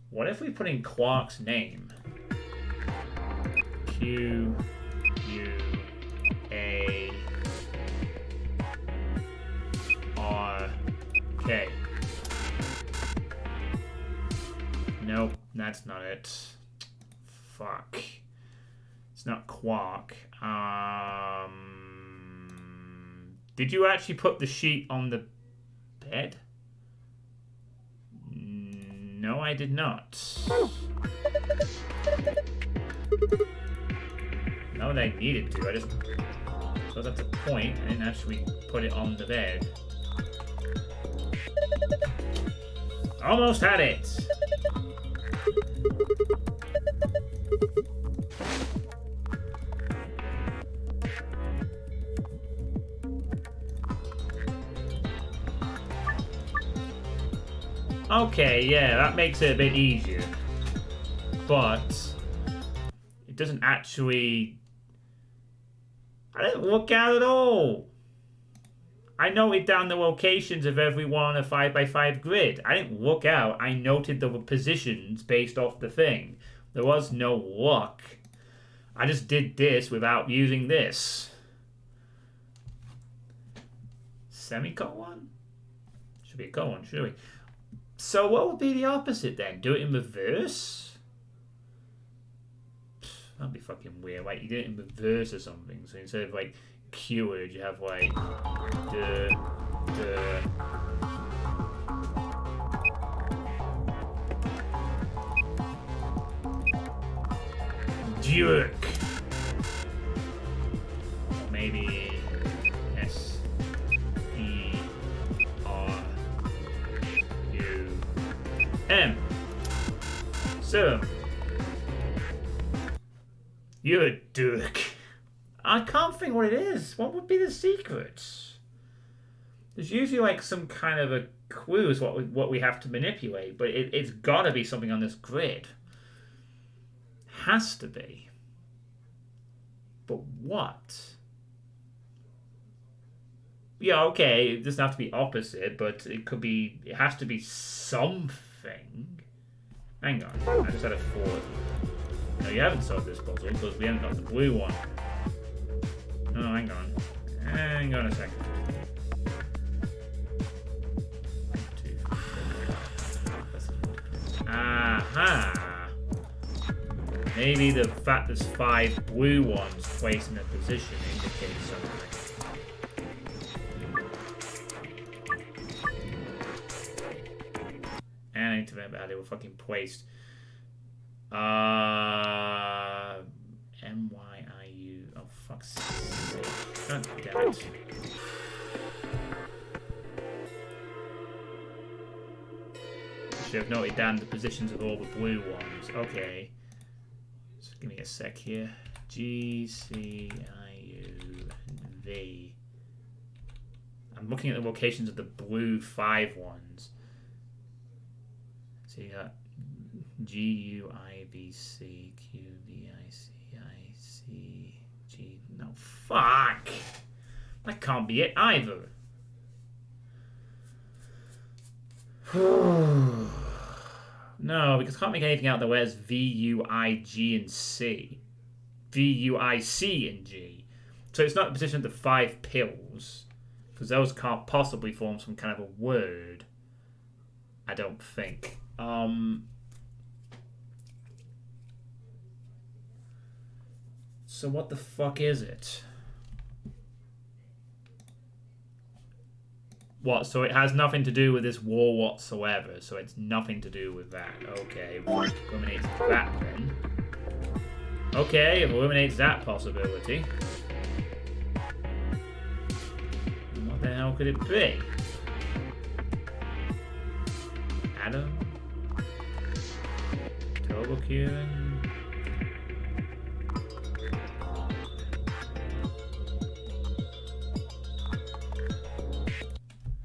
What if we put in Clark's name? Q U A R K. Nope, that's not it. Fuck. It's not Quark. Did you actually put the sheet on the bed? No, I did not. No, I needed to. I just... so that's a point. I didn't actually put it on the bed. Almost had it! Okay, yeah, that makes it a bit easier. But it doesn't actually... I didn't look out at all. I noted down the locations of every one on a 5x5 grid. I didn't look out. I noted the positions based off the thing. There was no look. I just did this without using this. Semicolon? Should be a colon, should we? So what would be the opposite then? Do it in reverse? That'd be fucking weird. Like you do it in reverse or something. So instead of like cured, you have like Duke. Maybe S-E-R-U-M. So, you're a Duke. I can't think what it is. What would be the secret? There's usually like some kind of a clue as what we have to manipulate, but it's got to be something on this grid. Has to be. But what? Yeah, okay, it doesn't have to be opposite, but it could be, it has to be something. Hang on, I just had a thought. No, you haven't solved this puzzle because we haven't got the blue one. No, hang on. Hang on a second. Aha! Maybe the fact there's 5 blue ones placed in a position indicates something. And I need to remember how they were fucking placed. M-Y-I-U. Oh, fuck's sake. God damn it. Should have noted down the positions of all the blue ones. Okay. So give me a sec here. G, C, I, U, and V. I'm looking at the locations of the blue 5 ones. So you got G, U, I, B, C, Q, B, I, C, I, C, G. No, fuck! That can't be it either. No, because I can't make anything out there where it's V, U, I, G, and C. V, U, I, C, and G. So it's not the position of the 5 pills. Because those can't possibly form some kind of a word. I don't think. So what the fuck is it? What? So it has nothing to do with this war whatsoever. So it's nothing to do with that. Okay, well, it eliminates that then. Okay, it eliminates that possibility. And what the hell could it be? Adam? Turbocurin?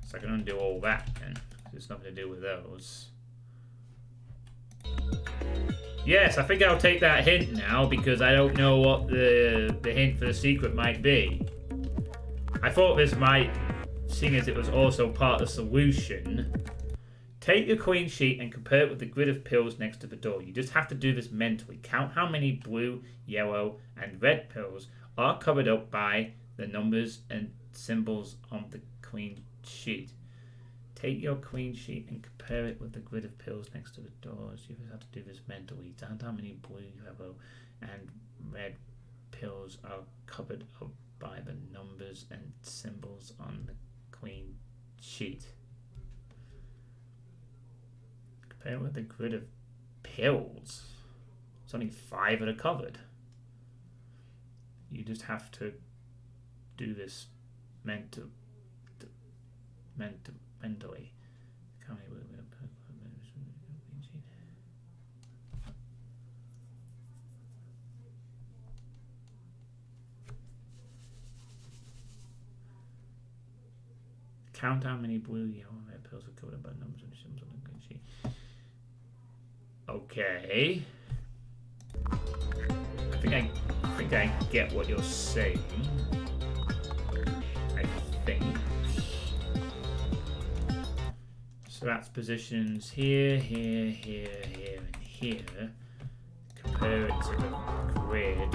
So I can undo all that then. There's nothing to do with those. Yes, I think I'll take that hint now because I don't know what the hint for the secret might be. I thought this might, seeing as it was also part of the solution. Take your queen sheet and compare it with the grid of pills next to the door. You just have to do this mentally. Count how many blue, yellow, and red pills are covered up by the numbers and symbols on the queen sheet. Take your queen sheet and compare it with the grid of pills next to the doors. You have to do this mentally. Count how many blue, yellow, and red pills are covered up by the numbers and symbols on the queen sheet. Compare it with the grid of pills. It's only 5 that are covered. You just have to do this mentally. Count how many blue, yellow, and red pills are covered by numbers and symbols on the green sheet. Okay. I think I get what you're saying. I think. So that's positions here, here, here, here, and here. Compare it to the grid.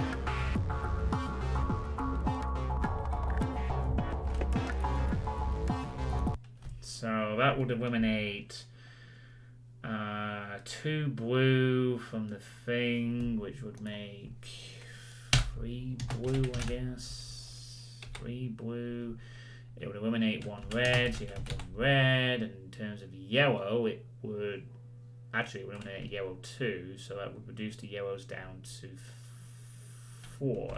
So that would eliminate 2 blue from the thing, which would make 3 blue, I guess. 3 blue. It would eliminate 1 red, so you have 1 red. And in terms of yellow, it would actually eliminate yellow too, so that would reduce the yellows down to before.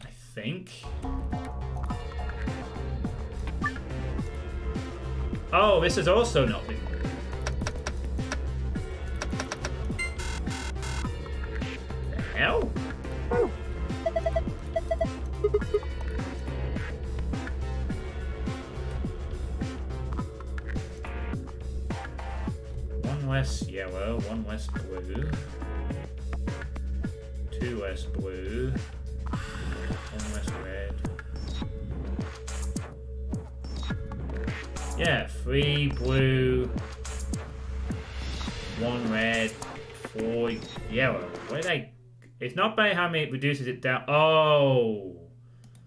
I think. Oh, this has also not been. The hell? One less yellow, one less blue. Two less blue. One less red. Yeah, 3 blue, 1 red, 4 yellow. Where did I... It's not by how many it reduces it down. Oh!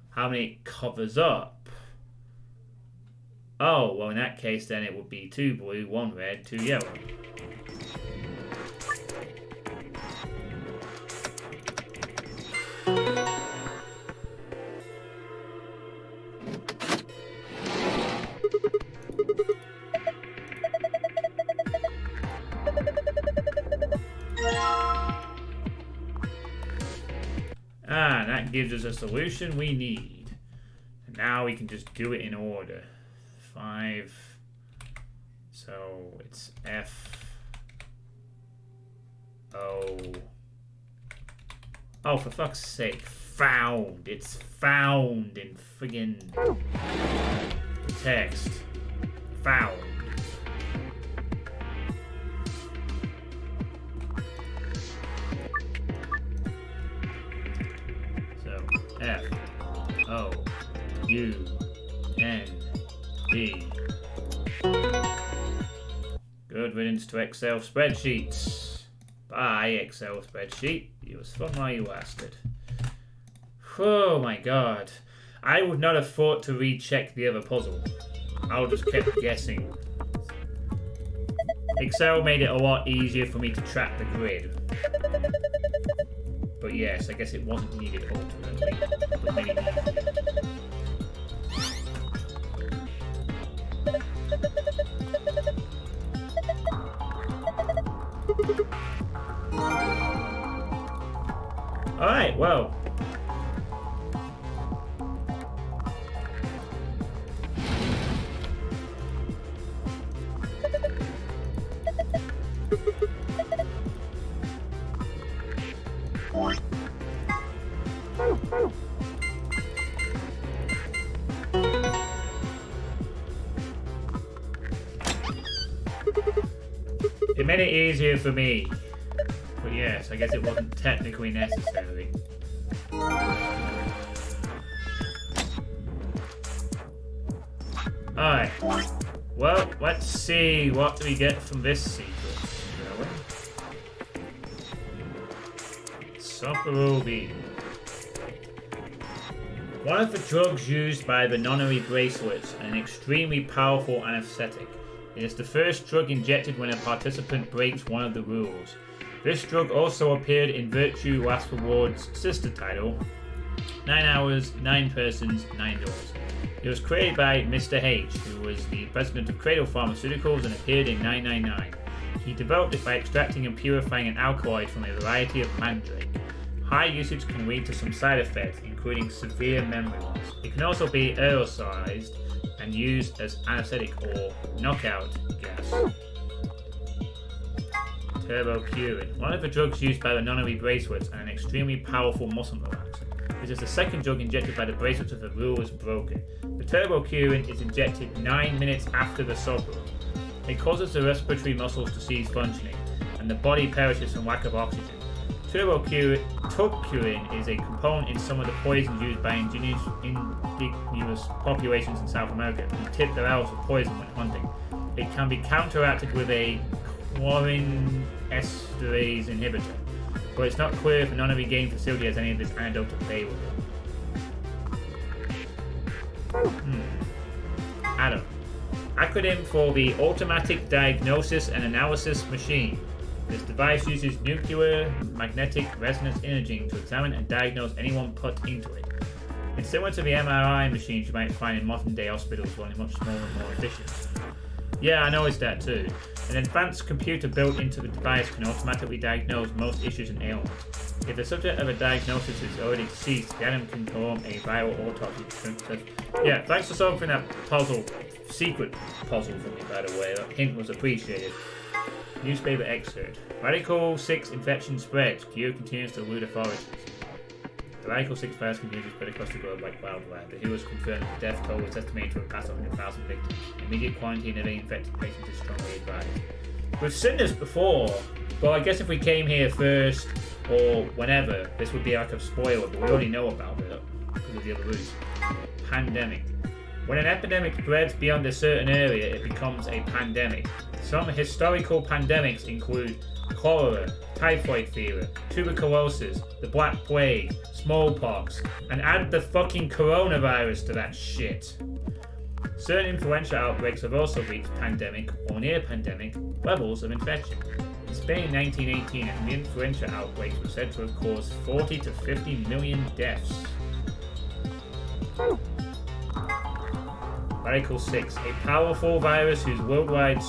How many it covers up. Oh, well in that case then it would be 2 blue, 1 red, 2 yellow. Ah, that gives us a solution we need. And now we can just do it in order. 5. So it's F. O. Oh, for fuck's sake. Found. It's found in friggin' text. Found. F O U N D. Good riddance to Excel spreadsheets. Bye, Excel spreadsheet. It was fun while you lasted. Oh my god. I would not have thought to recheck the other puzzle. I would just kept guessing. Excel made it a lot easier for me to track the grid. But yes, I guess it wasn't needed ultimately. But maybe alright, well. It made it easier for me. But yes, I guess it wasn't technically necessary. Alright. Well, let's see what we get from this sequence, shall we? Suitepee. One of the drugs used by the nunnery bracelets, an extremely powerful anesthetic. It is the first drug injected when a participant breaks one of the rules. This drug also appeared in Virtue Last Reward's sister title, 9 Hours, 9 Persons, 9 Doors. It was created by Mr. H, who was the president of Cradle Pharmaceuticals and appeared in 999. He developed it by extracting and purifying an alkaloid from a variety of mandrake. High usage can lead to some side effects, including severe memory loss. It can also be aerosolized and used as anesthetic or knockout gas. Turbocurin. One of the drugs used by the nunnery bracelets and an extremely powerful muscle relaxant. This is the second drug injected by the bracelets if the rule is broken. The turbocurin is injected 9 minutes after the sober. It causes the respiratory muscles to cease functioning, and the body perishes from lack of oxygen. Turbocurin is a component in some of the poisons used by indigenous populations in South America who tip their elves with poison when hunting. It can be counteracted with a chlorine esterase inhibitor, but it's not clear if a nunnery game facility has any of this antidote available. ADAM. Acronym for the Automatic Diagnosis and Analysis Machine. This device uses nuclear magnetic resonance imaging to examine and diagnose anyone put into it. It's similar to the MRI machines you might find in modern day hospitals, only much smaller and more efficient. Yeah, I noticed that too. An advanced computer built into the device can automatically diagnose most issues and ailments. If the subject of a diagnosis is already deceased, the item can perform a viral autopsy. Yeah, thanks for solving that puzzle, secret puzzle for me, by the way. That hint was appreciated. Newspaper excerpt. Radical 6 infection spreads. Cure continues to elude authorities. The Radical 6 virus continues to spread across the globe like wildfire. The WHO has confirmed that the death toll is estimated to have passed 100,000 victims. Immediate quarantine of any infected patients is strongly advised. We've seen this before, but I guess if we came here first or whenever, this would be like a spoiler, but we already know about it because of the other routes. Pandemic. When an epidemic spreads beyond a certain area, it becomes a pandemic. Some historical pandemics include cholera, typhoid fever, tuberculosis, the Black Plague, smallpox, and add the fucking coronavirus to that shit. Certain influenza outbreaks have also reached pandemic or near pandemic levels of infection. In Spain in 1918, influenza outbreaks were said to have caused 40 to 50 million deaths. Radical 6, a powerful virus whose worldwide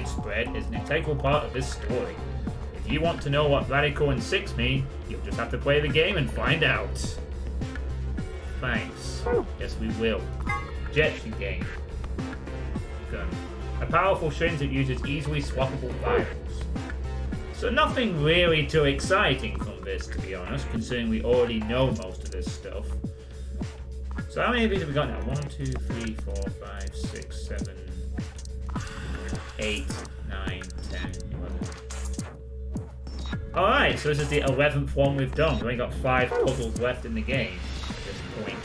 spread is an integral part of this story. If you want to know what Radical and 6 mean, you'll just have to play the game and find out. Thanks. Yes, we will. Projection game. Gun. A powerful syringe that uses easily swappable vials. So nothing really too exciting from this, to be honest, considering we already know most of this stuff. So how many of these have we got now? 1, 2, 3, 4, 5, 6, 7, 8, 9, 10, 11. Alright, so this is the 11th one we've done. We've only got 5 puzzles left in the game at this point.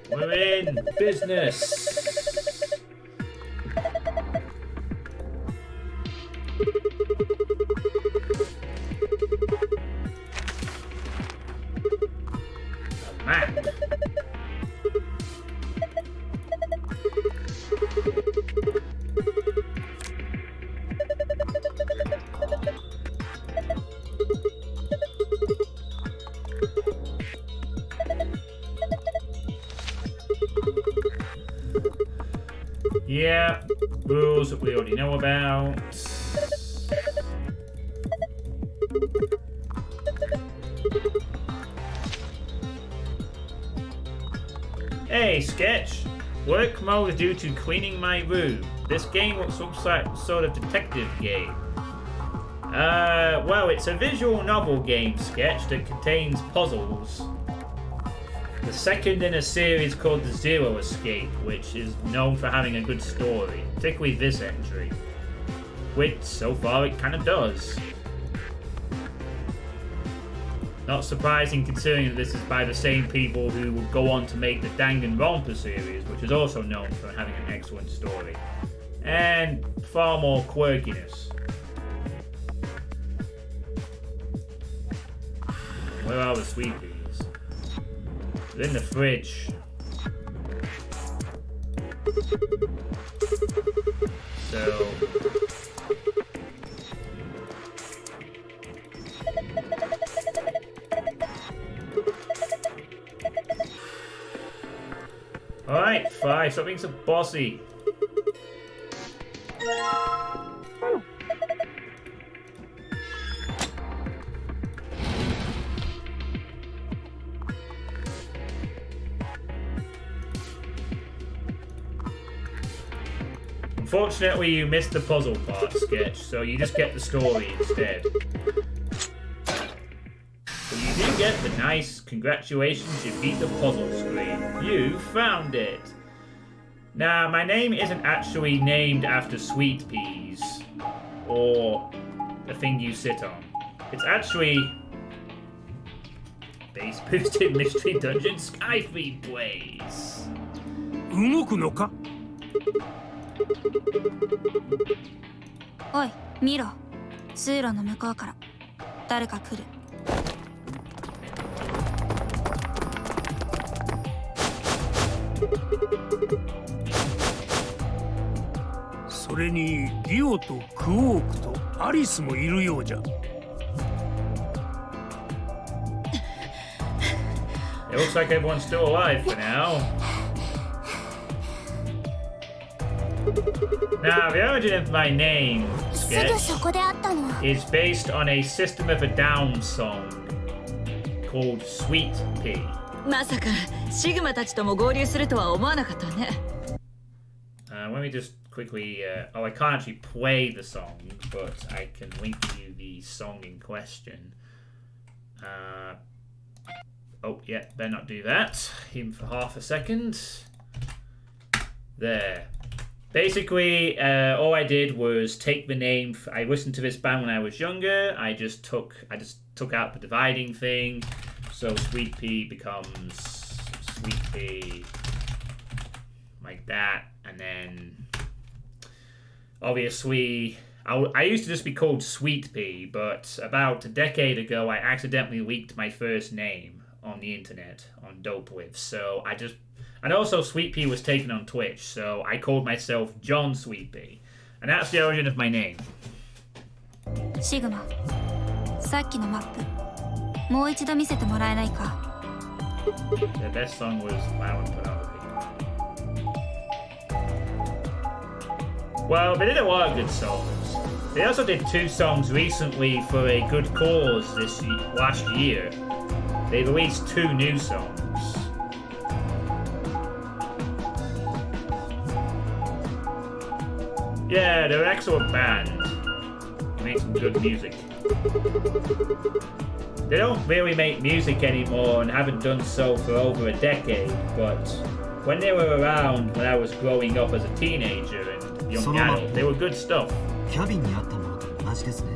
We're in business. A map. Yeah, rules that we already know about. Hey, Sketch. Work mode is due to cleaning my room. This game looks like some sort of detective game. Well, it's a visual novel game, Sketch, that contains puzzles. The second in a series called The Zero Escape, which is known for having a good story, particularly this entry. Which, so far, it kind of does. Not surprising considering that this is by the same people who will go on to make the Danganronpa series, which is also known for having an excellent story. And far more quirkiness. Where are the Suitepees? They're in the fridge. So... Alright, 5. Stop being so bossy. Unfortunately, you missed the puzzle part, Sketch, so you just get the story instead. But you do get the nice congratulations, you beat the puzzle screen. You found it! Now, my name isn't actually named after Suitepees, or the thing you sit on. It's actually... Base boosted mystery dungeon Skyfleet Blaze. 動くのか? おい、見ろ。通路の向こうから誰か来る。それにディオとクオークとアリスもいるようじゃ。It looks like everyone's still alive for now. Now, the origin of my name, すぐ sketch, そこであったの。 is based on a System of a Down song called Suitepee. まさかシグマたちとも合流するとは思わなかったね。Let me just quickly. Oh, I can't actually play the song, but I can link you the song in question. Oh, yeah, better not do that. Even for half a second. There. Basically, all I did was take the name. I listened to this band when I was younger. I just took out the dividing thing. So Suitepee becomes Suitepee like that, and then obviously I used to just be called Suitepee, but about a decade ago I accidentally leaked my first name on the internet on Dopelith. So and also Suitepee was taken on Twitch, so I called myself John Suitepee, and that's the origin of my name. シグマ、さっきのマップもう一度見せてもらえないか。 The best song was Loud and Pornography. Well, they did a lot of good songs. They also did 2 songs recently for a good cause last year. They released 2 new songs. Yeah, they're an excellent band. They make some good music. They don't really make music anymore and haven't done so for over a decade, but when they were around when I was growing up as a teenager and young adult, they were good stuff. キャビンにあったものと同じですね。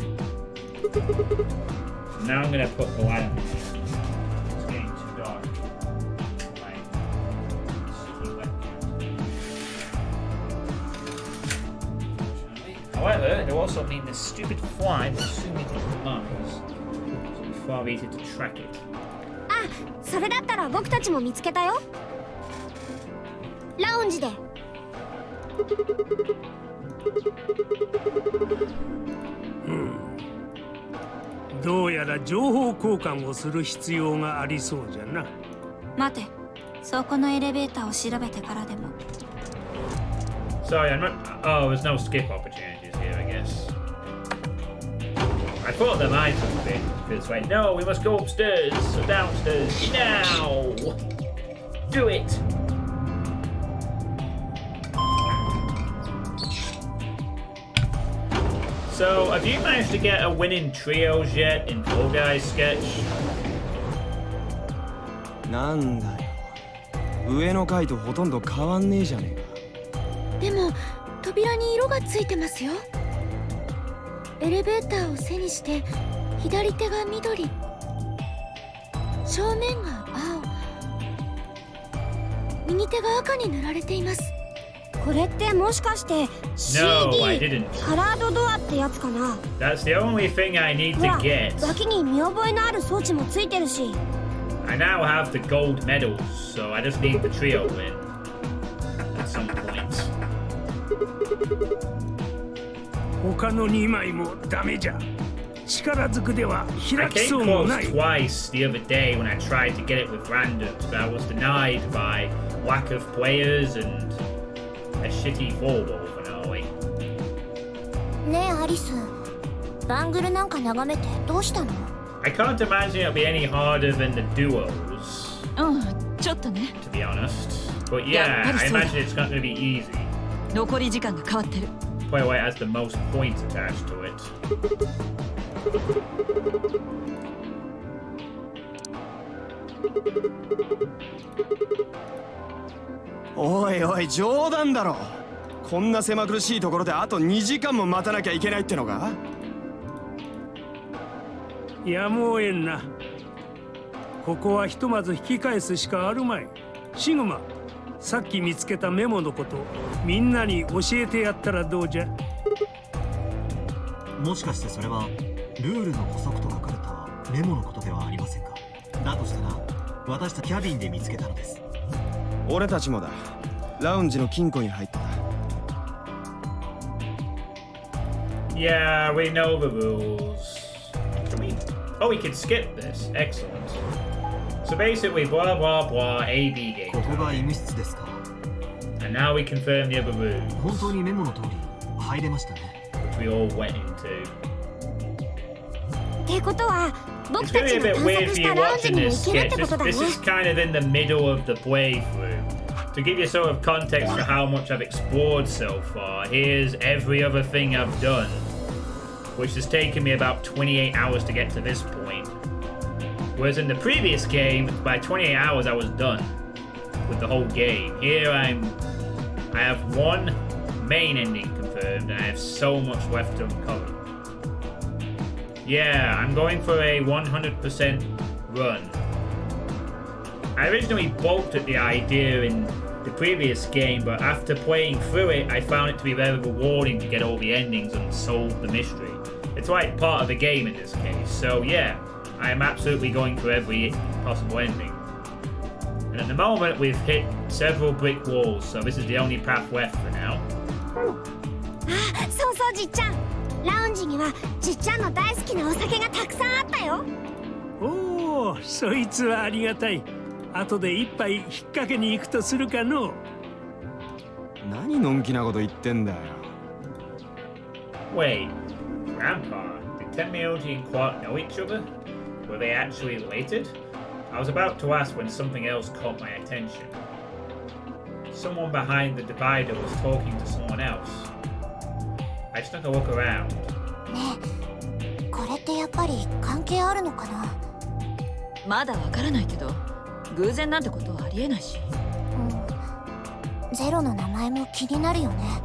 Now I'm gonna put the light on. It's getting too dark. However, it'll also mean this stupid fly will soon be taking eyes. So it's far easier to track it. あ、それだったら僕たちも見つけたよ。ラウンジで。どうやら情報交換をする必要がありそうじゃな。待て、そこのエレベーターを調べてからでも。 Sorry, I'm not. Oh, there's no skip opportunities here, I guess. I thought there might have been. It's like, no, we must go upstairs, or downstairs, now! Do it! So, have you managed to get a winning trios yet in Fall Guys sketch? なんだよ、上の階とほとんど変わんねえじゃねえか。でも扉に色がついてますよ。エレベーターを背にして左手が緑、正面が青、右手が赤に塗られています。これってもしかして No, I CD didn't. カラードドアってやつかな。 That's the only thing I need ほ to ら、 get. 脇に見覚えのある装置もついてるし。 I now have the gold medals, so I just need the trio win at some point. 他の2枚もダメじゃ。力ずくでは I 開き came そうもない。 close twice the other day when I tried to get it with randoms, but I was denied by lack of players and a shitty 4-ball finale. ねえアリス、バングルなんか眺めてどうしたの？ I can't imagine it'll be any harder than the duos, うん、ちょっとね。 to be honest. But yeah, I imagine it's not going to be easy. 残り時間が変わってる。 Play away has the most points attached to it. おいおい、冗談だろ。こんな狭苦しいところであと2時間も待たなきゃいけないってのか。やむをえんな。ここはひとまず引き返すしかあるまい。シグマ、さっき見つけたメモのことみんなに教えてやったらどうじゃ。もしかしてそれはルールの補足と書かれたメモのことではありませんか。だとしたら私たちキャビンで見つけたのです。俺たちもだ。ラウンジの金庫に入った。Yeah, we know the rules. Can we... Oh, we can skip this. Excellent. So basically, blah blah blah, A-B game ここが医 time. 務室ですか。 And now we confirm the other rooms, 本当にメモの通り入れましたね。 which we all went into. ってことは It's 僕た going ち to be が a 探 bit 索 weird し for た you ラウンジ watching にも this 行けるっ sketch. てことだね This is kind of in the middle of the playthrough. To give you sort of context for how much I've explored so far, here's every other thing I've done, which has taken me about 28 hours to get to this point. Whereas in the previous game, by 28 hours I was done with the whole game. Here I have one main ending confirmed, and I have so much left to uncover. Yeah, I'm going for a 100% run. I originally balked at the idea in the previous game, but after playing through it, I found it to be very rewarding to get all the endings and solve the mystery. It's like part of the game in this case, so yeah, I am absolutely going for every possible ending. And at the moment, we've hit several brick walls, so this is the only path left for now. あ、そうそうじっちゃん、ラウンジにはじっちゃんの大好きなお酒がたくさんあったよ。おお、そいつはありがたい。後で一杯引っ掛けに行くとするかの。何のんきなこと言ってんだよ。 Wait, Grandpa, did Tenmyoji and Quark know each other? Were they actually related? I was about to ask when something else caught my attention. Someone behind the divider was talking to someone else. I just took a look around. ねえ、これってやっぱり関係あるのかな。まだわからないけど、偶然なんてことはありえないし。うん。ゼロの名前も気になるよね。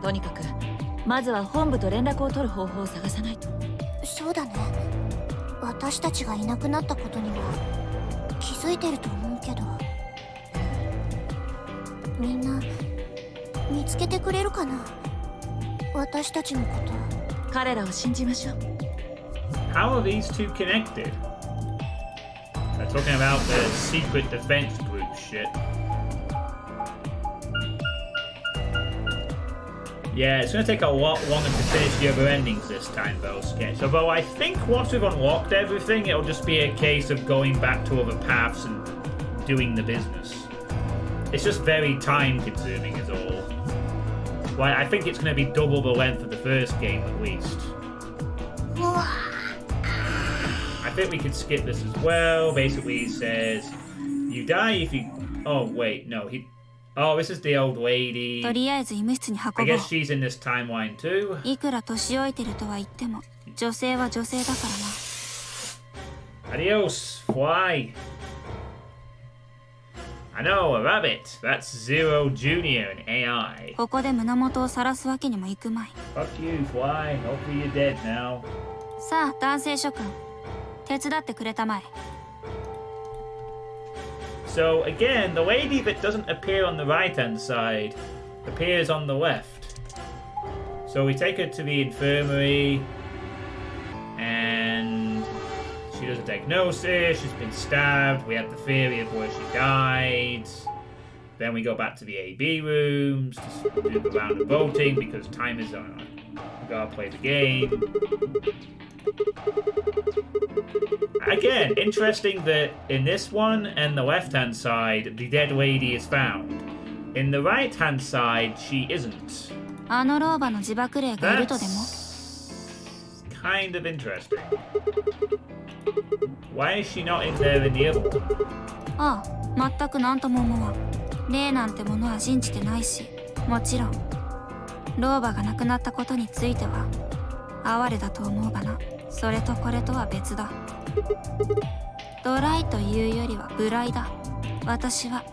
とにかくまずは本部と連絡を取る方法を探さないと。そうだね。私たちがいなくなったことには気づいてると思うけど。みんな見つけてくれるかな、私たちのこと。彼らを信じましょう。 How are these two connected? They're talking about the secret defense group shit. Yeah, it's going to take a lot longer to finish the other endings this time, though, Sketch. Although I think once we've unlocked everything, it'll just be a case of going back to other paths and doing the business. It's just very time-consuming, is all. Like, I think it's going to be double the length of the first game, at least. I think we could skip this as well. Basically, he says, you die if you... Oh, wait, no, he... Oh, this is the old lady. とりあえず医務室に I 運ぼう。 guess she's in this timeline too. いくら年老いてるとは言っても女性は女性だからな。 Adios, fly. I know, a rabbit. That's Zero Jr. in AI. ここで胸元を晒すわけにもいくまい。 Fuck you, fly. Hopefully you're dead now. さあ男性諸君、手伝ってくれたまえ。 So again, the lady that doesn't appear on the right-hand side appears on the left. So we take her to the infirmary, and she does a diagnosis. She's been stabbed. We have the theory of where she died. Then we go back to the AB rooms to do the round of voting because time is on. We gotta play the game. Again, interesting that in this one and the left-hand side, the dead lady is found. In the right-hand side, she isn't. あの老婆の自爆霊がいるとでも？ That's kind of interesting. Why is she not in there in the other one? ああ、全く何とも思わん。霊なんてものは信じてないし、もちろん老婆が亡くなったことについては哀れだと思うがな。それとこれとは別だ。ドライというよりは無頼だ。私は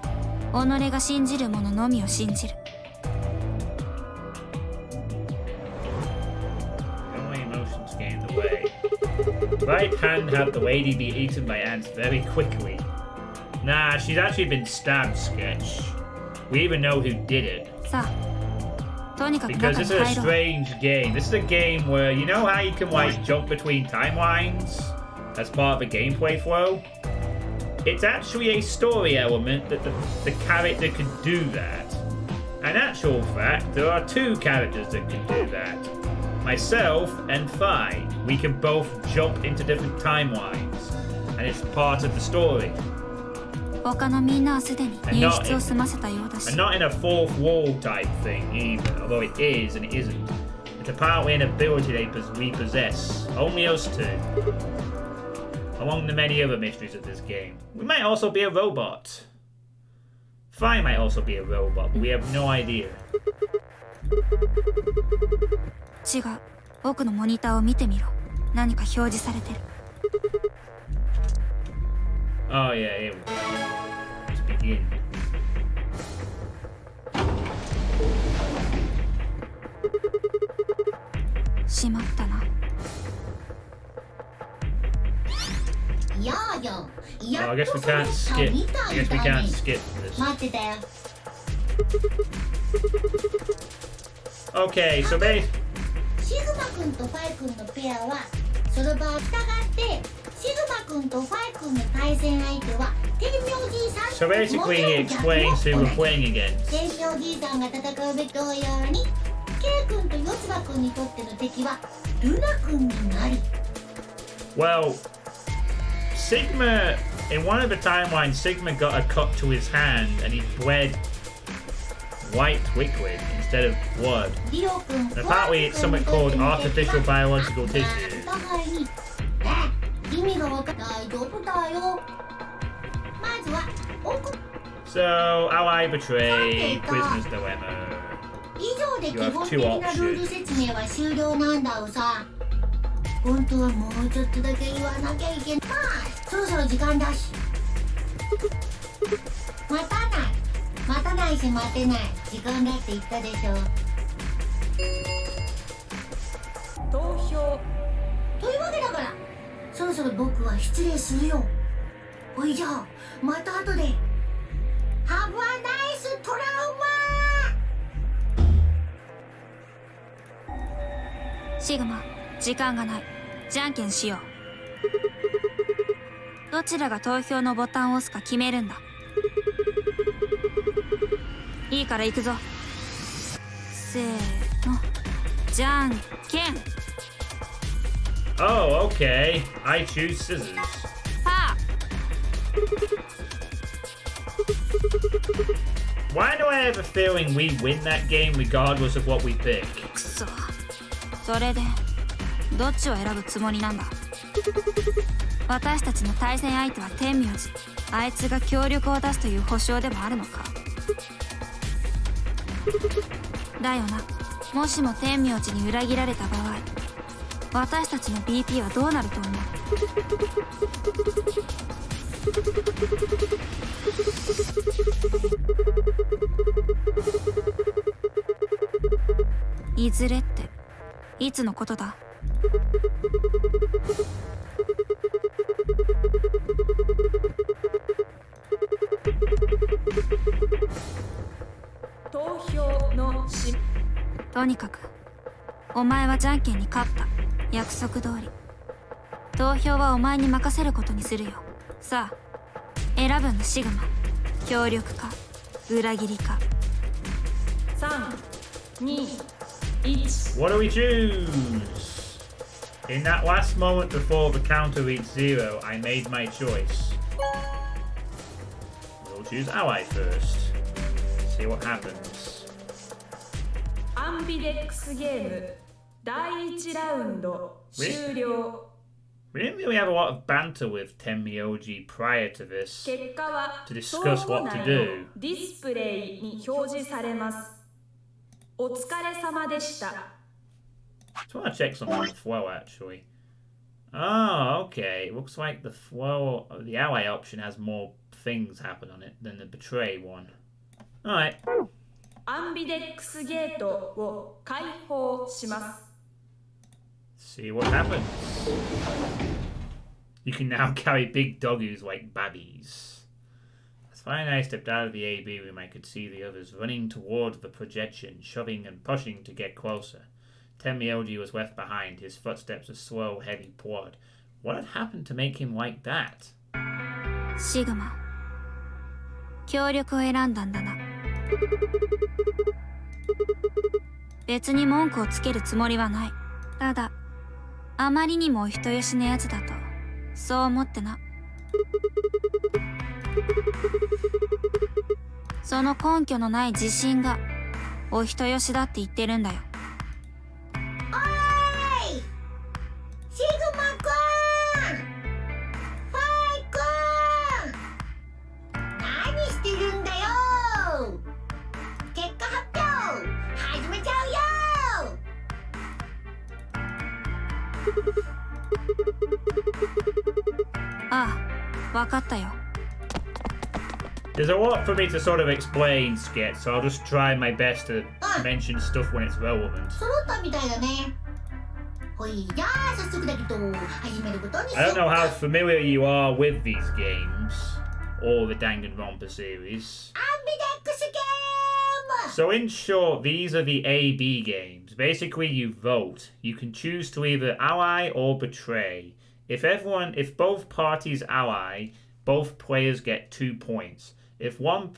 己が信じるもののみを信じる。 Only emotions get in the way. Right hand had the lady be eaten by ants very quickly. Nah, she's actually been stabbed, Sketch. We even know who did it. さあ、とにかく Because 中 this に is a 入ろう。 strange game. This is a game where, you know how you can like jump between timelines as part of the gameplay flow? It's actually a story element that the character can do that. In actual fact, there are two characters that can do that. myself and Phi, we can both jump into different timelines, and it's part of the story. 他のみんなはすでに入室を済ませたようだし And not in a fourth wall type thing either, although it is and it isn't. It's apparently an ability we possess, only us two. Among the many other mysteries of this game. We might also be a robot. Phi might also be a robot, but we have no idea. 違う。奥のモニターを見てみろ。何か表示されてる。Oh yeah, here we go. Let's begin. Oh, I guess we can't skip. I guess we can't skip this. Okay, so basically. シグマ君とファイ君のペアはその場を従ってシグマ君とファイ君の対戦相手は天明じいさん So basically he explains who we're playing against. 天明じいさんが戦うべき同様に K 君とヨツバ君にとっての敵はルナ君になり Well, Sigma, in one of the timelines, Sigma got a cut to his hand and he bled white liquid instead of blood. And apparently it's something called artificial biological tissue. So, ally betray, prisoner's dilemma. You have two options. 本当はもうちょっとだけ言わなきゃいけない。そろそろ時間だし。待たないし待てない。時間だって言ったでしょ。投票というわけだから、そろそろ僕は失礼するよ。おいじゃあ、また後で。Have a nice trauma! シグマ、時間がない。じゃんけんしよう。どちらが投票のボタンを押すか決めるんだ。いいから行くぞ。せーの。じゃんけん。Oh, okay. I choose scissors. パー Why do I have a feeling we win that game regardless of what we pick? くそ。それでどっちを選ぶつもりなんだ。私たちの対戦相手は天明寺。あいつが協力を出すという保証でもあるのか。だよな。もしも天明寺に裏切られた場合、私たちの BP はどうなると思う？いずれっていつのことだ？投票のしとにかくお前はじゃんけんに勝った。約束通り投票はお前に任せることにするよ。さあ選ぶんだ。シグマ、協力か裏切りか。3、2、1 What do we choose? In that last moment before the counter reached 0, I made my choice. We'll choose ally first. See what happens. アンビデックスゲーム第1ラウンド終了。 We didn't really have a lot of banter with Tenmyoji prior to this 結果は to discuss what to do. ディスプレイに表示されます。お疲れ様でした。I just want to check something on the flow actually. Oh, okay. It looks like the flow, the ally option has more things happen on it than the betray one. Alright. アンビデックスゲートを開放します。See what happens. You can now carry big doggies like babbies. As finally I stepped out of the AB room, I could see the others running toward the projection, shoving and pushing to get closer. Tenmyoji was left behind, his footsteps a slow, heavy plod. What had happened to make him like that? シグマ、協力を選んだんだな。別に文句をつけるつもりはない。ただあまりにもお人よしのやつだとそう思ってな。その根拠のない自信がお人よしだって言ってるんだよ。おーいシグマくん、ファイくん、何してるんだよ。結果発表始めちゃうよ。ああ、わかったよ。There's a lot for me to sort of explain, Skit, so I'll just try my best to mention stuff when it's relevant. 揃ったみたいだね。ほい、じゃあ早速だけど始めることにしよう。 I don't know how familiar you are with these games, or the Danganronpa series. アンビデックスゲーム。 So in short, these are the A-B games. Basically, you vote. You can choose to either ally or betray. If both parties ally, both players get 2 points. If one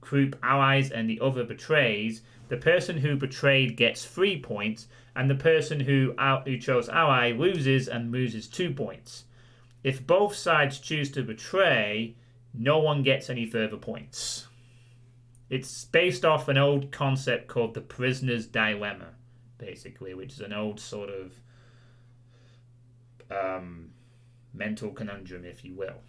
group allies and the other betrays, the person who betrayed gets 3 points, and the person who chose ally loses and loses 2 points. If both sides choose to betray, no one gets any further points. It's based off an old concept called the prisoner's dilemma, basically, which is an old sort of mental conundrum, if you will.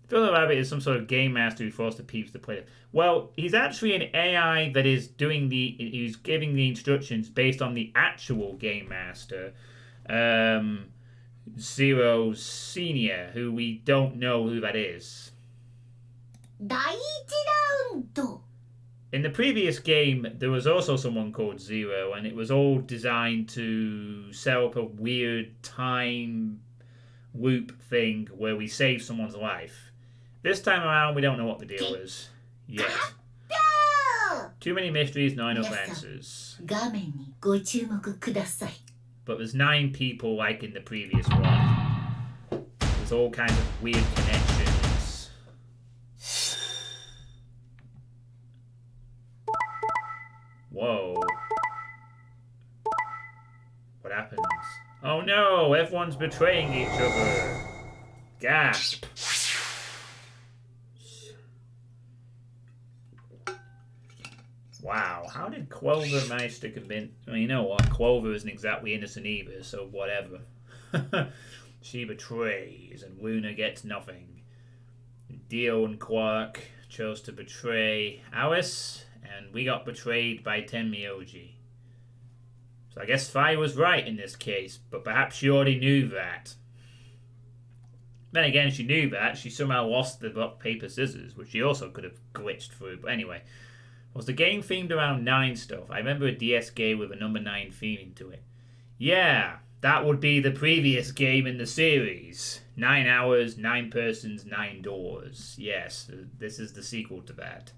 Phil Rabbit is some sort of game master who forced the peeps to play it. Well, he's actually an AI that is he's giving the instructions based on the actual game master, Zero Senior, who we don't know who that is. 第一ラウンド。 In the previous game, there was also someone called Zero, and it was all designed to set up a weird time loop thing where we save someone's life. This time around, we don't know what the deal is yet. Too many mysteries, not enough answers. 画面にご注目ください。 But there's 9 people like in the previous one. There's all kinds of weird connections. Whoa. What happens? Oh no, everyone's betraying each other. Gasp. Wow, how did Clover manage to convince... Well, you know what? Clover isn't exactly innocent either, so whatever. She betrays, and Luna gets nothing. Dio and Quark chose to betray Alice, and we got betrayed by Tenmyoji. So I guess Fi was right in this case, but perhaps she already knew that. Then again, she knew that. She somehow lost the rock, paper, scissors, which she also could have glitched through. But anyway, was the game themed around 9 stuff? I remember a DS game with a number 9 theming to it. Yeah, that would be the previous game in the series. 9 hours, 9 persons, 9 doors. Yes, this is the sequel to that.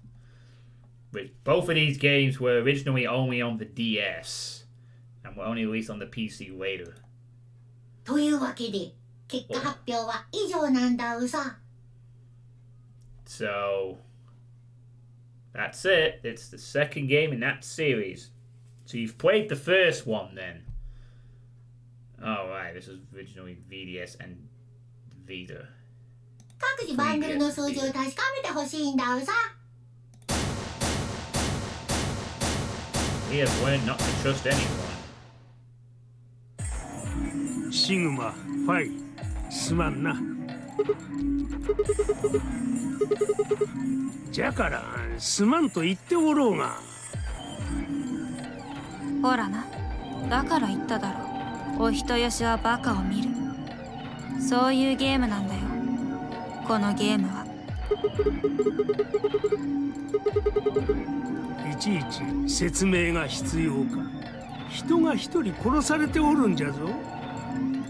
But both of these games were originally only on the DS. And were only released on the PC later. というわけで、結果発表は以上なんだうさ。 So, that's it. It's the second game in that series. So you've played the first one then. Oh right, this was originally VDS and Vita. 各自バンドルの数字を確かめてほしいんだうさ。 We have learned not to trust anyone. シグマ、ファイ、すまんな。じゃからすまんと言っておろうが。ほらな、だから言っただろう。お人よしはバカを見る。そういうゲームなんだよ、このゲームは。いちいち説明が必要か。人が一人殺されておるんじゃぞ。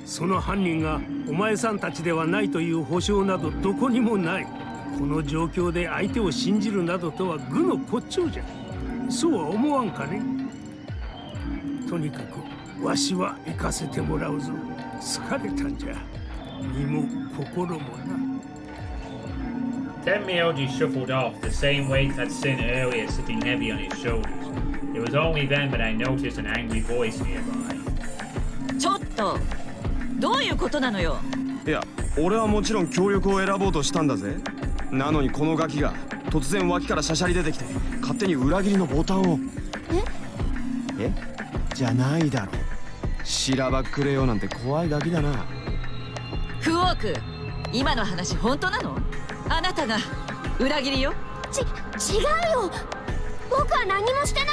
その犯人がお前さんたちではないという保証などどこにもない。この状況で相手を信じるなどとは愚の骨頂じゃ。そうは思わんかね。とにかくわしは行かせてもらうぞ。疲れたんじゃ。身も心もな。Tenmyoji shuffled off, the same weight I'd seen earlier sitting heavy on his shoulders. It was only then that I noticed an angry voice nearby. ちょとどういうことなのよ。いや俺はもちろん協力を選ぼうとしたんだぜ。なのにこのガキが突然脇からしゃしゃり出てきて勝手に裏切りのボタンを。えじゃないだろ。しらばっくれようなんて怖いガキだな。クオーク、今の話本当なの？あなたが裏切りよ。違うよ、僕は何もしてない。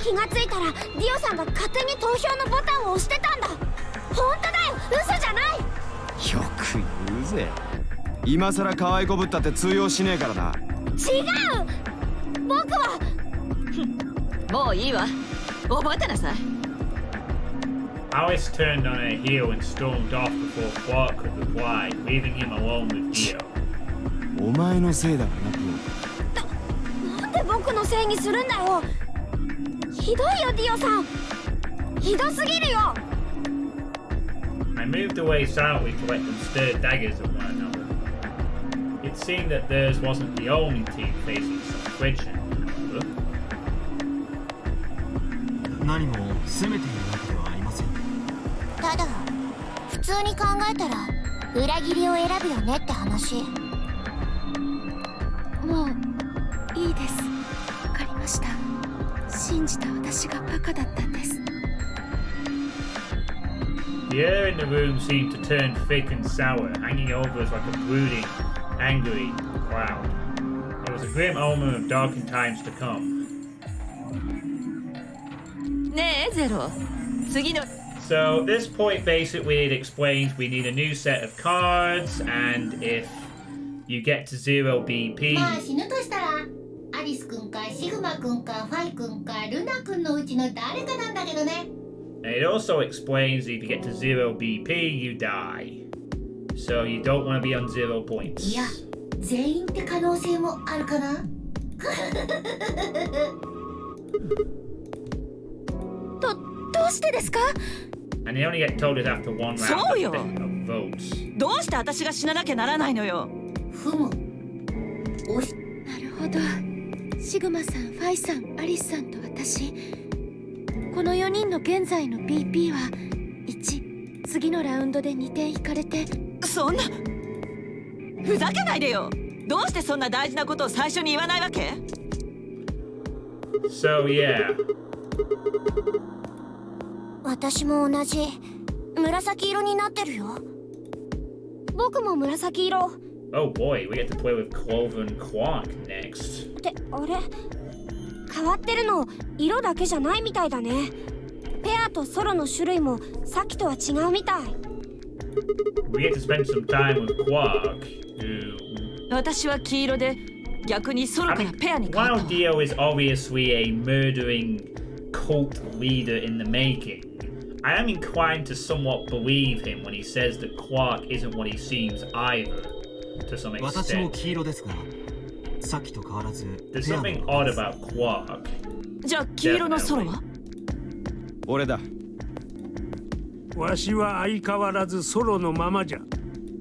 気がついたらディオさんが勝手に投票のボタンを押してたんだ。本当だよ、嘘じゃない。よく言うぜ。今さら可愛いこぶったって通用しねえからな。違う、僕は。もういいわ、覚えてなさい。Alice turned on her heel and stormed off before Quark could reply, leaving him alone with Dio. お前のせいだからな。なんで僕のせいにするんだよ。ひどいよディオさん、ひどすぎるよ。I moved away silently to let them stir daggers at one another. It seemed that theirs wasn't the only team facing some friction, however. 何も責めているわけではありません。ただ普通に考えたら裏切りを選ぶよねって話。もういいです。わかりました。信じた私がバカだったんです。 The air in the room seemed to turn thick and sour, hanging over us like a brooding, angry cloud. It was a grim omen of darkened times to come. ねえゼロ、次の So at this point basically it explains we need a new set of cards, and if you get to 0 BP まあ死ぬとしたらアリスくんかシグマくんかファイくんかルナくんのうちの誰かなんだけどね。 and it also explains if you get to 0 BP you die, so you don't want to be on 0 points. いや全員って可能性もあるかな。どうしてですか？ And they only get told it after one round そうよ。 of votes. どうして私が死ななきゃならないのよ。ふむ。おしなるほど。シグマさん、ファイさん、アリスさんと私、この4人の現在の BP は1。次のラウンドで2点引かれて。そんなふざけないでよ。どうしてそんな大事なことを最初に言わないわけ？ So yeah. 私も同じ紫色になってるよ。僕も紫色。 Oh boy, we get to play with Clover and Quark next. ってあれ、変わってるの色だけじゃないみたいだね。ペアとソロの種類もさっきとは違うみたい。 We get to spend some time with Quark, who... 私は黄色で逆にソロ I から mean, ペアに変わった while Dio is obviously a murdering cult leader in the making, I am inclined to somewhat believe him when he says that Quark isn't what he seems either, to some 私も extent. 黄色ですが、さっきと変わらず There's ペアの something まま odd です about Quark. じゃあ黄色のソロは？俺だ。わしは相変わらずソロのままじゃ。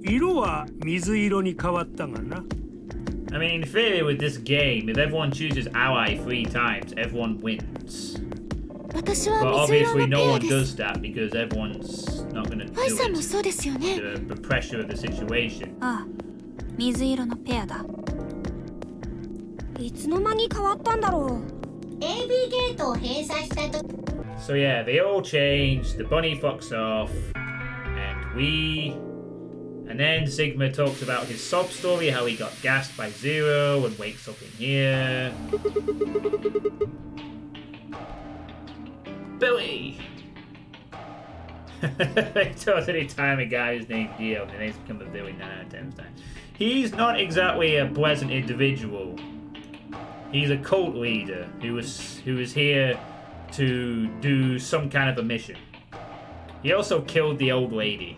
色は水色に変わったがな。I mean, in theory with this game, if everyone chooses ally 3 times, everyone wins. 私 But は水色 obviously の no ペア one で does す。 that because everyone's not going to ファイ do さんも it. そうですよね。 The pressure of the situation. ああ、水色のペアだ。いつの間に変わったんだろう。 AB ゲートを閉鎖したと So yeah, they all change, the bunny fucks off, and then Sigma talks about his sob story, how he got gassed by Zero and wakes up in here. Billy! They told any time a guy is named Dio, and then he's become a Billy 9 out of 10 times. He's not exactly a pleasant individual. He's a cult leader who is here to do some kind of a mission. He also killed the old lady.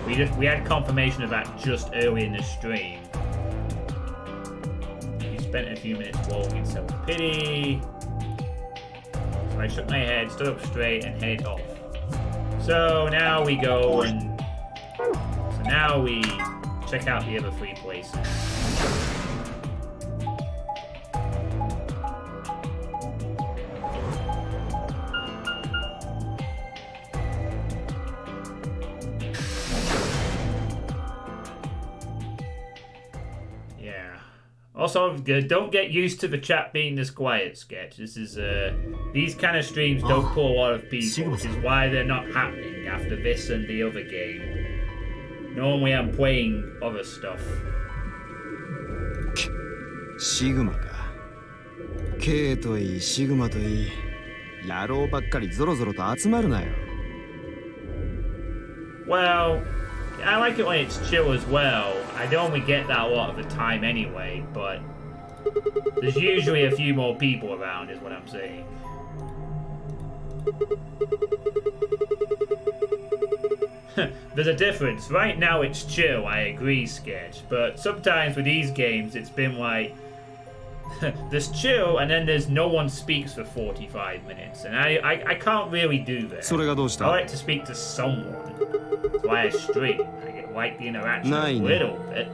We had confirmation of that just early in the stream. He spent a few minutes walking in self-pity. So I shook my head, stood up straight, and headed off. So now we go and... So now we check out the other 3 places. Also, don't get used to the chat being this quiet, Sketch. This is, these kind of streams don't pull a lot of people, which is why they're not happening after this and the other game. Normally I'm playing other stuff. シグマか。K といい、シグマといい、野郎ばっかりゾロゾロと集まるなよ。Well, I like it when it's chill as well. I don't only get that a lot of the time anyway, but there's usually a few more people around, is what I'm saying. There's a difference. Right now it's chill, I agree, Sketch, but sometimes with these games it's been like there's chill and then there's no one speaks for 45 minutes, and I can't really do that. I like to speak to someone. That's why I stream. I like the interaction a little bit.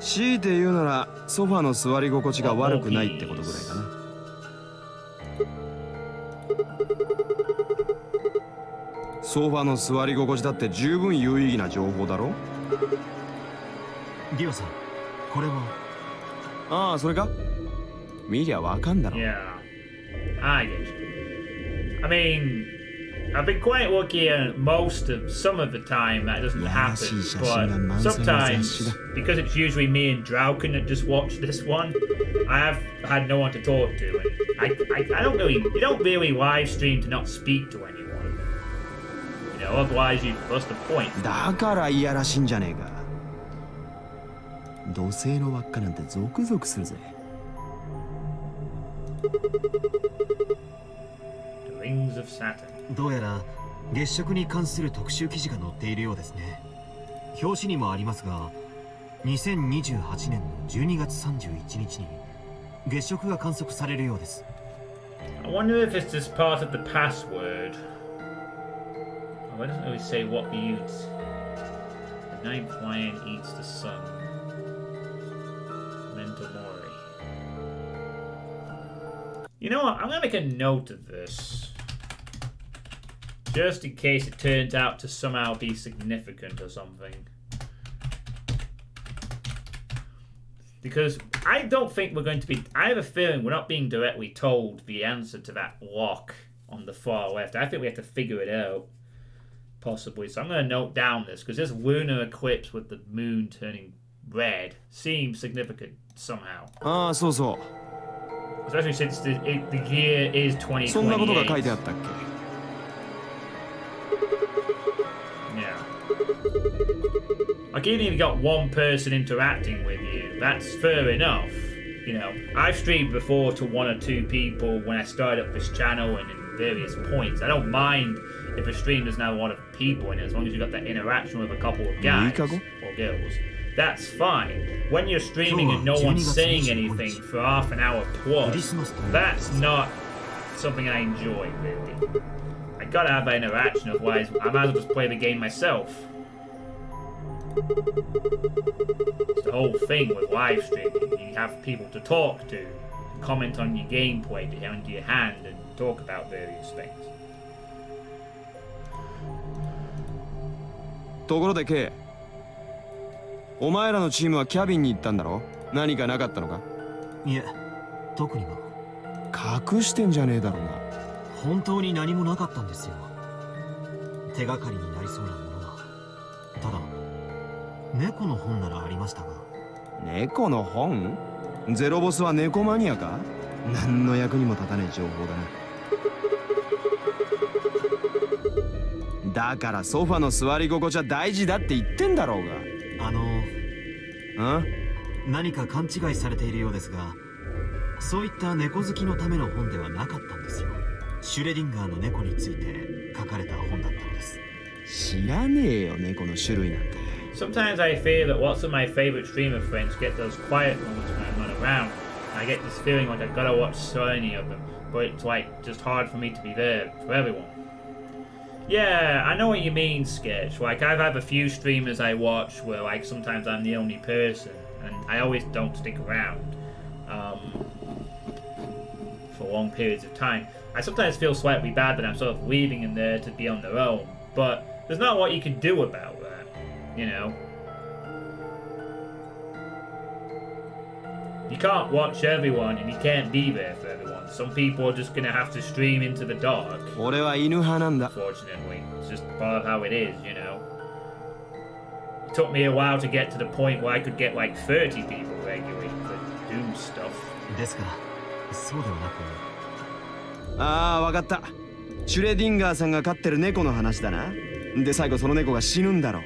強いて言うならソファの座り心地が悪くないってことぐらいかな。ソファの座り心地だって十分有意義な情報だろ。ディオさん、これは。ああ、それか。見りゃわかんだろ。Yeah, I get you. I mean, I've been quite lucky some of the time that doesn't happen, but sometimes, because it's usually me and Drauken that just watch this one, I have had no one to talk to, and you don't really live stream to not speak to anyone. You know, otherwise what's the point? だからいやらしいんじゃねえか。土星の輪っかなんてゾクゾクするぜ。The Rings of Saturn. どうやら月食に関する特集記事が載っているようですね。表紙にもありますが、2028年の12月31日に月食が観測されるようです。I wonder if it's just part of the password. Oh, it doesn't really say what the eats. The ninth lion eats the sun. Mental Mori. You know what? I'm gonna make a note of this. Just in case it turns out to somehow be significant or something. Because I don't think we're going to be... I have a feeling we're not being directly told the answer to that lock on the far left. I think we have to figure it out. Possibly. So I'm going to note down this, because this lunar eclipse with the moon turning red seems significant somehow. Ah, so. Especially since the year is 2028. そんなことが書いてあったっけ? Yeah. Like, even if you got one person interacting with you, that's fair enough. You know, I've streamed before to one or two people when I started up this channel and in various points. I don't mind if a stream doesn't have a lot of people in it, as long as you've got that interaction with a couple of guys or girls. That's fine. When you're streaming and no one's saying anything for half an hour plus, that's not something I enjoy, really. I gotta have that interaction, otherwise I might as well just play the game myself. It's the whole thing with live streaming. You have people to talk to, comment on your gameplay, to hand your hand, and talk about various things. ところで K、 お前らのチームはキャビンに行ったんだろ？何かなかったのか？いえ、特には。隠してんじゃねえだろうな。本当に何もなかったんですよ。手がかりになりそうなものは。ただ猫の本ならありましたが。猫の本？ゼロボスは猫マニアか？何の役にも立たねえ情報だな。だからソファの座り心地は大事だって言ってんだろうが。何か勘違いされているようですが、そういった猫好きのための本ではなかったんですよ。シュレディンガーの猫について書かれた本だったのです。知らねえよ、猫の種類なんて。Sometimes I fear that lots of my favorite streamer friends get those quiet moments when I'm not around. I get this feeling like I've got to watch so many of them, but it's like just hard for me to be there for everyone. Yeah, I know what you mean, Sketch. Like, I've had a few streamers I watch where, like, sometimes I'm the only person, and I always don't stick around for long periods of time. I sometimes feel slightly bad that I'm sort of leaving them there to be on their own, but there's not a lot you can do about that, you know? You can't watch everyone and you can't be there for everyone. Some people are just gonna have to stream into the dark. 俺は犬派なんだ。 Unfortunately, it's just part of how it is, you know. It took me a while to get to the point where I could get like 30 people regularly for Doom stuff. ですからそうではなく。ああ、わかった。シュレディンガーさんが飼ってる猫の話だな。で、最後その猫が死ぬんだろう。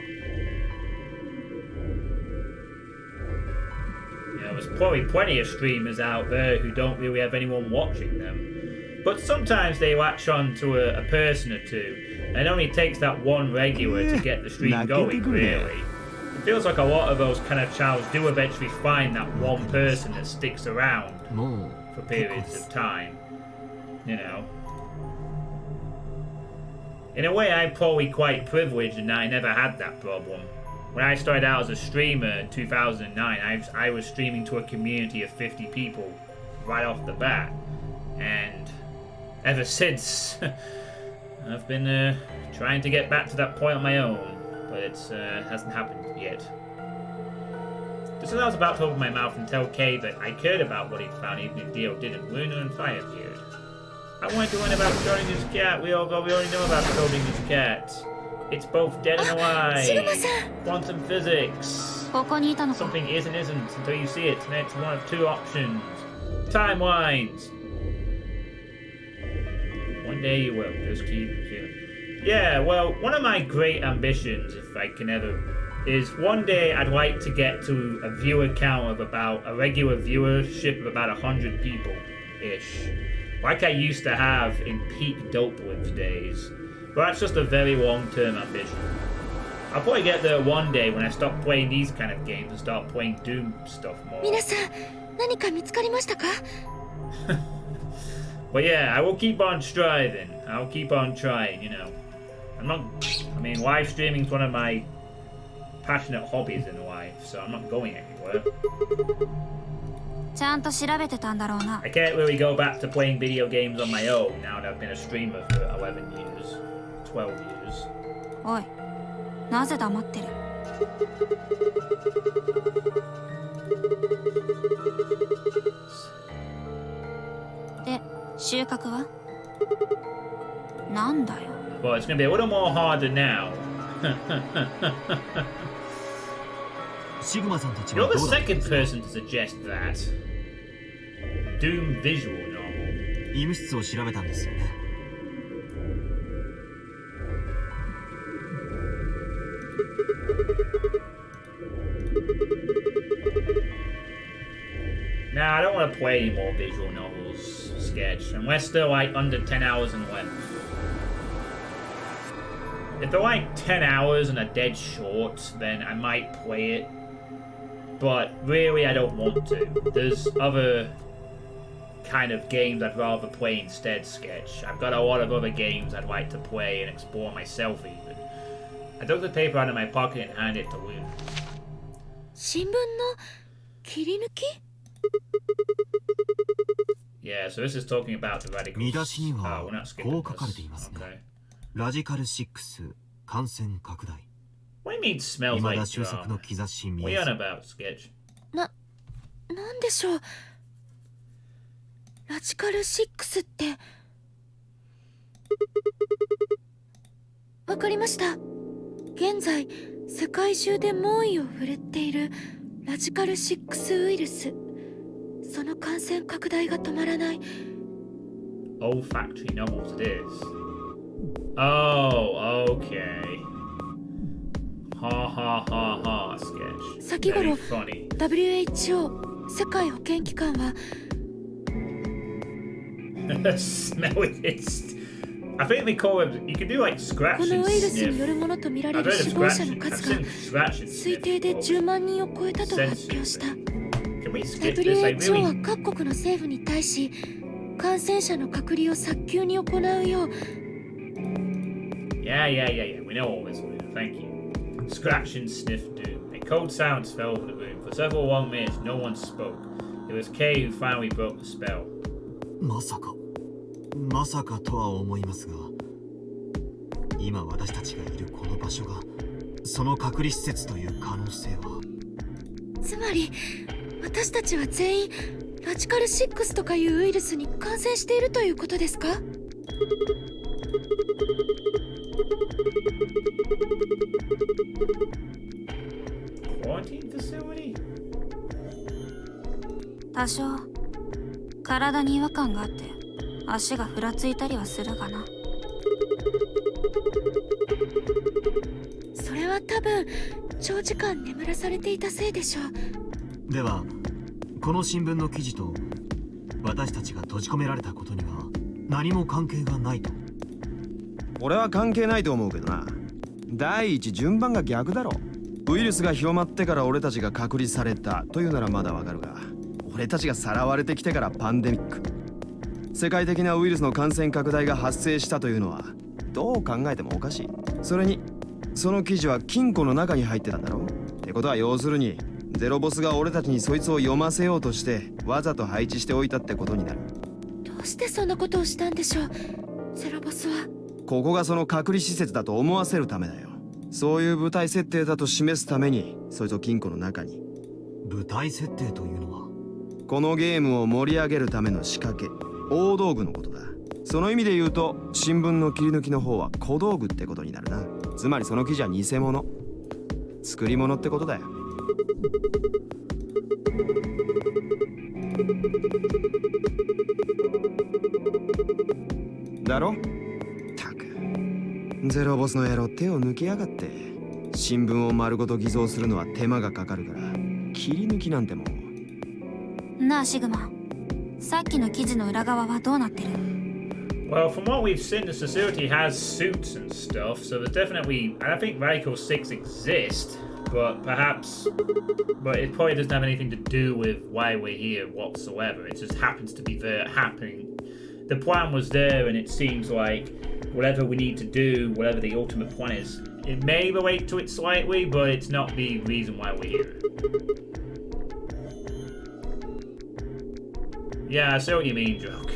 There's probably plenty of streamers out there who don't really have anyone watching them. But sometimes they latch on to a person or two, and it only takes that one regular to get the stream going, really. It feels like a lot of those kind of channels do eventually find that one person that sticks around for periods of time. You know. In a way, I'm probably quite privileged in that I never had that problem. When I started out as a streamer in 2009, I was streaming to a community of 50 people right off the bat. And ever since, I've been trying to get back to that point on my own, but it hasn't happened yet. Just as I was about to open my mouth and tell Kay that I cared about what he'd found even if Dio didn't, Luna and Fire appeared. I wanted to learn about Schrodinger's cat. We already know about Schrodinger's cat. It's both dead and alive. Quantum physics. Something is and isn't until you see it, and it's one of two options. Timelines. One day you will. Just keep hearing. Yeah, well, one of my great ambitions, if I can ever, is one day I'd like to get to a viewer count of about a regular viewership of about 100 people-ish. Like I used to have in peak Dopewood days. But that's just a very long-term ambition. I'll probably get there one day when I stop playing these kind of games and start playing Doom stuff more. 皆さん、何か見つかりましたか? But yeah, I will keep on striving. I'll keep on trying, you know. Live streaming is one of my passionate hobbies in life, so I'm not going anywhere. ちゃんと調べてたんだろうな。 I can't really go back to playing video games on my own now that I've been a streamer for 11 years. 12 years. おい、なぜ黙ってる? Well, it's going to be a little more harder now. You're the second person to suggest that. Doom visual novel. 医務室を調べたんですよね。Nah, I don't want to play any more visual novels, Sketch, unless they're like under 10 hours in length. If they're like 10 hours and are dead short, then I might play it. But really, I don't want to. There's other kind of games I'd rather play instead, Sketch. I've got a lot of other games I'd like to play and explore myself even. I took the paper out of my pocket and handed it to Luna. 新聞の切り抜き? Yeah, so this is talking about the radicals. 見出しには we're not こ skipping う書かれていますね。 Okay. ラジカル6感染拡大。 What do you mean smells 未 like だ収束の drama? 兆し見 What え are you ず on about, Sketch? なんでしょう。ラジカル6って。わかりました。現在世界中で猛威を振るっているラジカル6ウイルス。その感染拡大が止まらない。Olfactory novels it is. Oh, okay. Ha ha ha ha, Sketch. 先頃 Very funny. WHO 世界保健機関は Smell it. I think they call it. You can do like scratch こ and のウイルスに sniff. よるものとみられ I've る heard of 死亡者 scratch. の I've 数が seen scratch and 推 sniff. 定で before. 10万人を超えたと発表した。 Can we skip this? I WHO は really. 各国の政府に対し感染者の隔離を早急に行うよう Yeah. We know all this. Thank you. Scratch and sniff do. A cold silence fell over the room. For several long minutes, no one spoke. It was Kay who finally broke the spell. まさかとは思いますが、今私たちがいるこの場所がその隔離施設という可能性は。つまり私たちは全員ラジカル6とかいうウイルスに感染しているということですか？多少体に違和感があって足がふらついたりはするがな。それは多分長時間眠らされていたせいでしょう。ではこの新聞の記事と私たちが閉じ込められたことには何も関係がないと？俺は関係ないと思うけどな。第一順番が逆だろ。ウイルスが広まってから俺たちが隔離されたというならまだわかるが、俺たちがさらわれてきてからパンデミック、世界的なウイルスの感染拡大が発生したというのはどう考えてもおかしい。それにその記事は金庫の中に入ってたんだろ。ってことは要するにゼロボスが俺たちにそいつを読ませようとしてわざと配置しておいたってことになる。どうしてそんなことをしたんでしょう。ゼロボスはここがその隔離施設だと思わせるためだよ。そういう舞台設定だと示すためにそいつを金庫の中に。舞台設定というのはこのゲームを盛り上げるための仕掛け、大道具のことだ。その意味で言うと新聞の切り抜きの方は小道具ってことになるな。つまりその記事は偽物、作り物ってことだよ。だろ？たくゼロボスの野郎手を抜きやがって。新聞を丸ごと偽造するのは手間がかかるから切り抜きなんてもう。なあシグマ、さっきの記事の裏側はどうなってる？ Well, from what we've seen, the facility has suits and stuff, so there's definitely, I don't think Radical 6 exist, but it probably doesn't have anything to do with why we're here whatsoever. It just happens to be there happening. The plan was there, and it seems like whatever we need to do, whatever the ultimate plan is, it may relate to it slightly, but it's not the reason why we're here. Yeah, I see what you mean, Joke.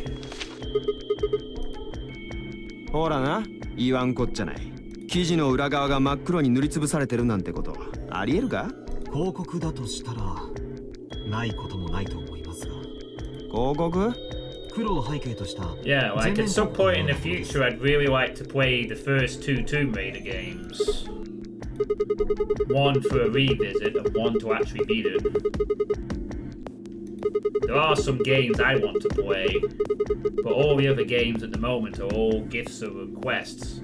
ほらな、言わんこっちゃない。記事の裏側が真っ黒に塗りつぶされてるなんてことありえるか？広告だとしたらないこともないと思いますが。広告？黒を背景とした。Yeah, like at some point in the future, I'd really like to play the first two Tomb Raider games. One for a revisit and one to actually beat it. There are some games I want to play, but all the other games at the moment are all gifts or requests.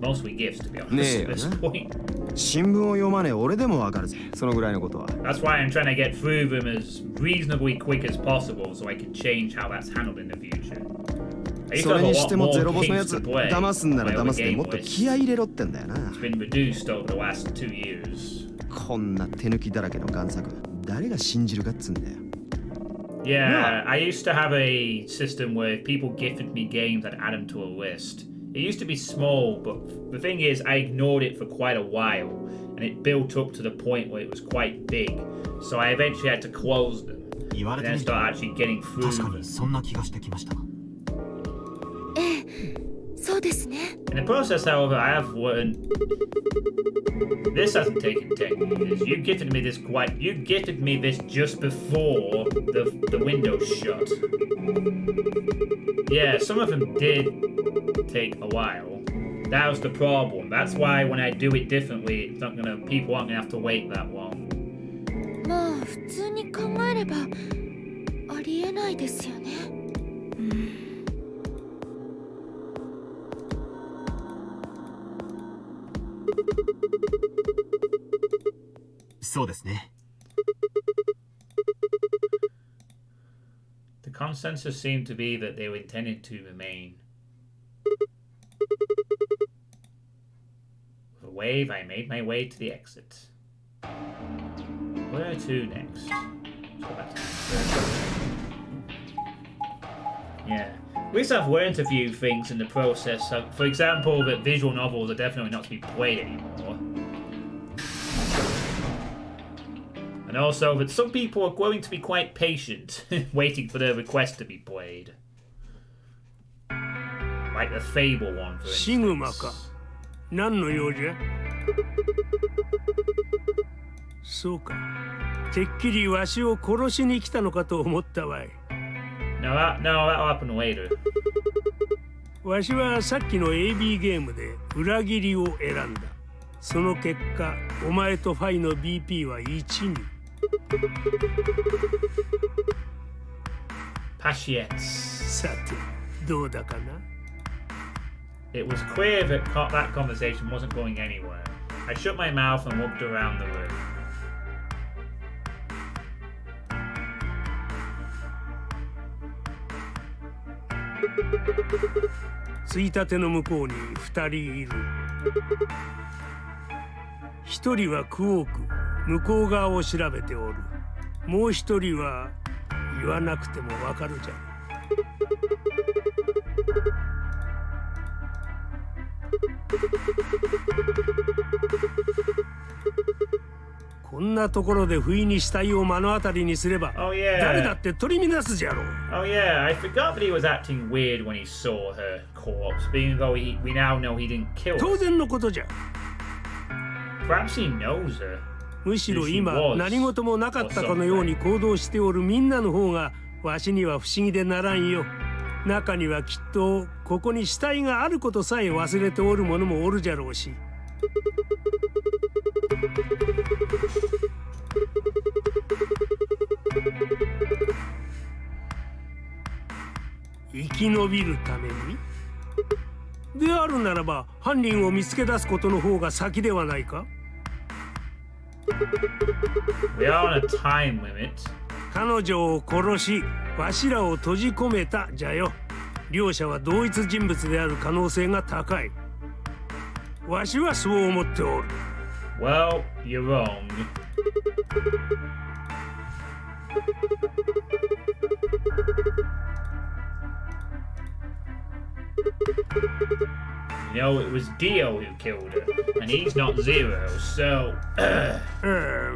Mostly gifts, to be honest, at this point. 新聞を読まねえ俺でもわかるぜ、そのぐらいのことは。That's why I'm trying to get through them as reasonably quick as possible so I can change how that's handled in the future. それにしてもゼロボスのやつ騙すんなら騙すでもっと気合い入れろってんだよな。It's been reduced over the last 2 years. こんな手抜きだらけの贋作誰が信じるかっつんだよ。Yeah, I used to have a system where if people gifted me games, I'd add them to a list. It used to be small, but the thing is, I ignored it for quite a while, and it built up to the point where it was quite big. So I eventually had to close them, and then start actually getting through them. 確かにそんな気がしてきました。ええ、そうですね。In the process, however, I have learned this hasn't taken 10 years. You gifted me this just before the window shut. Yeah, some of them did take a while. That was the problem. That's why when I do it differently, people aren't gonna have to wait that long. まあ普通に考えればありえないですよね。そうですね。The consensus seemed to be that they were intended to remain. With a wave, I made my way to the exit. Where to next? Let's go back to yeah. At least I've learned a few things in the process. For example, that visual novels are definitely not to be played anymore. And also that some people are going to be quite patient, waiting for their request to be played. Like the Fable one, for instance. シグマか。何の用じゃ？そうか。てっきりわしを殺しに来たのかと思ったわい。No, that'll happen later. わしはさっきの AB ゲームで裏切りを選んだ。その結果、お前とファイの BP は1に。Patience. さて、どうだかな。It was clear that that conversation wasn't going anywhere. I shut my mouth and looked around the room. ついたての向こうに2人いる。1人はクオーク、向こう側を調べておる。もう1人は言わなくてもわかるじゃん。こんなところで不意に死体を目の当たりにすれば、誰だって取り乱すじゃろう。Oh yeah, I forgot that he was acting weird when he saw her corpse, even though we now know he didn't kill her. 当然のことじゃ。Perhaps he knows her. むしろ今何事もなかったかのように行動しておるみんなの方がわしには不思議でならんよ。中にはきっとここに死体があることさえ忘れておる者もおるじゃろうし。生き延びるためにであるならば犯人を見つけ出すことの方が先ではないか。We are on a time limit. 彼女を殺しわしらを閉じ込めたじゃよ。両者は同一人物である可能性が高い。わしはそう思っておる。Well, you're wrong. You know, it was Dio who killed her, and he's not Zero, so...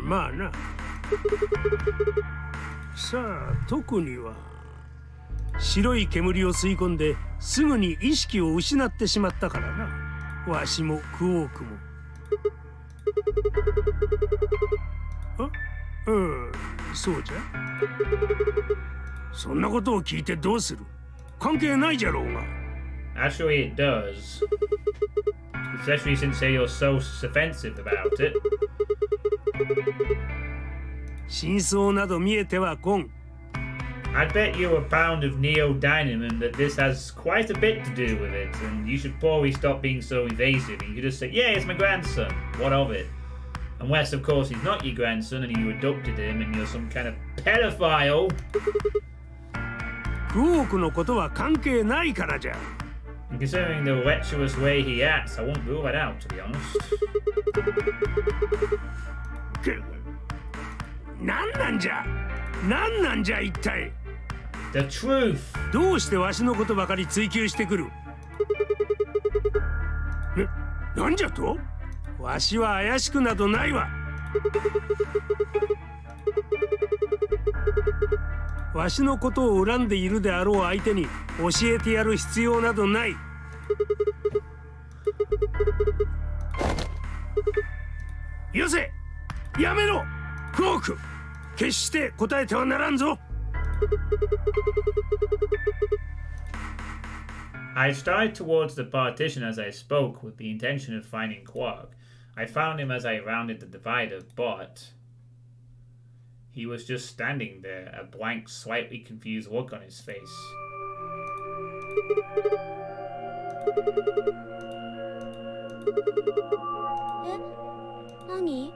まあな。さあ、特には白い煙を吸い込んですぐに意識を失ってしまったからな。わしもクオークも。そうじゃ。そんなことを聞いてどうする。関係ないじゃろうが。Actually, it does. Especially since you're so defensive about it. 真相など見えてはこん。I bet you a pound of neodymium that this has quite a bit to do with it, and you should probably stop being so evasive and you could just say, yeah, it's my grandson. What of it? Unless, of course, he's not your grandson and you adopted him and you're some kind of pedophile. クオークのことは関係ないからじゃ。And considering the lecherous way he acts, I won't rule that out, to be honest. なんなんじゃなんなんじゃ一体。 The truth. どうしてわしのことばかり追求してくる。なんじゃと。わしは怪しくなどないわ。わしのことを恨んでいるであろう相手に教えてやる必要などない。よせ、やめろ、クオーク。決して答えてはならんぞ。I started towards the partition as I spoke with the intention of finding Quark. I found him as I rounded the divider, but he was just standing there, a blank, slightly confused look on his face. 何？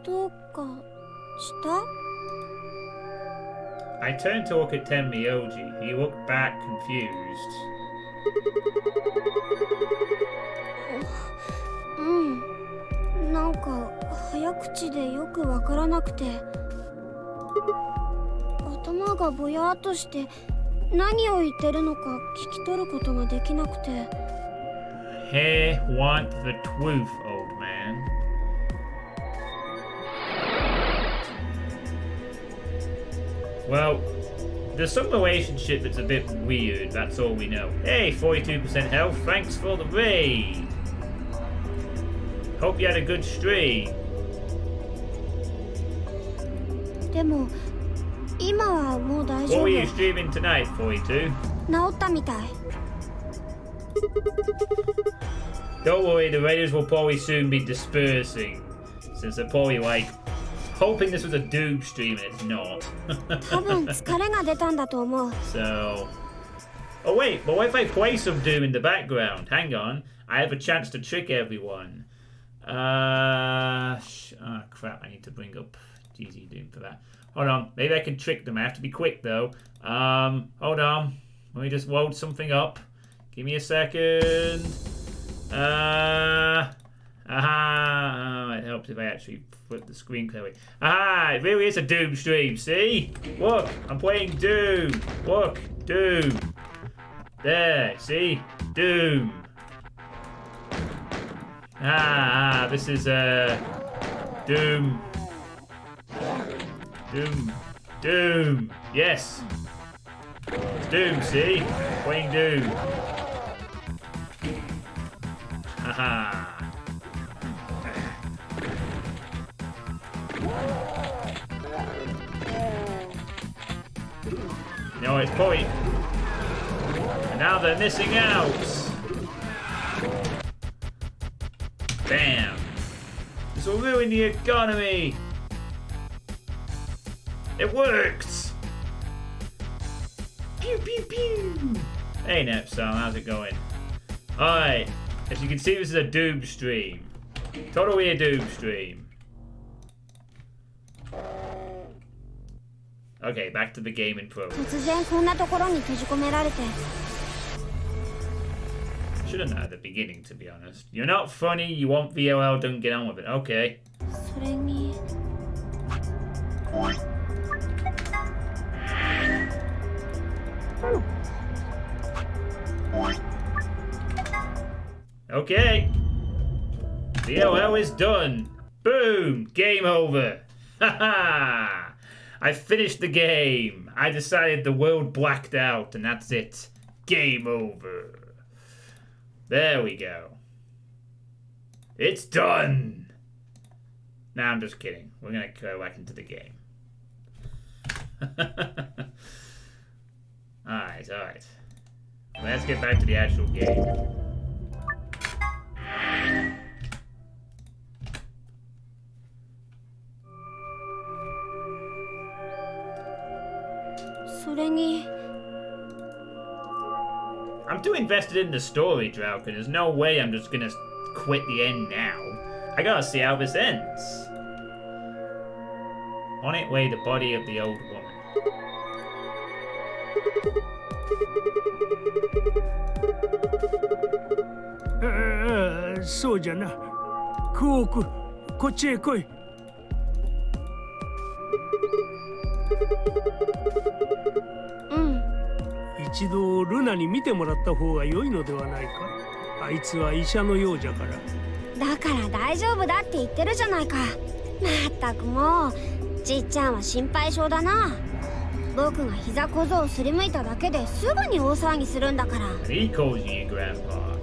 どうかした？ I turned to look at Tenmyoji. He looked back, confused. なんか早口でよくわからなくて頭がぼやっとして何を言ってるのか聞き取ることができなくて。 Hey, want the truth, old man. Well, there's some relationship that's a bit weird, that's all we know. Hey, 42% health, thanks for the raid. Hope you had a good stream. でも今はもう大 What 丈 were you 夫。 streaming tonight, 42? 治ったみたい。 Don't worry, the raiders will probably soon be dispersing, since they're probably like hoping this was a Doom stream and it's not. 多分疲れが出たんだと思う。 So, oh wait, but what if I play some Doom in the background? Hang on, I have a chance to trick everyone. Oh crap, I need to bring up GZ Doom for that. Hold on, maybe I can trick them. I have to be quick though. Hold on, let me just load something up. Give me a second. It helps if I actually flip the screen clearly. It really is a Doom stream, see? Look, I'm playing Doom. Look, Doom. There, see? Doom. This is, Doom. Doom. Yes. It's Doom, see? Playing Doom. No, it's point. And now they're missing out. Bam. This will ruin the economy. It worked. Pew pew pew. Hey Nepson, how's it going? Alright. As you can see, this is a Doom stream. Totally a Doom stream. Okay, back to the game in progress. 突然こんなところに閉じ込められて。 Should have known at the beginning, to be honest. You're not funny, you want VOL, don't get on with it. Okay. それに。 Okay. VOL is done. Boom! Game over. Haha! I finished the game. I decided the world blacked out, and that's it. Game over. There we go. It's done. Nah, I'm just kidding. We're gonna go back into the game. Alright. Let's get back to the actual game. I'm too invested in the story, Drauken. There's no way I'm just gonna quit the end now. I gotta see how this ends. On it lay the body of the old woman. そうじゃな。クオーク、こっちへ来い。一度ルナに見てもらった方が良いのではないか。あいつは医者のようじゃから。だから大丈夫だって言ってるじゃないか。まったくもうじっちゃんは心配性だな。僕が膝小僧をすりむいただけですぐに大騒ぎするんだから。He calls you grandpa.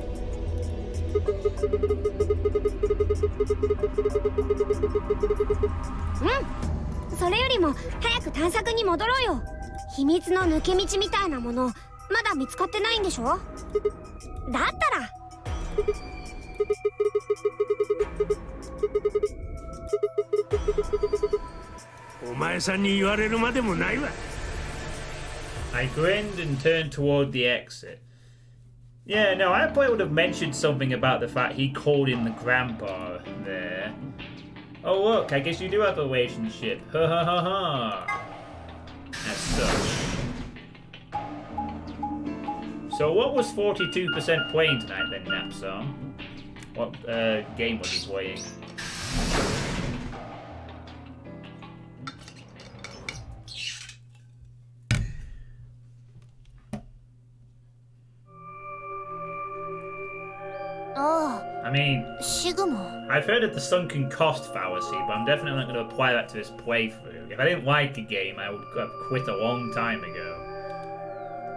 それよりも早く探索に戻ろうよ。秘密の抜け道みたいなものまだ見つかってないんでしょ。だったらお前さんに言われるまでもないわ。I grinned and turned toward the exit. Yeah, no, I probably would have mentioned something about the fact he called him the grandpa there. Oh look, I guess you do have a relationship. Ha ha ha ha. As such. So what was 42% playing tonight then, Napsam? What game was he playing? I mean, I've heard of the sunken cost fallacy, but I'm definitely not going to apply that to this playthrough. If I didn't like a game, I would have quit a long time ago.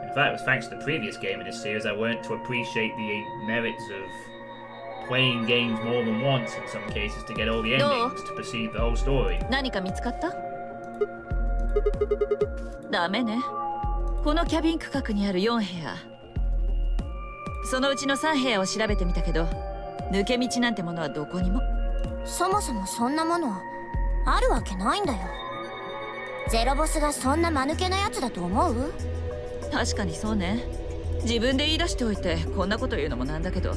In fact, it was thanks to the previous game in this series I learned to appreciate the merits of playing games more than once in some cases to get all the endings to perceive the whole story. 何か見つかった？ダメね。このキャビン区画にある4部屋、そのうちの3部屋を調べてみたけど、抜け道なんてものはどこにも。そもそもそんなものあるわけないんだよ。ゼロボスがそんな間抜けなやつだと思う？確かにそうね。自分で言い出しておいてこんなこと言うのもなんだけど、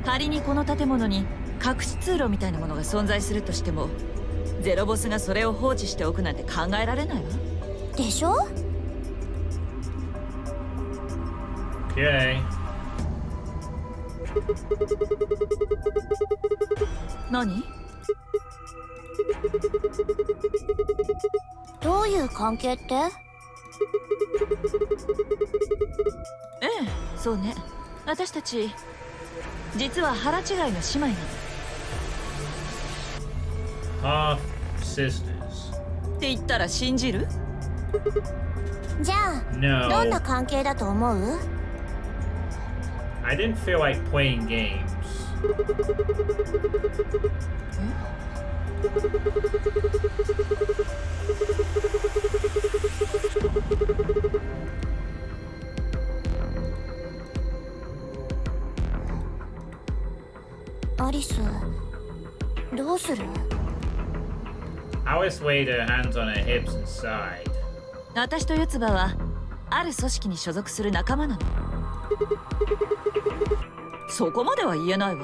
仮にこの建物に隠し通路みたいなものが存在するとしても、ゼロボスがそれを放置しておくなんて考えられないわ。でしょ？ Okay. 何？どういう関係って？ええ、そうね。私たち実は腹違いの姉妹なの。Half sisters. って言ったら信じる？じゃあ、 No. どんな関係だと思う？ I didn't feel like playing games. アリス、どうする？ Alice laid her hands on her hips and sighed. 私と四つ葉はある組織に所属する仲間なの。そこまでは言えないわ。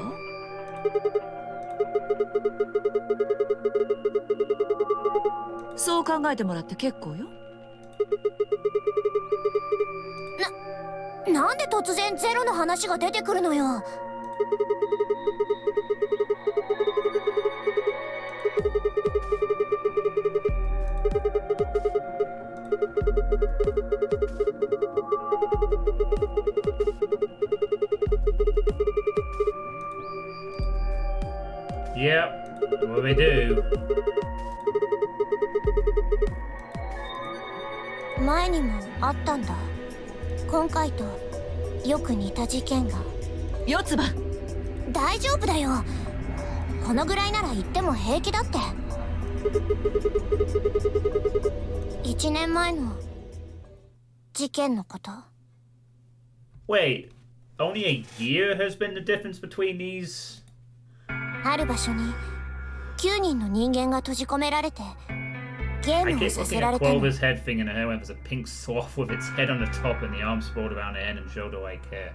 そう考えてもらって結構よ。なんで突然ゼロの話が出てくるのよ。Yep, what we do. 前にもあったんだ。今回とよく似た事件が。四つ葉、大丈夫だよ。このぐらいなら言っても平気だって。1年前の事件のこと。 Wait, only a year has been the difference between these? ある場所に9人の人間が閉じ込められてゲ I ームを keep させ looking ら at れたの。 Clover's head thing and her when there's a pink sloth with its head on the top and the arms sprawled around her head and shoulder-like hair.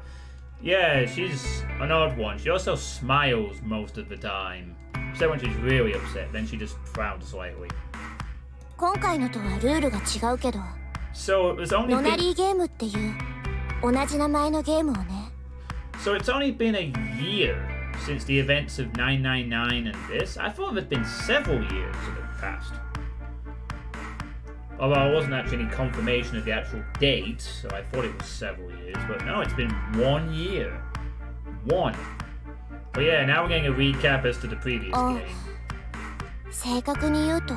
Yeah, she's an odd one. She also smiles most of the time. Except when she's really upset, then she just frowns slightly. 今回のとはルールが違うけど、 So it was only ノナ been, リーゲームっていう同じ名前のゲームをね。 so it's only been a year since the events of 999 and this. I thought it had been several years that had passed. Although there wasn't actually any confirmation of the actual date, so I thought it was several years. But no, it's been 1 year. One. But yeah, now we're getting a recap as to the previous Oh. game. 正確に言うと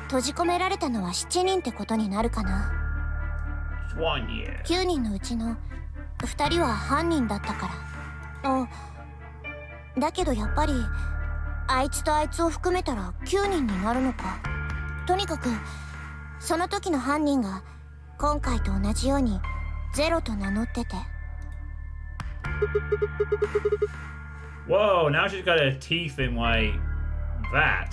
閉じ込められたのは7人ってことになるかな。 It's 1 year. 9人のうちの2人は犯人だったから。だけどやっぱりあいつとあいつを含めたら9人になるのか。とにかくその時の犯人が今回と同じようにゼロと名乗ってて。 Whoa, now she's got her teeth in like that.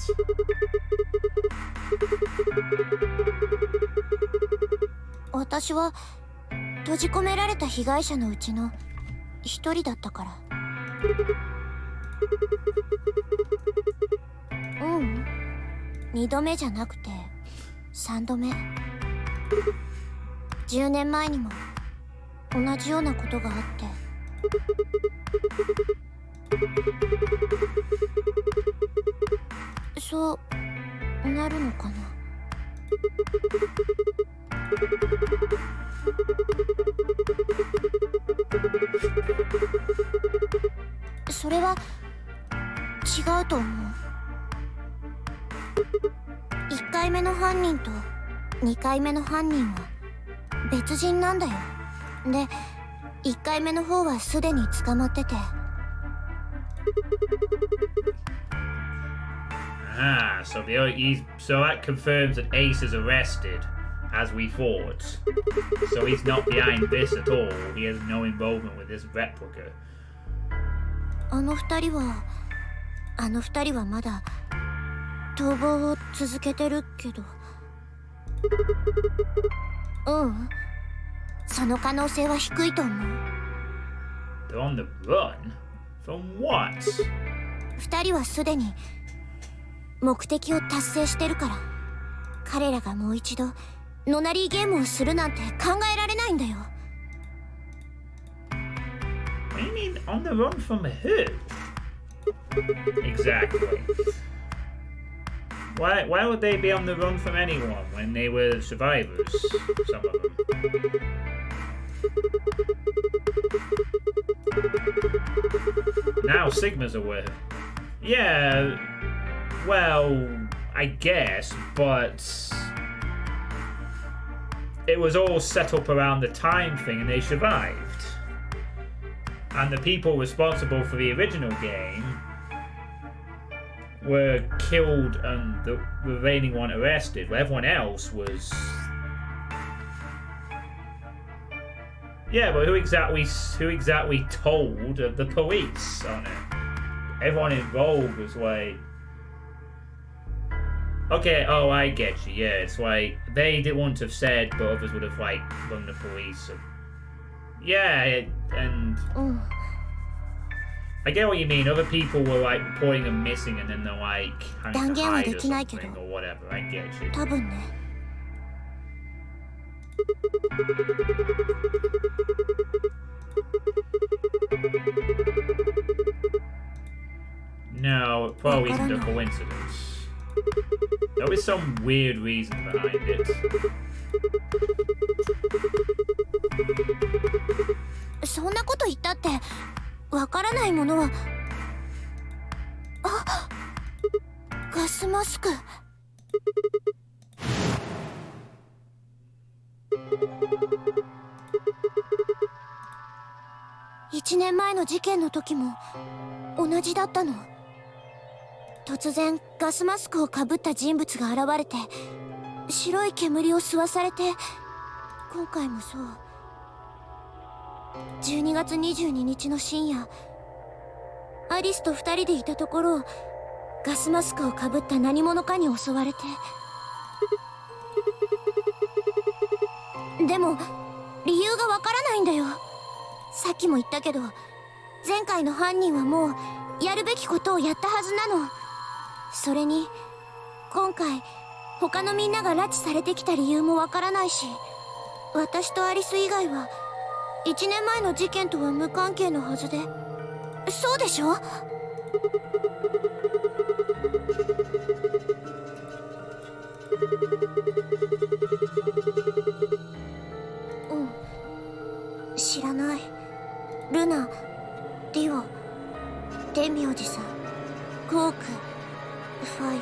私は閉じ込められた被害者のうちの一人だったから。2度目じゃなくて3度目。10年前にも同じようなことがあって。そうなるのかな。それは違うと思う。1回目の犯人と2回目の犯人は別人なんだよ。で、1回目の方はすでに捕まってて。Ah, so so that confirms that Ace is arrested, as we thought. So he's not behind this at all. He has no involvement with this replica. あの二人はまだ逃亡を続けてるけど。その可能性は低いと思う。They're on the run? From what? 二人はすでに目的を達成してるから、彼らがもう一度ノナリーゲームをするなんて考えられないんだよ。What do you mean on the run from who? Exactly. Why would they be on the run from anyone when they were survivors? Some of them. Now Sigma's aware. Yeah, well, I guess, but it was all set up around the time thing and they survived. And the people responsible for the original game were killed and the remaining one arrested, where everyone else was... Yeah, but who exactly told the police on it? Everyone involved was like... Okay, oh, I get you, yeah, it's like, they wouldn't have said, but others would have, like, rung the police. And... Yeah, and... I get what you mean. Other people were like reporting them missing and then they're like having to hide or something or whatever. I get you. 多分ね。No, it probably isn't a coincidence. There is some weird reason behind it. そんなこと言ったってわからないものは。あ、ガスマスク。1年前の事件の時も同じだったの。突然ガスマスクをかぶった人物が現れて白い煙を吸わされて、今回もそう。12月22日の深夜、アリスと2人でいたところをガスマスクをかぶった何者かに襲われて。でも理由がわからないんだよ。さっきも言ったけど、前回の犯人はもうやるべきことをやったはずなの。それに今回他のみんなが拉致されてきた理由もわからないし、私とアリス以外は1年前の事件とは無関係のはずで。そうでしょ？知らない。ルナ、ディオ、デミおじさん、ゴーク、ファイ、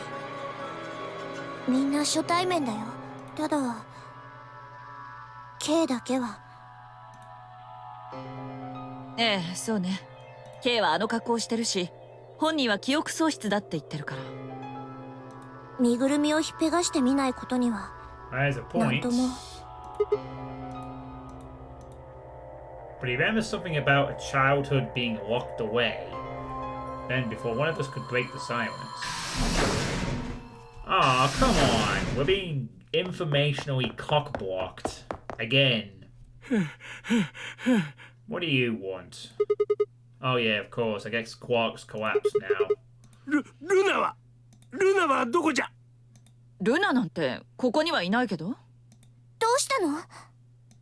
みんな初対面だよ。ただ K だけは。ええ、そうね。 K はあの格好をしてるし、本人は記憶喪失だって言ってるから。身ぐるみをひっぺがしてみないことにはなんとも。 But he remembers something about a childhood being locked away. Then, before one of us could break the silence. Ah, come on! We're being informationally cock-blocked. Again. What do you want? Oh yeah, of course. I guess Quark's collapsed now. ルナはどこじゃ？ルナなんてここにはいないけど。どうしたの？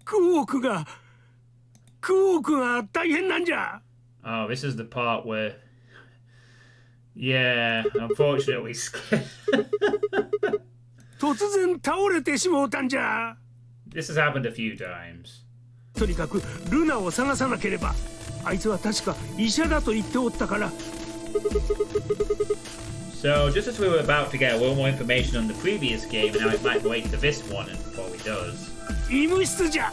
クォークが大変なんじゃ。 Oh, this is the part where... Yeah, unfortunately. 突然倒れてしもうたんじゃ。 This has happened a few times. とにかくルナを探さなければ。あいつは確か医者だと言っておったから。 So, just as we were about to get a little more information on the previous game, and now it might wait for this one before he does. 医務室じゃ。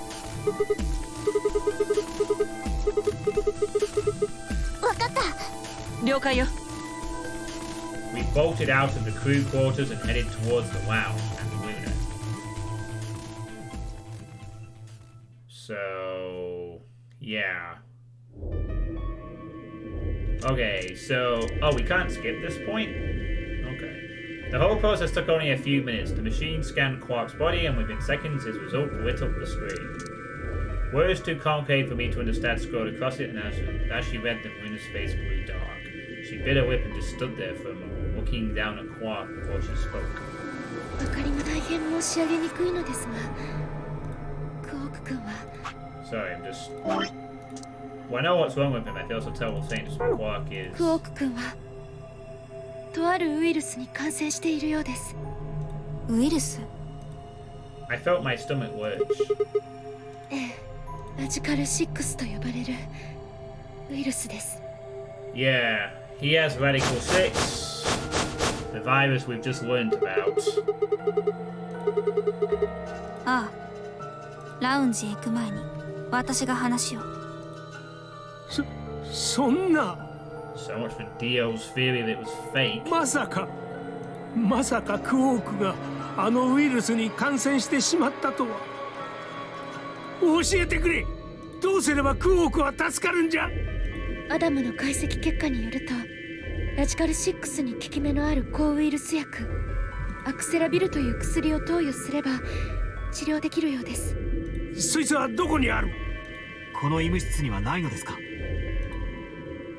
わかった。了解よ。We bolted out of the crew quarters and headed towards the lounge and Luna. So, yeah. Okay, so... Oh, we can't skip this point? Okay. The whole process took only a few minutes. The machine scanned Quark's body, and within seconds his result lit up the screen. Words too concave for me to understand scrolled across it, and as she read them, Luna's face grew dark. She bit her lip and just stood there for a moment, looking down at Quark before she spoke. わかりも大変申し上げにくいのですが、クオーク君は Sorry, I'm just... Well, I know what's wrong with him. I feel so terrible saying this, but Quark is... クオーク君はとあるウイルスに感染しているようです。ウイルス？ I felt my stomach lurch. ええ、ラジカル6と呼ばれるウイルスです。 Yeah, he has Radical 6. The virus we've just learned about. ああ、ラウンジへ行く前に私が話を。そんな。 So much for Dio's theory that it was fake. まさかクオークがあのウイルスに感染してしまったとは。教えてくれ。どうすればクオークは助かるんじゃ。アダムの解析結果によると、ラジカル6に効き目のある抗ウイルス薬アクセラビルという薬を投与すれば治療できるようです。そいつはどこにある？この医務室にはないのですか？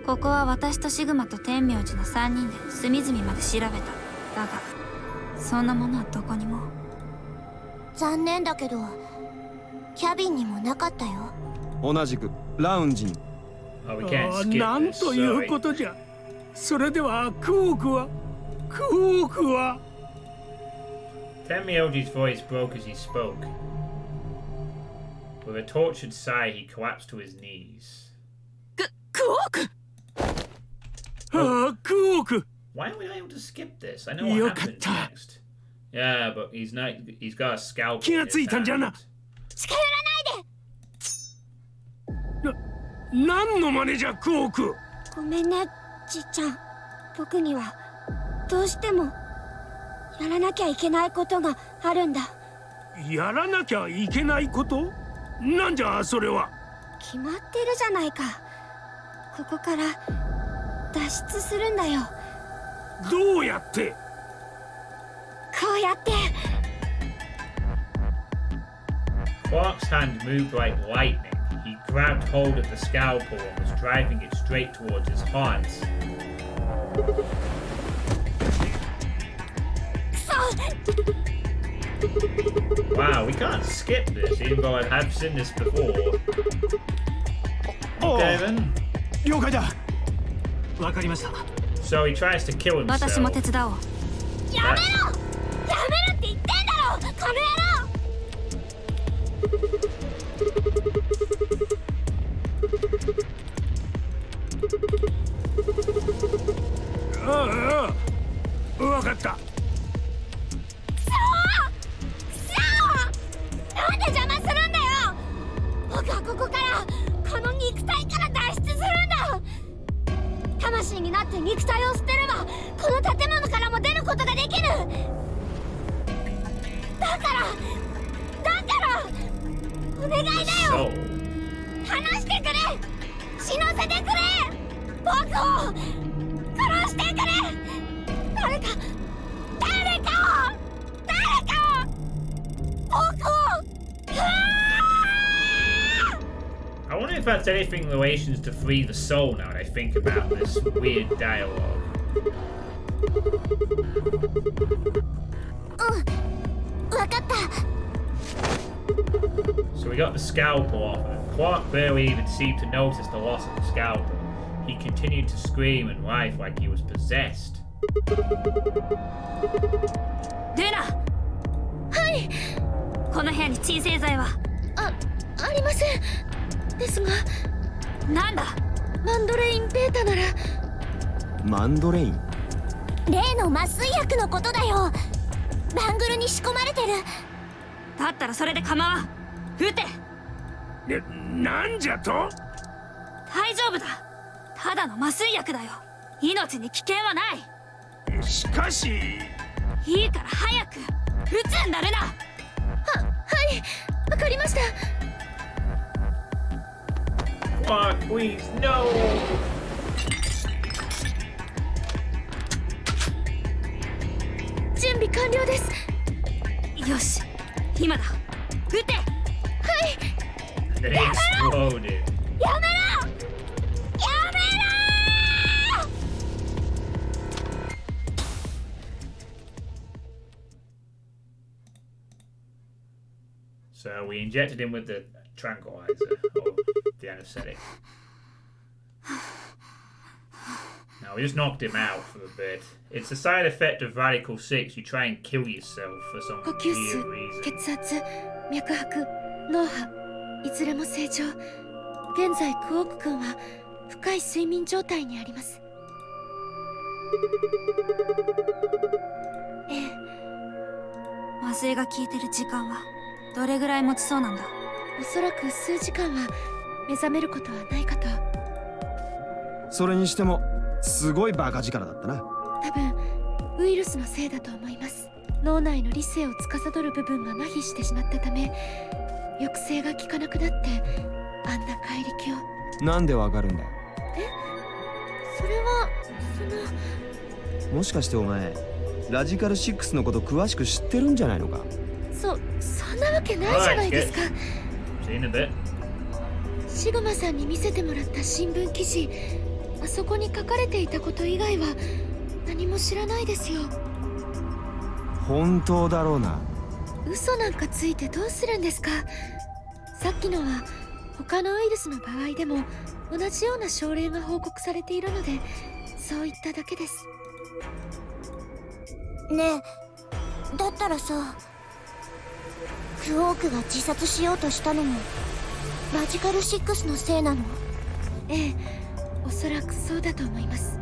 ここは私とシグマと天明寺の3人で隅々まで調べた。だがそんなものはどこにも。残念だけどキャビンにもなかったよ。同じくラウンジに。Oh, we can't skip なん this. ということじゃ。それではクオークは Tenmyoji's voice broke as he spoke. With a tortured sigh, he collapsed to his knees. クオーク。ああ、クオーク。 Why are we not able to skip this? I know what happens next. Yeah, but he's got a scalpel. 気がついたんじゃな。近寄らないで。何の真似じゃクオーク。ごめんね、じっちゃん。僕にはどうしてもやらなきゃいけないことがあるんだ。やらなきゃいけないこと？なんじゃそれは。決まってるじゃないか。ここから脱出するんだよ。どうやって？こうやって。Quark's hand moved like lightning. He grabbed hold of the scalpel and was driving it straight towards his heart. Wow, we can't skip this, even though I have seen this before. Okay then. 了解だ。わかりました。 So he tries to kill himself. 私も手伝おう。やめろ！やめろって言ってんだろ！この野郎！ああ、わかった。なんで邪魔するんだよ。僕はここからこの肉体から脱出するんだ。魂になって肉体を捨てればこの建物からも出ることができる。だからお願いだよ。話してくれ。死なせてくれ。僕を殺してくれ。誰か僕を。I wonder if that's anything in relations to free the soul now that I think about this weird dialogue. わかった。 So we got the scalpel off him. Quark barely even seemed to notice the loss of the scalpel. He continued to scream and writhe like he was possessed. ルナ。はい。この部屋に鎮静剤は？ありません。ですが。なんだ？マンドレインベータなら。マンドレイン？例の麻酔薬のことだよ。バングルに仕込まれてる。だったらそれで構わん。撃て。なんじゃと？大丈夫だ。ただの麻酔薬だよ。命に危険はない。しかしいいから早く撃つんだルナ。はいわかりました。 Fuck, please, no! 準備完了です。よし今だ撃て。 They exploded. やめろやめろ。 So we injected him with the tranquilizer, or the anesthetic. Now we just knocked him out for a bit. It's a side effect of Radical 6. You try and kill yourself for some 呼吸数 weird reason. 血圧脈拍脳波いずれも正常。現在クオーク君は深い睡眠状態にあります。ええ。麻酔が効いてる時間はどれぐらい持ちそうなんだ。おそらく数時間は目覚めることはないかと。それにしてもすごいバカ力だったな。多分ウイルスのせいだと思います。脳内の理性を司る部分が麻痺してしまったため抑制が効かなくなってあんな怪力を。なんでわかるんだよ。それはもしかしてお前ラジカル6のこと詳しく知ってるんじゃないのか。そんなわけないじゃないですか。 See you in a bit. シグマさんに見せてもらった新聞記事、あそこに書かれていたこと以外は何も知らないですよ。本当だろうな。嘘なんかついてどうするんですか。さっきのは他のウイルスの場合でも同じような症例が報告されているのでそう言っただけです。ねえ、だったらさ、クオークが自殺しようとしたのもマジカル6のせいなの？ええ、おそらくそうだと思います。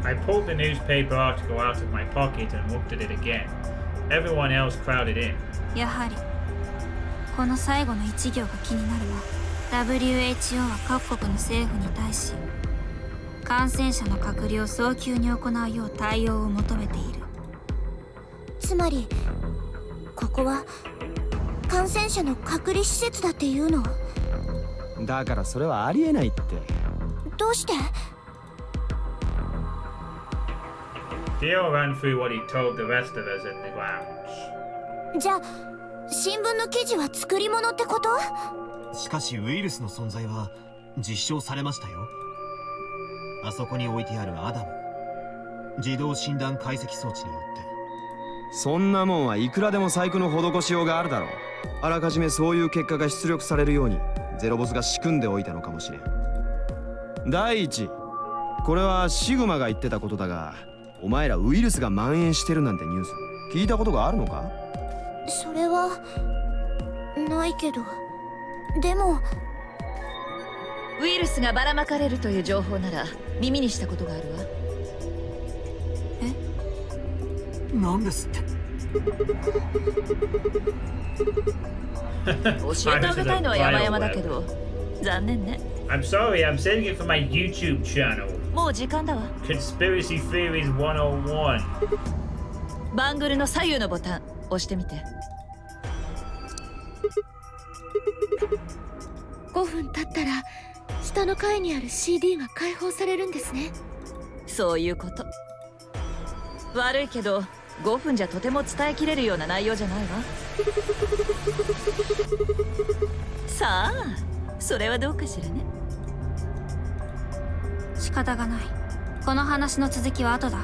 I pulled the newspaper article out of my pocket and looked at it again. Everyone else crowded in. やはりこの最後の一行が気になるわ。 WHO は各国の政府に対し感染者の隔離を早急に行うよう対応を求めている。つまりここは感染者の隔離施設だっていうの？だからそれはありえないって。どうして？ Theo ran through what he told the rest of us in the lounge. じゃあ新聞の記事は作り物ってこと？しかしウイルスの存在は実証されましたよ。あそこに置いてあるアダム、自動診断解析装置によって。そんなもんはいくらでも細工の施しようがあるだろう。あらかじめそういう結果が出力されるようにゼロボスが仕組んでおいたのかもしれん。第一、これはシグマが言ってたことだが、お前らウイルスが蔓延してるなんてニュース聞いたことがあるのか？それはないけど、でもウイルスがばらまかれるという情報なら耳にしたことがあるわ。なんですって？教えてあげたいのは山々だけど残念ね。 I'm sorry, I'm setting it for my YouTube channel. もう時間だわ。 Conspiracy Theories 101. バングルの左右のボタン押してみて。5分経ったら下の階にある CD が解放されるんですね。そういうこと。悪いけど5分じゃとても伝えきれるような内容じゃないわ。さあそれはどうかしらね。仕方がない。この話の続きは後だ。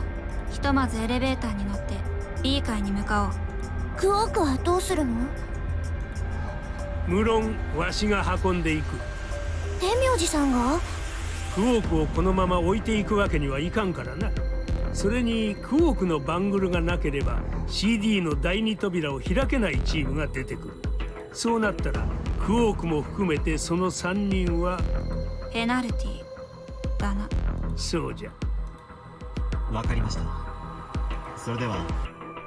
ひとまずエレベーターに乗って B 階に向かおう。クオークはどうするの？無論わしが運んでいく。天明寺さんが？クオークをこのまま置いていくわけにはいかんからな。それにクオークのバングルがなければ CD の第二扉を開けないチームが出てくる。そうなったらクオークも含めてその3人はペナルティだな。そうじゃ。わかりました。それでは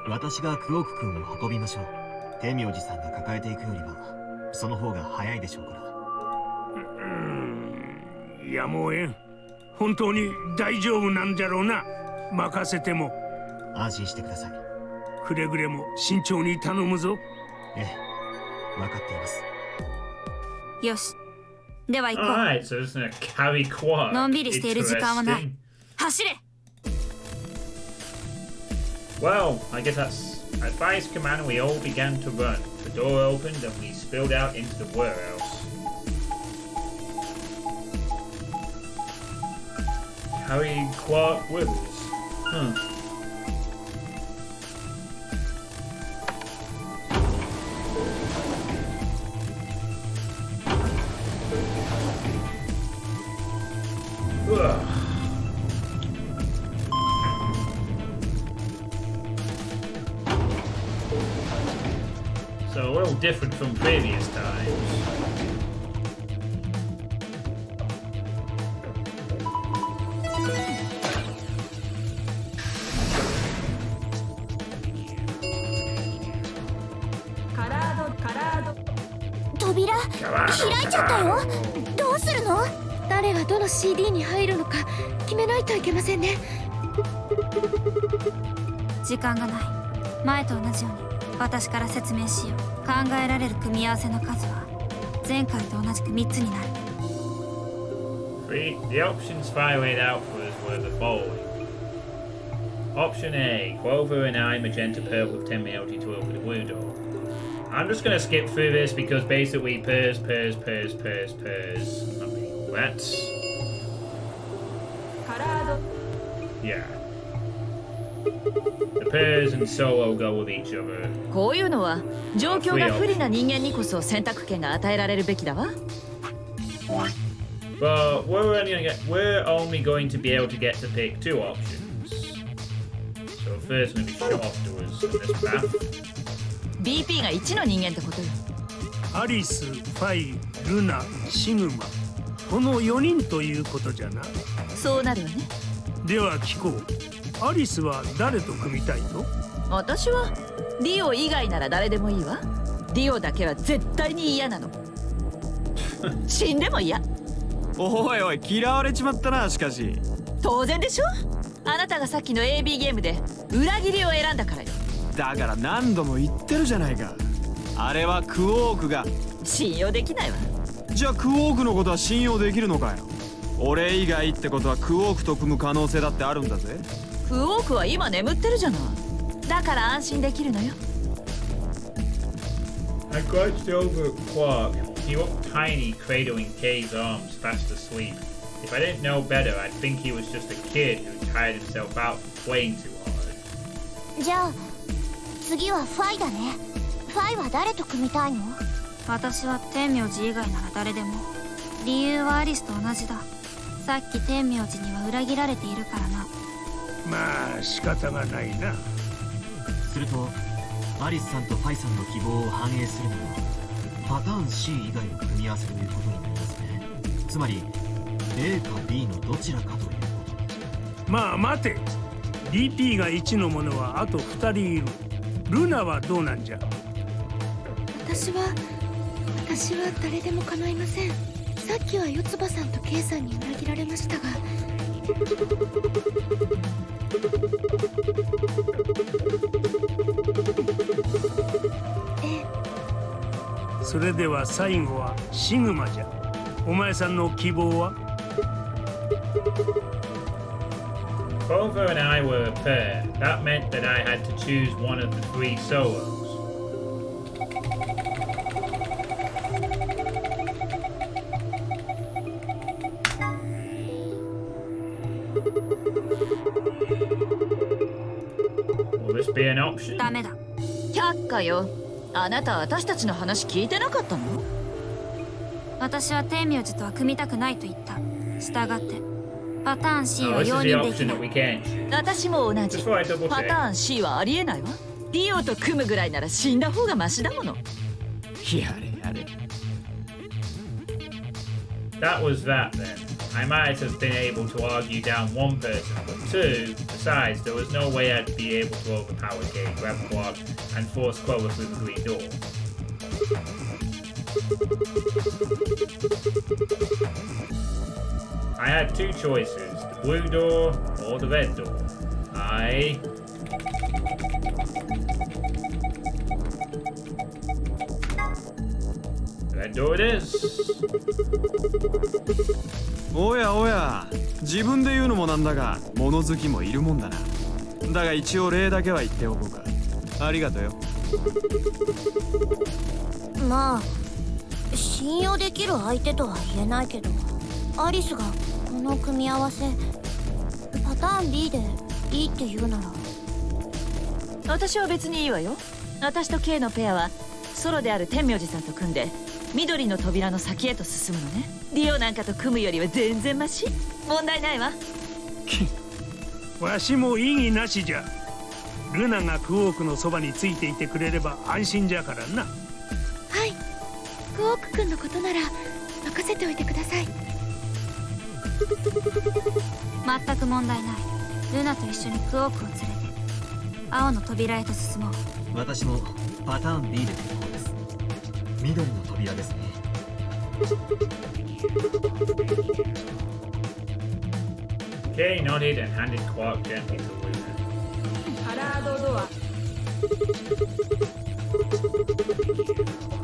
私がクオーク君を運びましょう。天明寺さんが抱えていくよりはその方が早いでしょうから。やむをえん。本当に大丈夫なんじゃろうな。任せても。安心してください。くれぐれも慎重に頼むぞ。ええ、分かっています。よし、では行こう。 Alright, so it's gonna carry quad. のんびりしている時間はない。 Interesting. 走れ。 Well, I guess that's advice, command, and we all began to run. The door opened and we spilled out into the warehouse. Carrying Quark with us. Ugh. So a little different from previous times.扉開いちゃったよ。どうするの？誰がどの CD に入るのか決めないといけませんね。時間がない。前と同じように私から説明しよう。考えられる組み合わせの数は前回と同じく3つになる。The options Fire laid out for us were the following. Option A, Clover and I, magenta, purple with 10 melody to open the blue door. I'm just gonna skip through this because basically pairs. I mean, that's... Yeah. The pairs and solo go with each other. こういうのは状況が不利な人間にこそ選択権が与えられるべきだわ。But we're only going to be able to get to pick 2 options. So first going to be shot off to us on this path. BP が1の人間ってことよ。アリス、ファイ、ルナ、シグマ、この4人ということじゃな。そうなるわね。では聞こう。アリスは誰と組みたいの？私はディオ以外なら誰でもいいわ。ディオだけは絶対に嫌なの。死んでも嫌。おいおい、嫌われちまったな。しかし当然でしょ。あなたがさっきの AB ゲームで裏切りを選んだからよ。だから何度も言ってるじゃないか。あれはクオークが。信用できないわ。じゃあクオークのことは信用できるのかよ。俺以外ってことはクオークと組む可能性だってあるんだぜ。クオークは今眠ってるじゃない。だから安心できるのよ。I glanced over at Quark. He looked tiny, cradling Kay's arms, fast asleep. If I didn't know better, I'd think he was just a kid who tired himself out from playing too hard. じゃあ次はファイだね。ファイは誰と組みたいの？私は天明寺以外なら誰でも。理由はアリスと同じだ。さっき天明寺には裏切られているからな。まあ仕方がないな。するとアリスさんとファイさんの希望を反映するのはパターン C 以外を組み合わせということになりますね。つまり A か B のどちらかということ。まあ待て。DP が1のものはあと2人いる。ルナはどうなんじゃ？私は誰でも構いません。さっきは四葉さんと K さんに裏切られましたが。それでは最後はシグマじゃ。お前さんの希望は？ Clover and I were a pair. That meant that I had to choose one of the 3 solos. Will this be an option? ダメだ。却下よ。あなた私たちの話聞いてなかったの？私は天明寺とは組みたくないと言った。従ってパターン C は Oh, this 容 is the 認でき option な that we い。 can't choose. 私も同じ。 Just for I double パ check. ターン C はありえないわ。ディオと組むぐらいなら死んだ方がマシだもの。やれやれ。That was that then. I might have been able to argue down 1 person, but 2, besides, there was no way I'd be able to overpower Kay, grab Quark, and force Clover through the green door. I had 2 choices. blue door or the red door? Aye. Red door it is. おやおや、自分で言うのもなんだが物好きもいるもんだな。だが一応例だけは言っておこうか。ありがとよ。まあ信用できる相手とは言えないけど、アリスがこの組み合わせパターン B でいいって言うなら。私は別にいいわよ。私と K のペアはソロである天明寺さんと組んで緑の扉の先へと進むのね。ディオなんかと組むよりは全然マシ。問題ないわ。わしも異議なしじゃ。ルナがクオークのそばについていてくれれば安心じゃからな。はい、クオーク君のことなら任せておいてください。全く問題ない。ルナと一緒にクオークを連れて青の扉へと進もう。私もパターン B で結構です。緑の扉ですね。Kay nodded and handed Quark gently to Luna. カラードドア。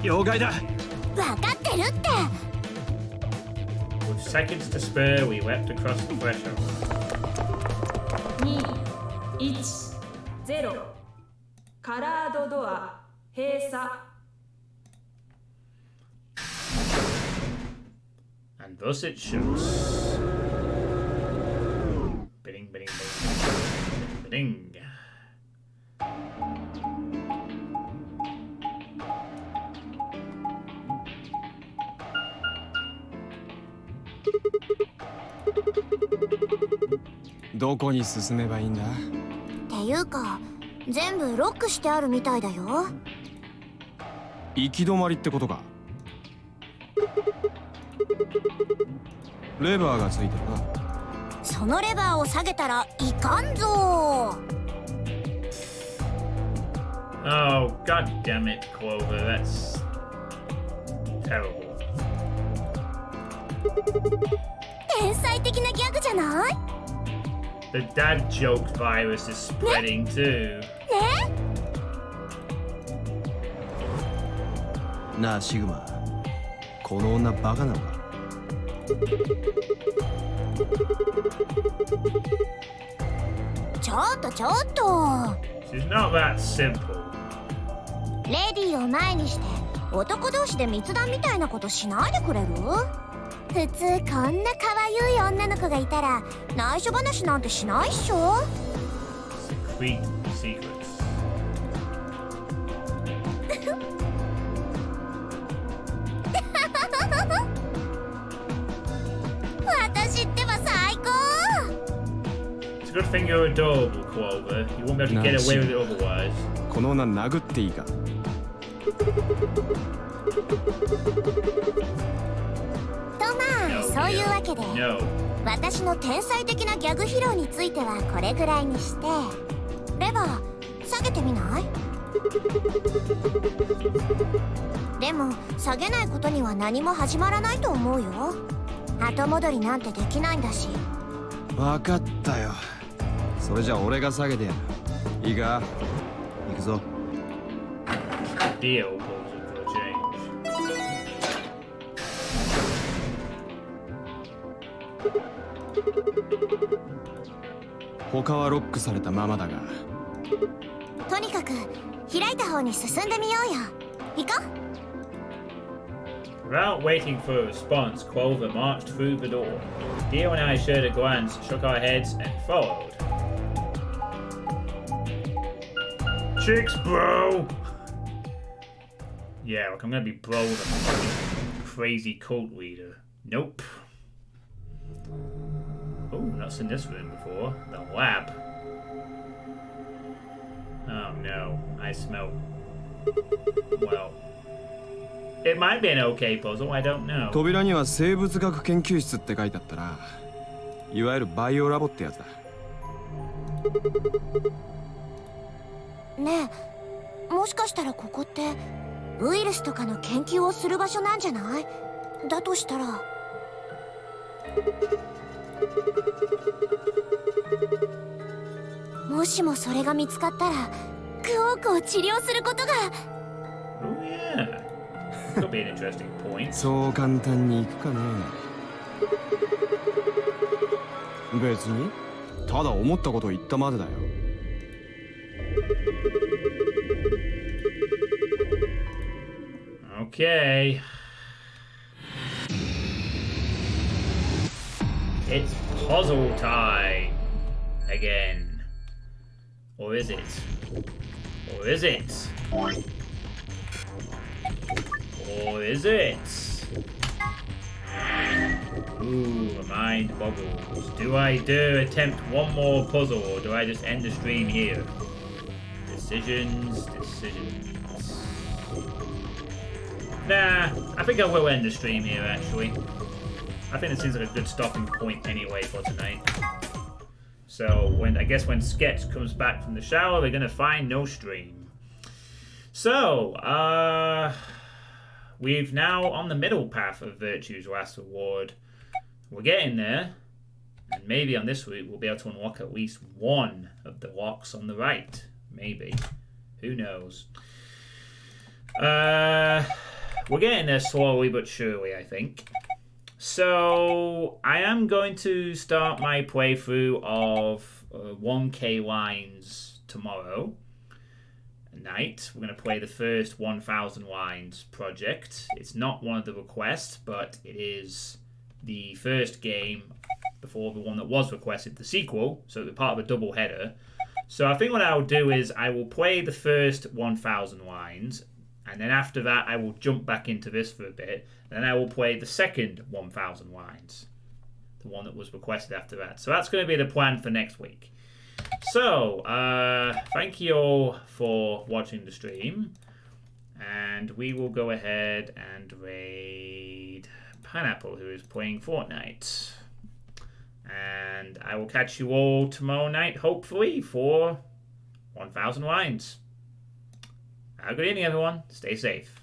妖怪だ。分かってるって。 With seconds to spare, we leapt across the threshold. 2、1、0。カラードドア閉鎖。And thus it shows. Bidding, bidding, bidding, bidding. Bidding. どこに進めばいいんだ？っていうか全部ロックしてあるみたいだよ。行き止まりってことか。レバーがついてるな。そのレバーを下げたらいかんぞ。 Oh, god damn it, Clover, that's terrible. 天才的なギャグじゃない？ The dad joke virus is spreading too. ね？なあシグマ、この女バカなのか？ちょっとちょっと。 She's not that simple. レディーを前にして男同士で密談みたいなことしないでくれる？普通こんな可愛い女の子がいたら内緒話なんてしないっしょ。 Secret secrets. 私ってば最高。 It's a good thing you're adorable, Clover. You won't be able to get away with it otherwise. この女殴っていいか？とまあ、 No, そういうわけで No. 私の天才的なギャグ披露についてはこれぐらいにして、レバー下げてみない？でも下げないことには何も始まらないと思うよ。後戻りなんてできないんだし。分かったよ。それじゃ俺が下げてやる。いいか？行くぞ。 Deal calls it for a change. 他はロックされたままだが。とにかく開いた方に進んでみようよ。行こう。 Without waiting for a response, Clover marched through the door. Dio and I shared a glance, shook our heads, and followed. Chicks, bro! Yeah, like I'm gonna be bro with a fucking crazy cult leader. Nope. Oh, not seen this room before. The lab. Oh no, I smell. Well, it might be an okay puzzle, I don't know. 扉には生物学研究室って書いてあったな。いわゆるバイオラボってやつだ。ねえ、もしかしたらここってウイルスとかの研究をする場所なんじゃない？だとしたらもしもそれが見つかったらクオークを治療することが。 Oh yeah. Could be an interesting point. そう簡単にいくかね。別にただ思ったことを言ったまでだよ。Okay. It's puzzle time again. Or is it? Or is it? Or is it? Ooh, my mind boggles. Do I attempt one more puzzle, or do I just end the stream here? Decisions. Nah, I think I will end the stream here, actually. I think it seems like a good stopping point anyway for tonight. So, when Sketch comes back from the shower, we're gonna find no stream. So, we've now on the middle path of Virtue's Last Reward. We're getting there, and maybe on this route we'll be able to unlock at least one of the locks on the right. Maybe. Who knows? We're getting there slowly but surely, I think. So, I am going to start my playthrough of 1K Lines tomorrow night. We're going to play the first 1000 Lines project. It's not one of the requests, but it is the first game before the one that was requested, the sequel, so it'll be part of a double header. So I think what I'll do is I will play the first 1000 Lines, and then after that I will jump back into this for a bit, and then I will play the second 1000 Lines, the one that was requested after that. So that's going to be the plan for next week. So, thank you all for watching the stream, and we will go ahead and raid Pineapple, who is playing Fortnite. And I will catch you all tomorrow night, hopefully, for 1000 Lines. Have a good evening, everyone. Stay safe.